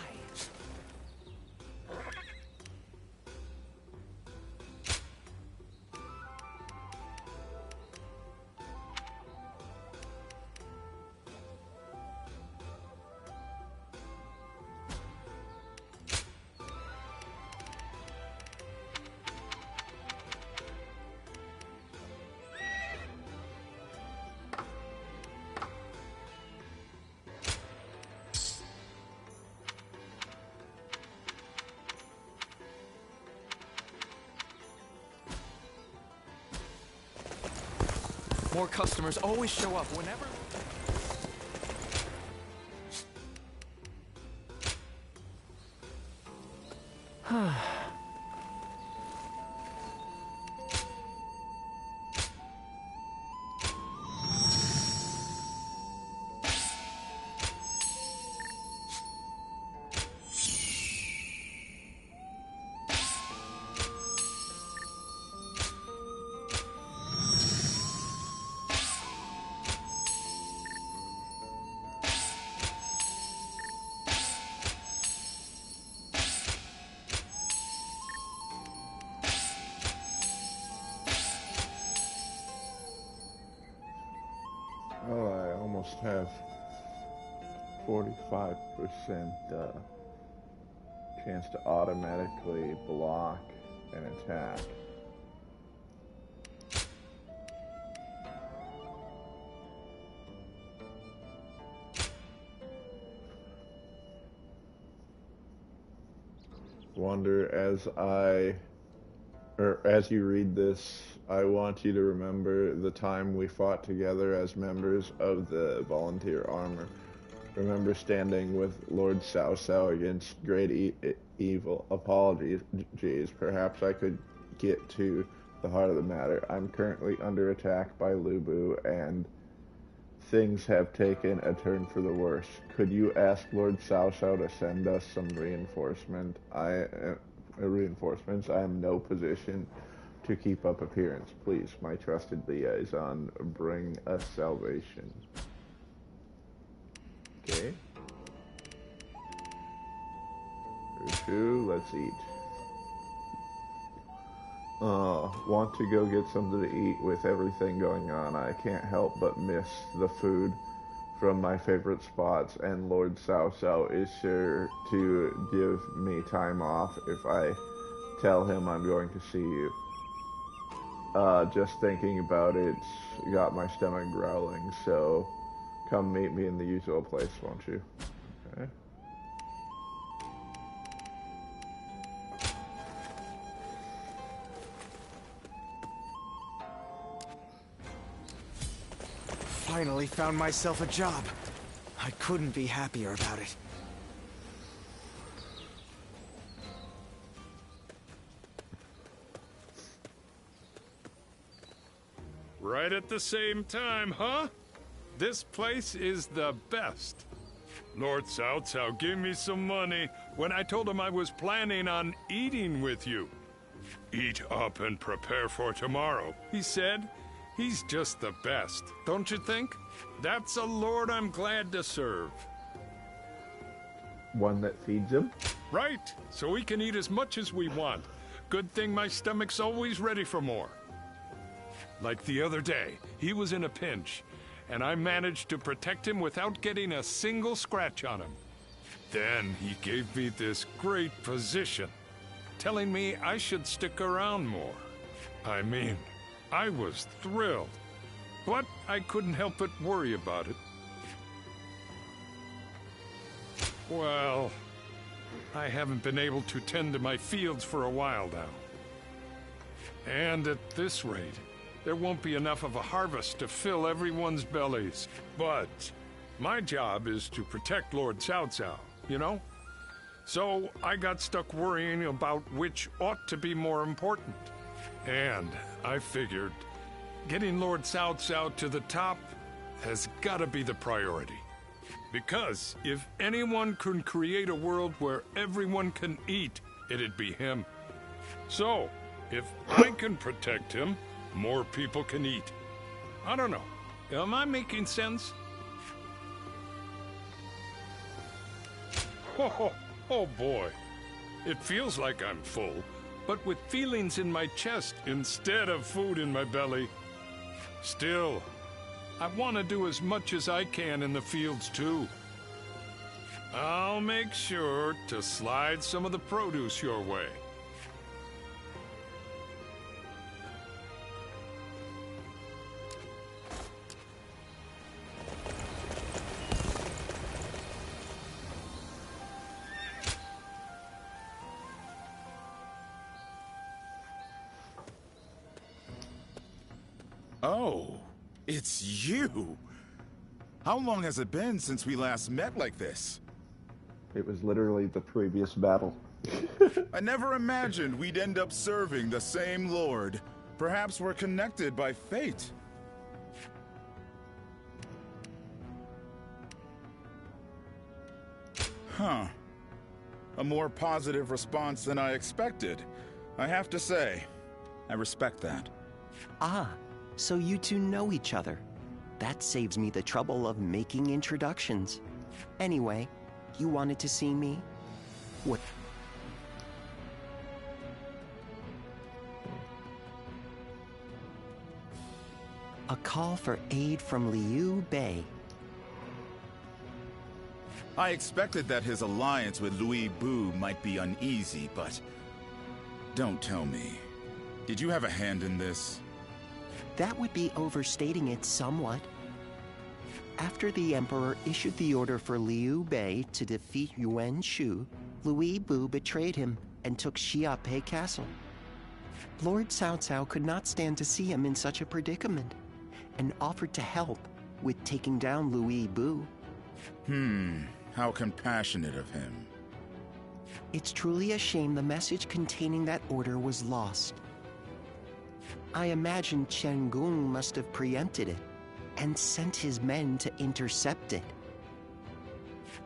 More customers always show up whenever... Oh, I almost have 45% chance to automatically block an attack. Wonder as I or as you read this, I want you to remember the time we fought together as members of the volunteer armor. Remember standing with Lord Cao Cao against great evil. Apologies, perhaps I could get to the heart of the matter. I'm currently under attack by Lu Bu, and things have taken a turn for the worse. Could you ask Lord Cao Cao to send us some reinforcements? I am in no position to keep up appearance. Please, my trusted liaison, bring us salvation. Okay. Let's eat. Want to go get something to eat. With everything going on, I can't help but miss the food from my favorite spots, and Lord Cao Cao is sure to give me time off if I tell him I'm going to see you. Just thinking about it's got my stomach growling, so come meet me in the usual place, won't you? Okay. Finally found myself a job. I couldn't be happier about it. Right at the same time, huh? This place is the best. Lord Cao Cao gave me some money when I told him I was planning on eating with you. Eat up and prepare for tomorrow, he said. He's just the best, don't you think? That's a lord I'm glad to serve. One that feeds him? Right, so we can eat as much as we want. Good thing my stomach's always ready for more. Like the other day, he was in a pinch, and I managed to protect him without getting a single scratch on him. Then he gave me this great position, telling me I should stick around more. I mean, I was thrilled, but I couldn't help but worry about it. Well, I haven't been able to tend to my fields for a while now. And at this rate, there won't be enough of a harvest to fill everyone's bellies. But my job is to protect Lord Cao Cao, you know? So I got stuck worrying about which ought to be more important. And I figured getting Lord Cao Cao to the top has got to be the priority. Because if anyone can create a world where everyone can eat, it'd be him. So, if I can protect him, more people can eat. I don't know. Am I making sense? Oh boy. It feels like I'm full, but with feelings in my chest instead of food in my belly. Still, I want to do as much as I can in the fields too. I'll make sure to slide some of the produce your way. Oh, it's you! How long has it been since we last met like this? It was literally the previous battle. I never imagined we'd end up serving the same lord. Perhaps we're connected by fate. Huh. A more positive response than I expected. I have to say, I respect that. Ah, so you two know each other. That saves me the trouble of making introductions. Anyway, you wanted to see me? What? A call for aid from Liu Bei. I expected that his alliance with Louis Bu might be uneasy, but don't tell me. Did you have a hand in this? That would be overstating it somewhat. After the Emperor issued the order for Liu Bei to defeat Yuan Shu, Louis Bu betrayed him and took Xiape Castle. Lord Cao Cao could not stand to see him in such a predicament, and offered to help with taking down Louis Bu. How compassionate of him. It's truly a shame the message containing that order was lost. I imagine Chen Gung must have preempted it and sent his men to intercept it.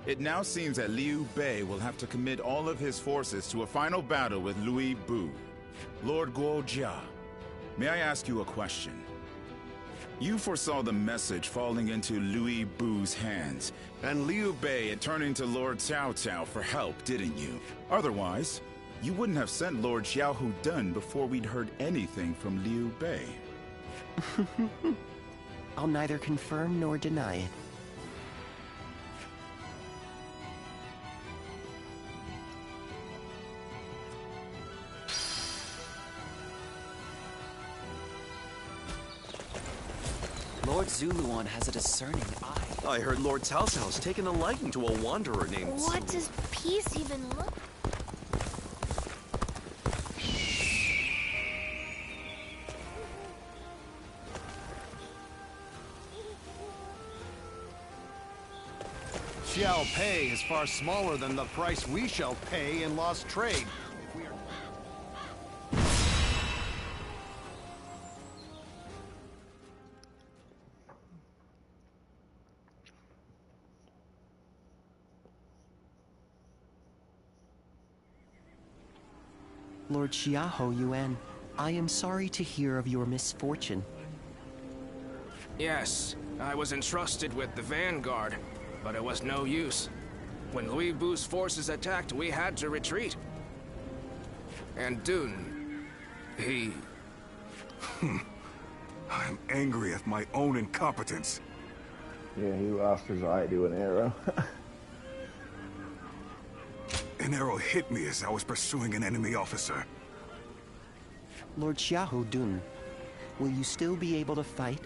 It now seems that Liu Bei will have to commit all of his forces to a final battle with Louis Bu. Lord Guojia, may I ask you a question? You foresaw the message falling into Louis Bu's hands, and Liu Bei turning to Lord Cao Cao for help, didn't you? Otherwise, you wouldn't have sent Lord Xiao Hu Dun before we'd heard anything from Liu Bei. I'll neither confirm nor deny it. Lord Zuluan has a discerning eye. I heard Lord Cao Cao's taken a liking to a wanderer named What does peace even look? Xiao Pei is far smaller than the price we shall pay in lost trade. Lord Xiahou Yuan, I am sorry to hear of your misfortune. Yes, I was entrusted with the vanguard, but it was no use. When Louis Bu's forces attacked, we had to retreat. And Dun, he... I'm angry at my own incompetence. Yeah, he lost his eye to an arrow. An arrow hit me as I was pursuing an enemy officer. Lord Xiahou Dun, will you still be able to fight?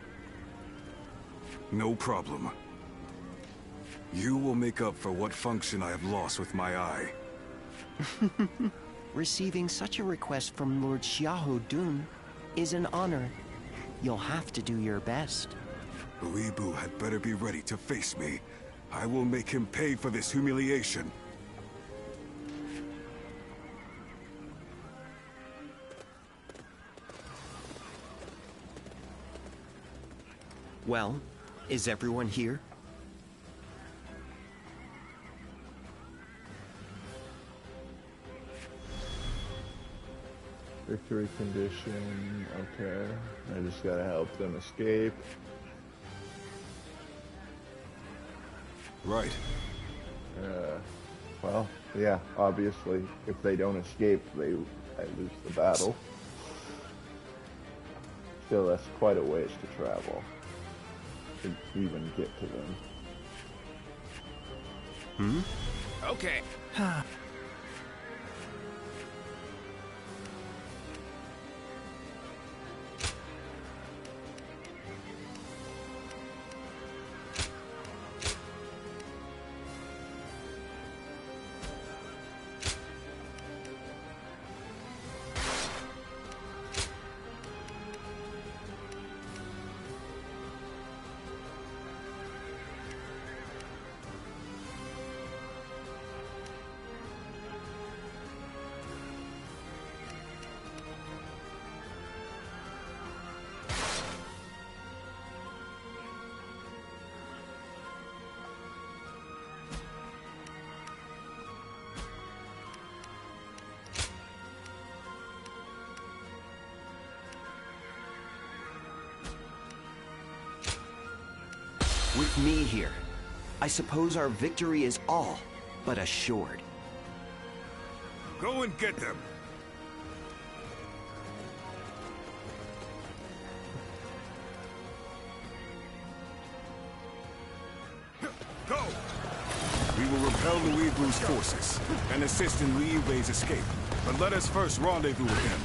No problem. You will make up for what function I have lost with my eye. Receiving such a request from Lord Xiahou Dun is an honor. You'll have to do your best. Louis Bu had better be ready to face me. I will make him pay for this humiliation. Well, is everyone here? Victory condition, okay. I just gotta help them escape. Right. Well, yeah, obviously, if they don't escape, I lose the battle. Still, that's quite a ways to travel to even get to them. Okay. With me here, I suppose our victory is all but assured. Go and get them. Go! We will repel Louis Bu's forces and assist in Liu Bei's escape. But let us first rendezvous with him.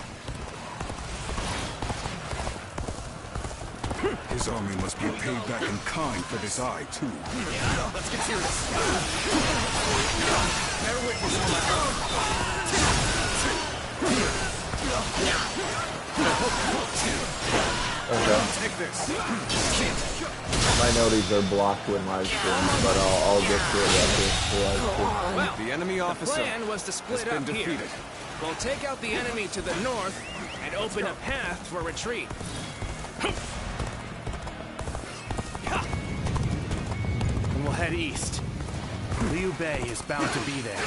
His army must be paid back in kind for this eye, too. Yeah, let's get serious. Bear witness on Take this. I know these are blocked when live streams, but I'll get to it after the live stream. Well, the enemy officer plan was to split up here. We'll take out the enemy to the north and open a path for retreat. And we'll head east. Liu Bei is bound to be there.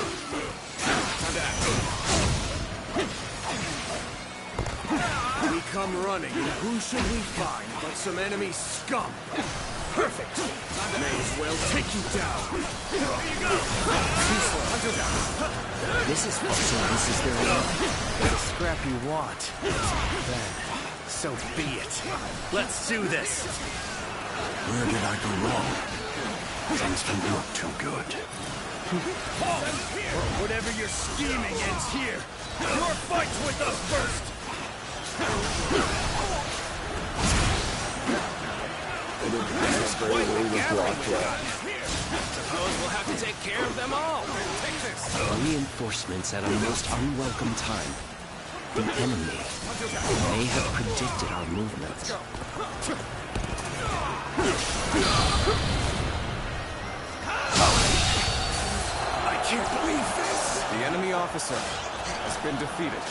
We come running, and who should we find but some enemy scum? Perfect! May as well take you down! There you go! This is what this is their own. The scrap you want. Then, so be it. Let's do this! Where did I go wrong? Things don't look too good. Whatever you're scheming ends here. Your fight's with us first! Suppose we'll have to take care of them all. Take this. Reinforcements at a most unwelcome time. The enemy may have predicted our movements. I can't believe this! The enemy officer has been defeated.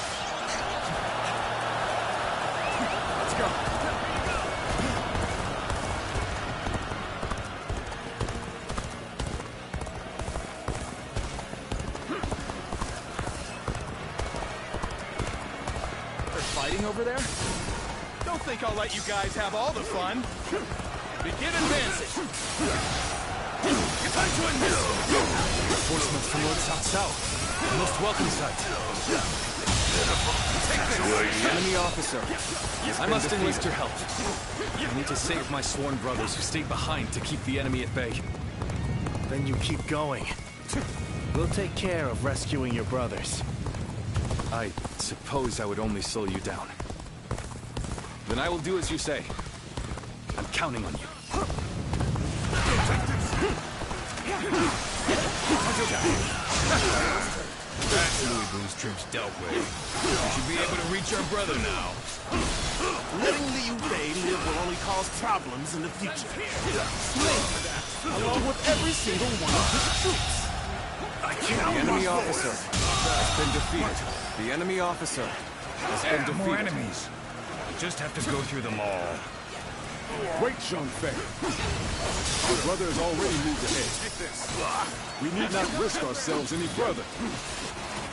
Let's go. Over there? Don't think I'll let you guys have all the fun. Begin advancing. Time to enlist. Reinforcements from Lord Cao. Most welcome sight. Take this. Enemy officer. I must enlist your help. I need to save my sworn brothers who stayed behind to keep the enemy at bay. Then you keep going. We'll take care of rescuing your brothers. I suppose I would only slow you down. Then I will do as you say. I'm counting on you. That's Louis Vu's troops dealt with. We should be able to reach our brother now. Letting Liu Bei live will only cause problems in the future. Along with every single one of his troops. The enemy officer has been defeated. The enemy officer has been defeated. More enemies. We just have to go through them all. Wait, Zhang Fei. Our brother has already moved ahead. We need not risk ourselves any further.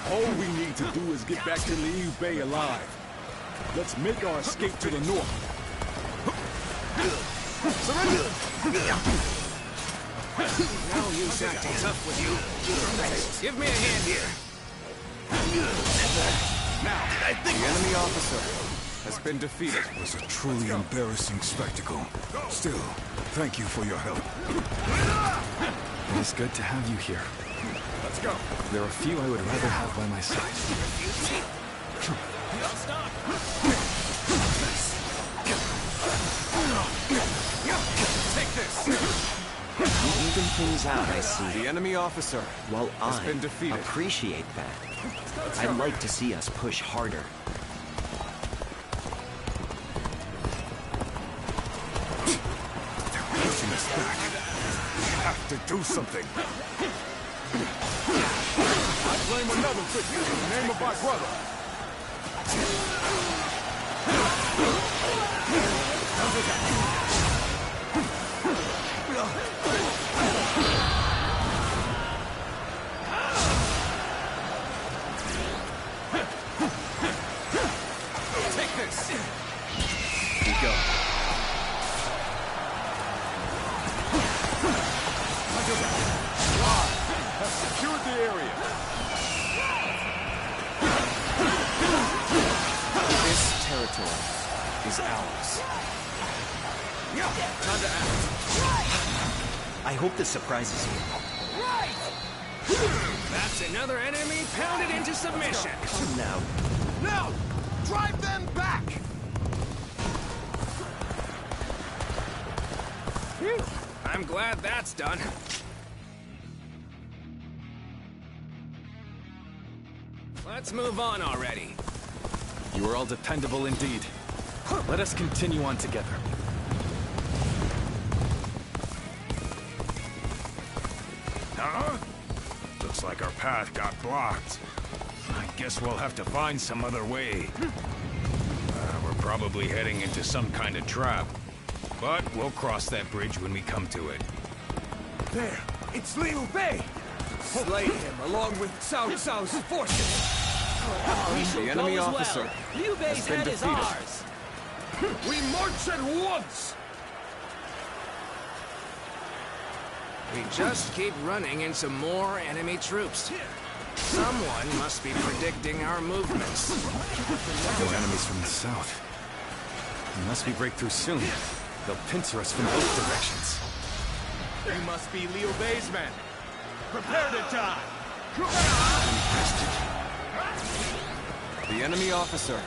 All we need to do is get back to Liu Bei alive. Let's make our escape to the north. Surrender! No use acting tough with you. Give me a hand here. Now, the enemy officer has been defeated. It was a truly embarrassing spectacle. Still, thank you for your help. It is good to have you here. Let's go. There are few I would rather have by my side. Don't stop. Take this. You even things out, I see. The enemy officer has been defeated. Appreciate that. I'd like to see us push harder. They're pushing us back. We have to do something. I blame another victory in the name of my brother. Take this. We go. Have secured the area. This territory is ours. Time to act. I hope this surprises you. That's another enemy pounded into submission. Come now. No! Drive them back! Phew. I'm glad that's done. Let's move on already. You are all dependable indeed. Let us continue on together. Huh? Looks like our path got blocked. I guess we'll have to find some other way. We're probably heading into some kind of trap. But we'll cross that bridge when we come to it. There! It's Liu Bei! Slay him along with Cao Cao's forces! The enemy officer Liu Bei's has been head is defeated. ours! We march at once! We just keep running into more enemy troops. Someone must be predicting our movements. No enemies from the south. Unless we break through soon, they'll pincer us from both directions. You must be Liu Bei's men. Prepare to die! The enemy officer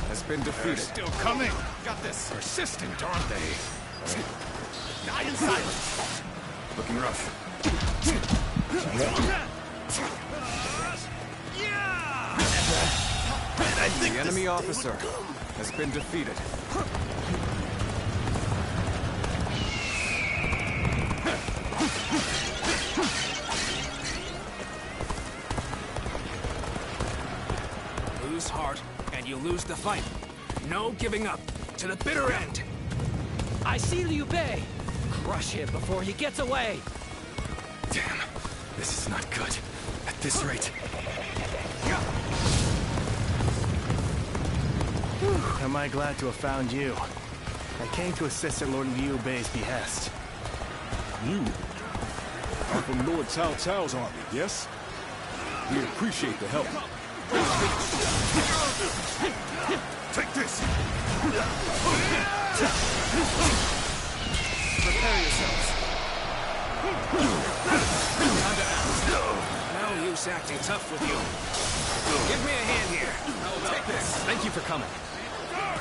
has been They're defeated. still coming! Got this persistent, aren't they? Die in silence! Looking rough. The enemy officer has been defeated. Lose heart, and you lose the fight. No giving up. To the bitter end. I see Liu Bei! Crush him before he gets away! Damn, this is not good. At this rate. Am I glad to have found you. I came to assist at Lord Liu Bei's behest. You are from Lord Cao Cao's army, yes? We appreciate the help. Take this! Prepare yourselves. No use acting tough with you. Give me a hand here. Take this. Thank you for coming.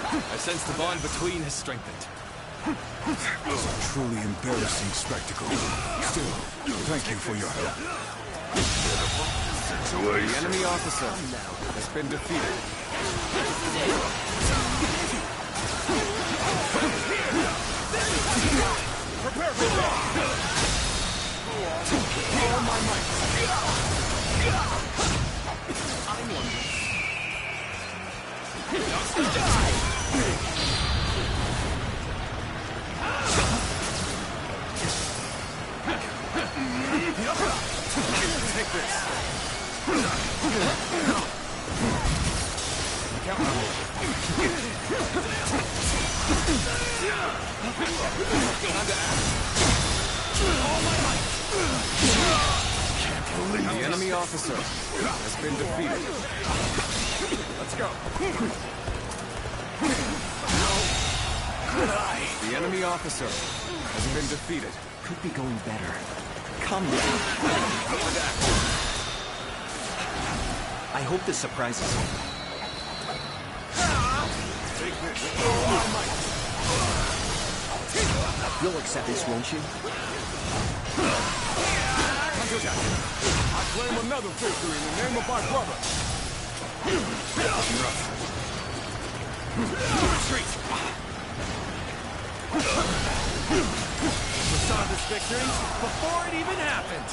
I sense the bond between has strengthened. It's a truly embarrassing spectacle. Still, thank you for your help. The enemy officer has been defeated. Prepare for war! All my might! I'm wondering. Just die! Take this. Count on me. All my might! Can't believe the enemy officer has been defeated. Let's go. The enemy officer has been defeated. Could be going better. Calm down. I hope this surprises you. Take this. You'll accept this, won't you? I claim another victory in the name of my brother. Retreat. We saw this victory before it even happened.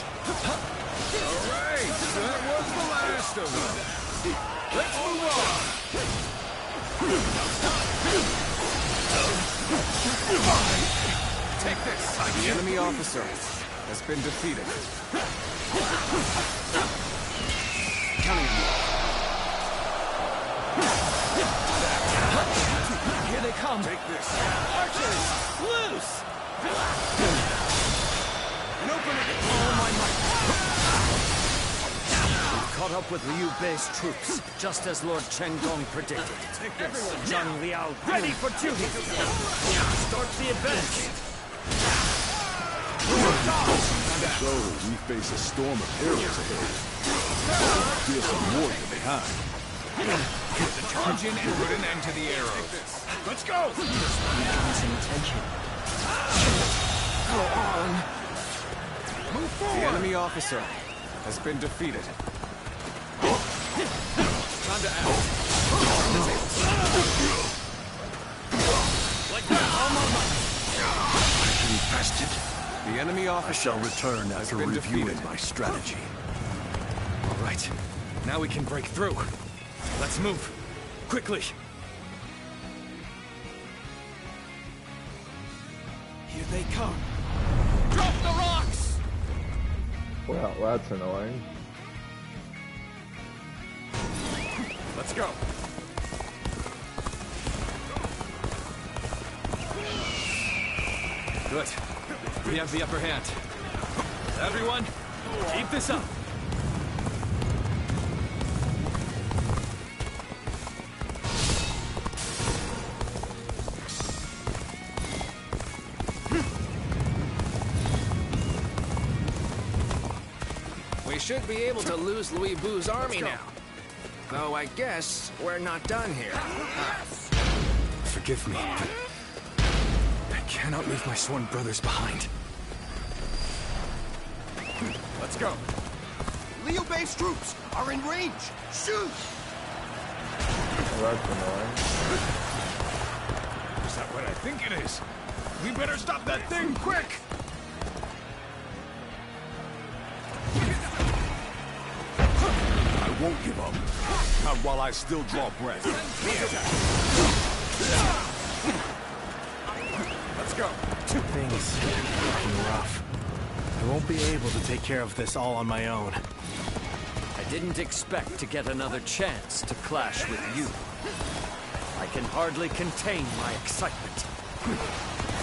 All right, that was the last of them. Let's move on. Take this. The enemy officer has been defeated. Counting on you. Here they come! Take this. Archers! Loose! And open it. All my might! We caught up with Liu Bei's troops, just as Lord Chen Gong predicted. Everyone, Zhang Liao, ready for duty! Start the advance! So, we face a storm of arrows ahead. Feel some warrior behind. Charge in and put an end to the arrows. Let's go! Some attention. Go on. Move The forward! enemy officer has been defeated. Time to act. tested. The enemy officer I shall return after reviewing my strategy. All right. Now we can break through. Let's move. Quickly. Here they come. Drop the rocks! Well, that's annoying. Let's go. Good. We have the upper hand. Everyone, keep this up. We should be able to lose Louis Bu's army now. Though I guess we're not done here. Forgive me, but I cannot leave my sworn brothers behind. Let's go. Liu Bei's troops are in range. Shoot! Well, that's annoying. Is that what I think it is? We better stop that thing quick! I won't give up. Not while I still draw breath. Let's go. Things are looking rough. I won't be able to take care of this all on my own. I didn't expect to get another chance to clash with you. I can hardly contain my excitement.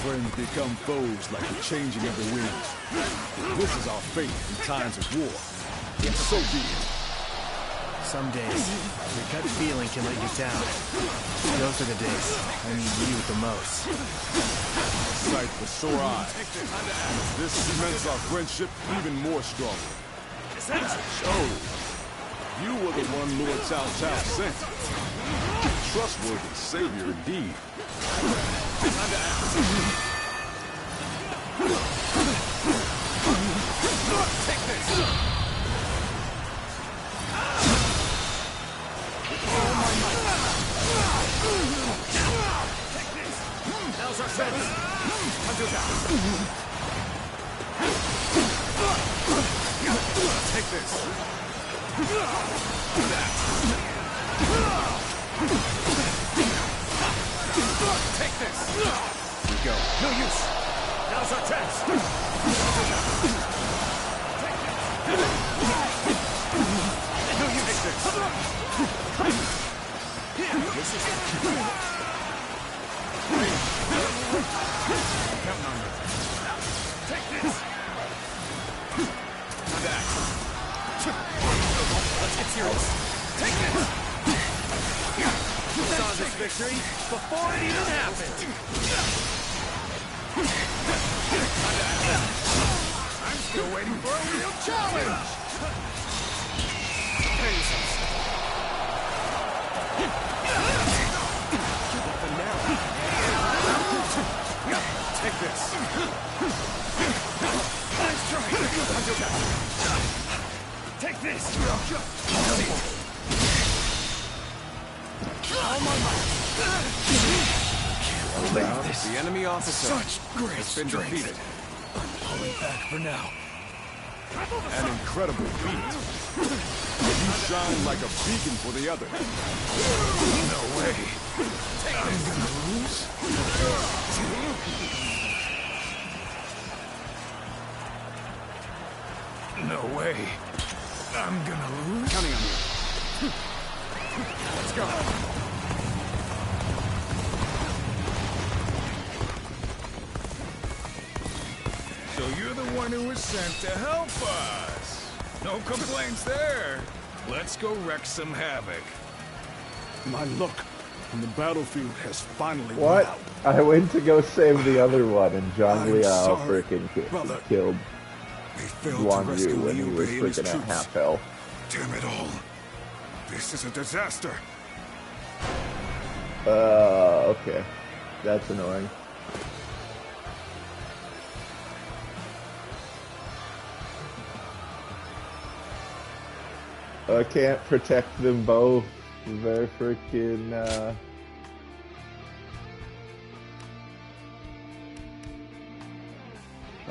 Friends become foes like the changing of the winds. This is our fate in times of war. And so be it. Some days, your gut feeling can let you down. Those are the days I need you the most. Sight for sore eyes. This cements our friendship even more strongly. So, you were the one Lord Cao Cao sent. Trustworthy savior indeed. Take this! Now's our chance. Take this. Take this. We go. No use. Now's our chance. No use. This is Counting on you. Take this. Time to act. Let's get serious. Take this. You saw this victory before it even happened. I'm still waiting for a real challenge! Take this. Nice try. Take this. The enemy officer has been defeated. Pulling back for now. An incredible feat. You shine like a beacon for the others. No way. I'm gonna lose? No way. I'm gonna lose? Counting on you. Let's go. So you're the one who was sent to help us. No complaints there. Let's go wreak some havoc. My luck on the battlefield has finally What? run out. I went to go save the other one, and Zhang I'm Liao sorry, freaking brother. killed They failed Guan to rescue Yu when he Liu was Bei and his freaking at troops. half health. Damn it all. This is a disaster. Okay. That's annoying. I can't protect them both. They're freaking,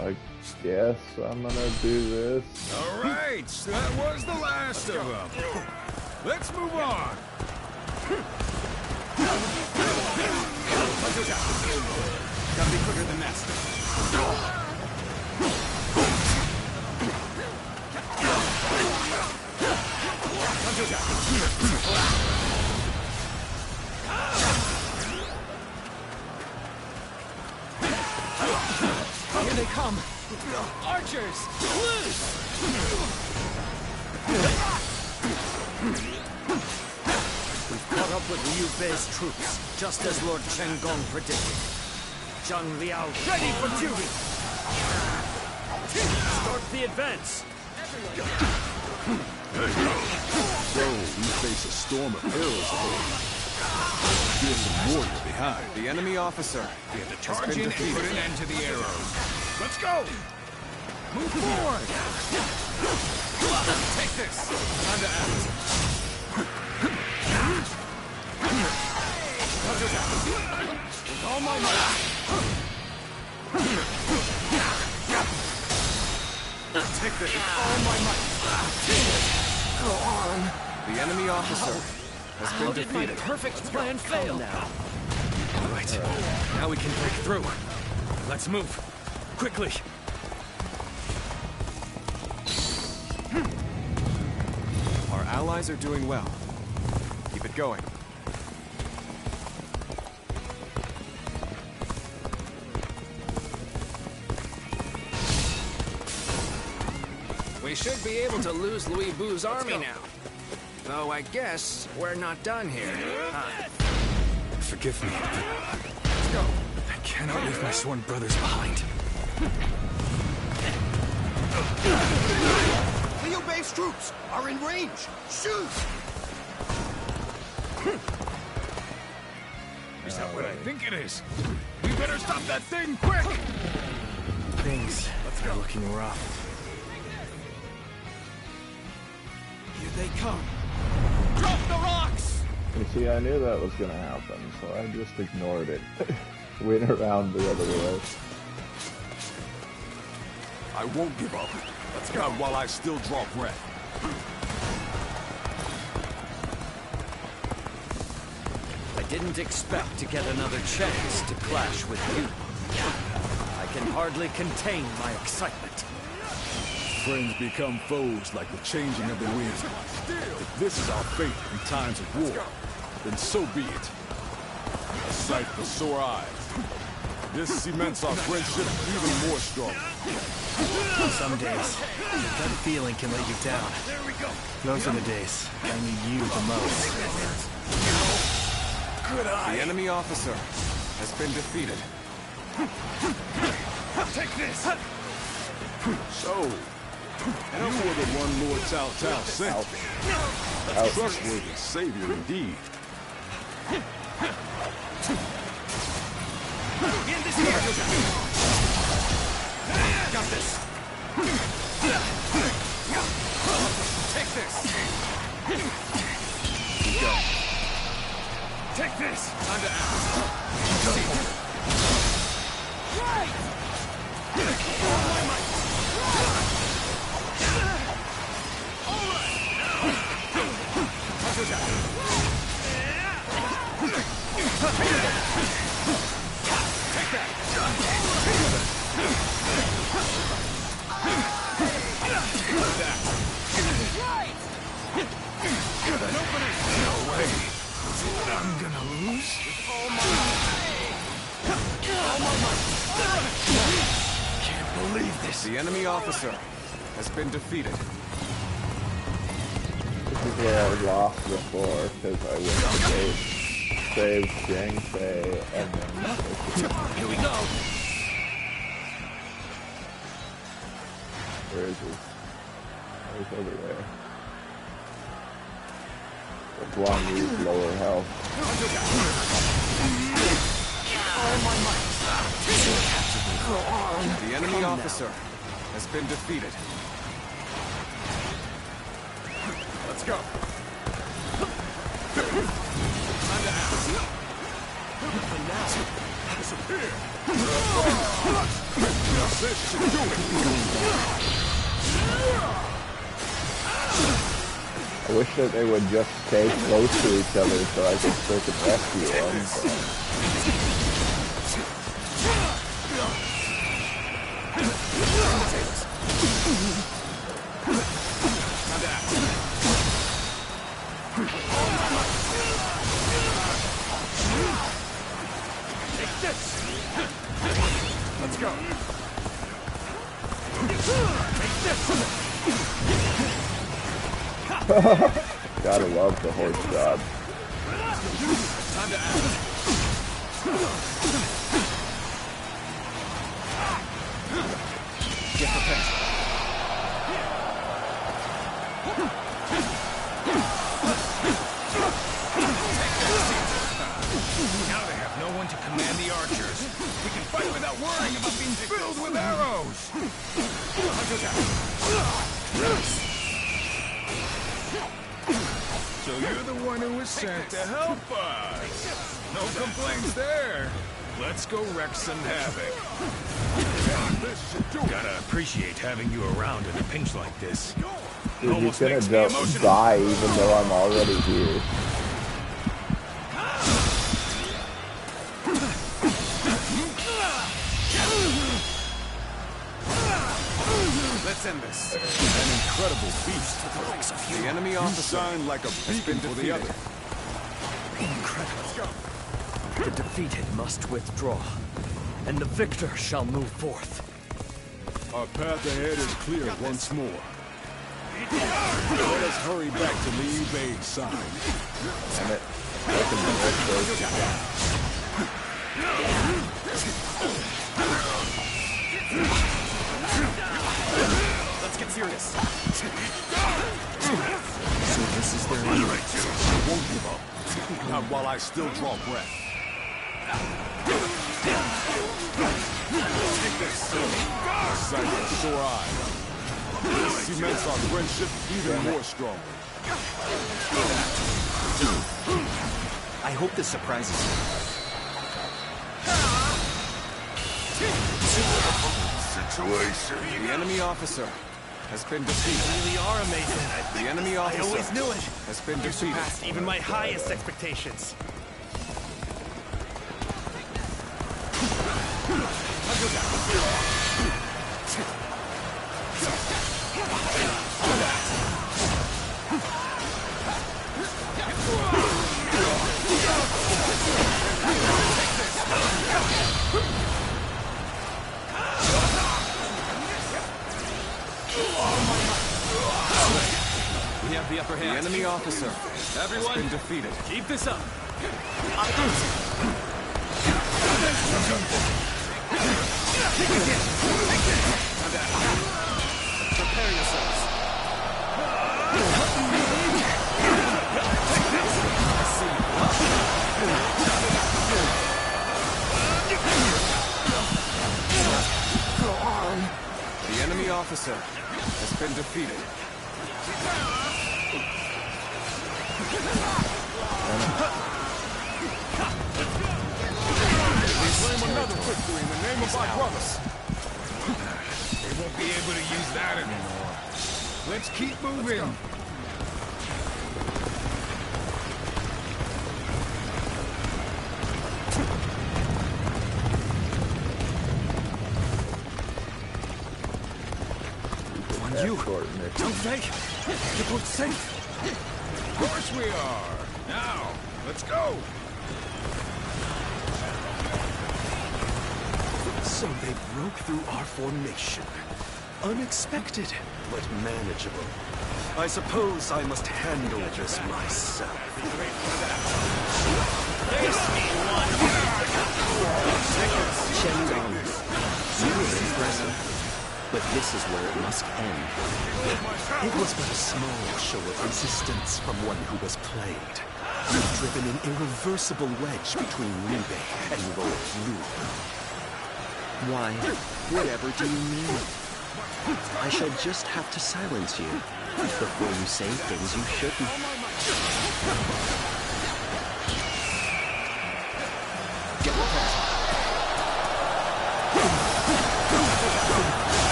I guess I'm gonna do this. All right, that was the last of them. Let's move on. Gotta be quicker than that. Here they come! Archers! Loose! We've caught up with Liu Bei's troops, just as Lord Chen Gong predicted. Zhang Liao ready for duty! Start the advance! So, we face a storm of arrows ahead. There's some warrior behind. The enemy officer. We have to charge in and put an end to the arrows. Let's go! Move forward! Take this! Time to act. With all my might. Take this with all my might. Go on. The enemy officer has been defeated. My perfect plan fail now. All right, now we can break through. Let's move. Quickly. Our allies are doing well. Keep it going. We should be able to lose Louis Bu's army now. Though I guess we're not done here. Forgive me. Let's go. I cannot leave my sworn brothers behind. Liu Bei's troops are in range. Shoot! Is that what I think it is? We better stop that thing quick! Things are looking rough. Here they come. Drop the rocks! You see, I knew that was gonna happen, so I just ignored it. Went around the other way. I won't give up. Let's go while I still draw breath. I didn't expect to get another chance to clash with you. I can hardly contain my excitement. Friends become foes like the changing of the wind. If this is our fate in times of war, then so be it. A sight for sore eyes. This cements our friendship even more strongly. Some days, your gut feeling can let you down. Those are the days I need you the most. Good eye. The enemy officer has been defeated. Take this! So, you were the one Lord Cao Cao sent. A trustworthy savior indeed. Got this! Take this! Go. Take this! Time to act. Right! All my might! Take that! No way! I'm gonna lose? All my might! Can't believe this! The enemy officer has been defeated. This is where I lost before, because I went to save Jiang Fei, and then... Here we go! Where is he? Oh, he's over there. The blonde needs lower health. The enemy officer has been defeated. Let's go. Time to act. disappear. This should do it. I wish that they would just stay close to each other so I could freaking rescue them. Take this. Let's go. Take this. Gotta love the horse god. Time to act. Get prepared. Now they have no one to command the archers. We can fight without worrying about being filled with arrows. So you're the one who was sent to help us. No complaints there. Let's go wreak some havoc. Gotta appreciate having you around in a pinch like this. Dude, he's gonna die even though I'm already here. Let's end this. An incredible beast. The enemy officer shine like a beacon for the other. Incredible. The defeated must withdraw, and the victor shall move forth. Our path ahead is clear once more. Let us hurry back to Liu Bei's side. Damn it. Let's get serious. So this is their I won't give up. Not while I still draw breath. Take this. Sight of a sore eye. This cements our friendship even more strongly. I hope this surprises you. The enemy officer has been defeated. You really are amazing. The enemy officer I always knew it. has been You defeated. surpassed even my highest expectations. We have the upper hand. The enemy officer has been defeated. Keep this up. Prepare yourselves. Go on. The enemy officer has been defeated. We claim another victory in the name of our brothers. They won't be able to use that anymore. Let's keep moving. You, you're both safe. Of course we are. Now, let's go. So they broke through our formation. Unexpected, but manageable. I suppose I must handle this myself. Shendong, you were impressive. But this is where it must end. It was but a small show of resistance from one who was played. You've driven an irreversible wedge between Liu Bei and Lord Lu. Why, whatever do you mean? I shall just have to silence you before you say things you shouldn't. Get prepared.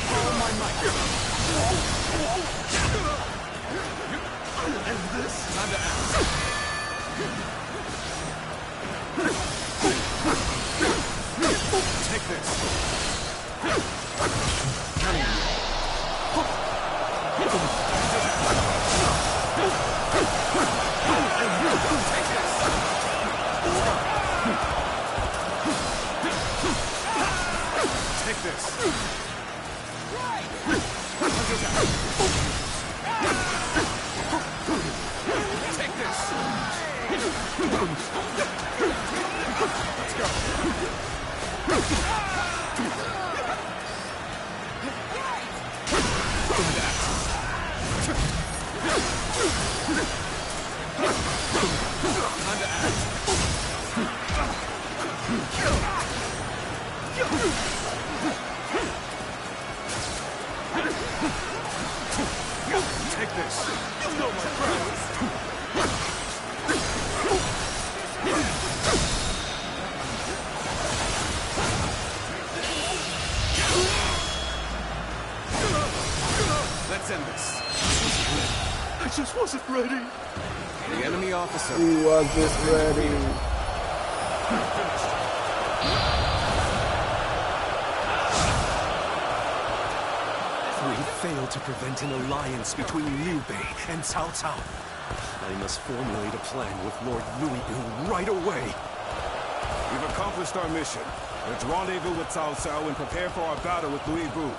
All my might. And this? Time to act. Take this. Counting on you. Take this. Take this. Take this. Let's go. Time to act. Take this. You know my prowess. Let's end this. I just wasn't ready. The enemy officer. He wasn't ready. We failed to prevent an alliance between Liu Bei and Cao Cao. I must formulate a plan with Lord Louis Bu right away. We've accomplished our mission. Let's rendezvous with Cao Cao and prepare for our battle with Louis Bu.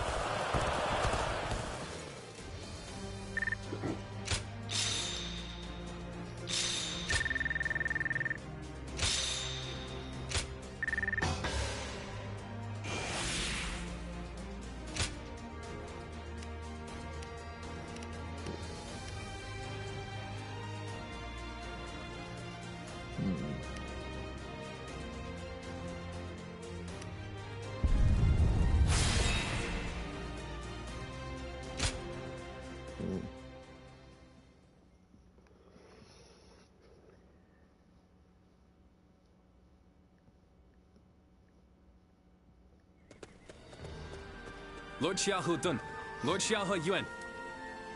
Lord Xiaohu Dun, Lord Xiaohe Yuan,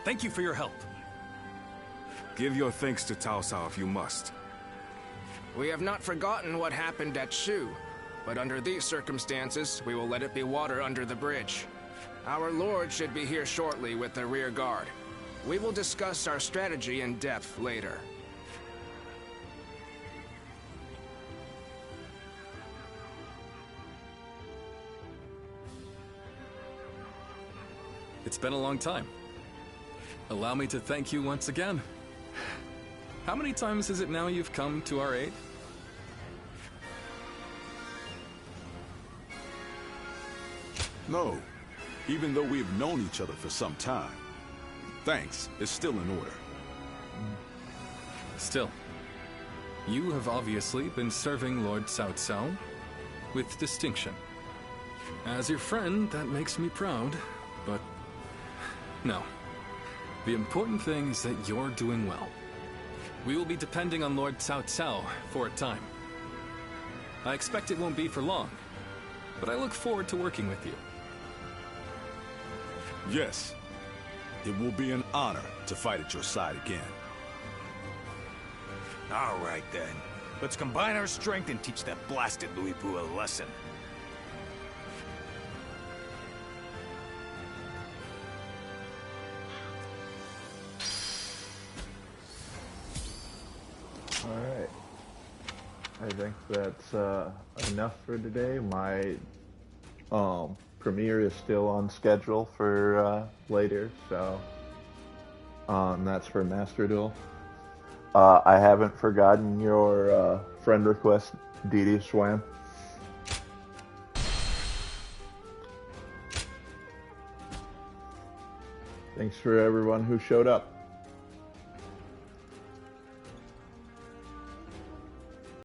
thank you for your help. Give your thanks to Cao Cao if you must. We have not forgotten what happened at Shu, but under these circumstances, we will let it be water under the bridge. Our lord should be here shortly with the rear guard. We will discuss our strategy in depth later. It's been a long time. Allow me to thank you once again. How many times is it now you've come to our aid? No, even though we've known each other for some time. Thanks is still in order. Still, you have obviously been serving Lord Cao Cao with distinction. As your friend, that makes me proud, but no. The important thing is that you're doing well. We will be depending on Lord Cao Cao for a time. I expect it won't be for long, but I look forward to working with you. Yes, it will be an honor to fight at your side again. All right, then. Let's combine our strength and teach that blasted Louis Bu a lesson. Alright. I think that's enough for today. My premiere is still on schedule for later, so that's for Master Duel. I haven't forgotten your friend request, Didi Swam. Thanks for everyone who showed up.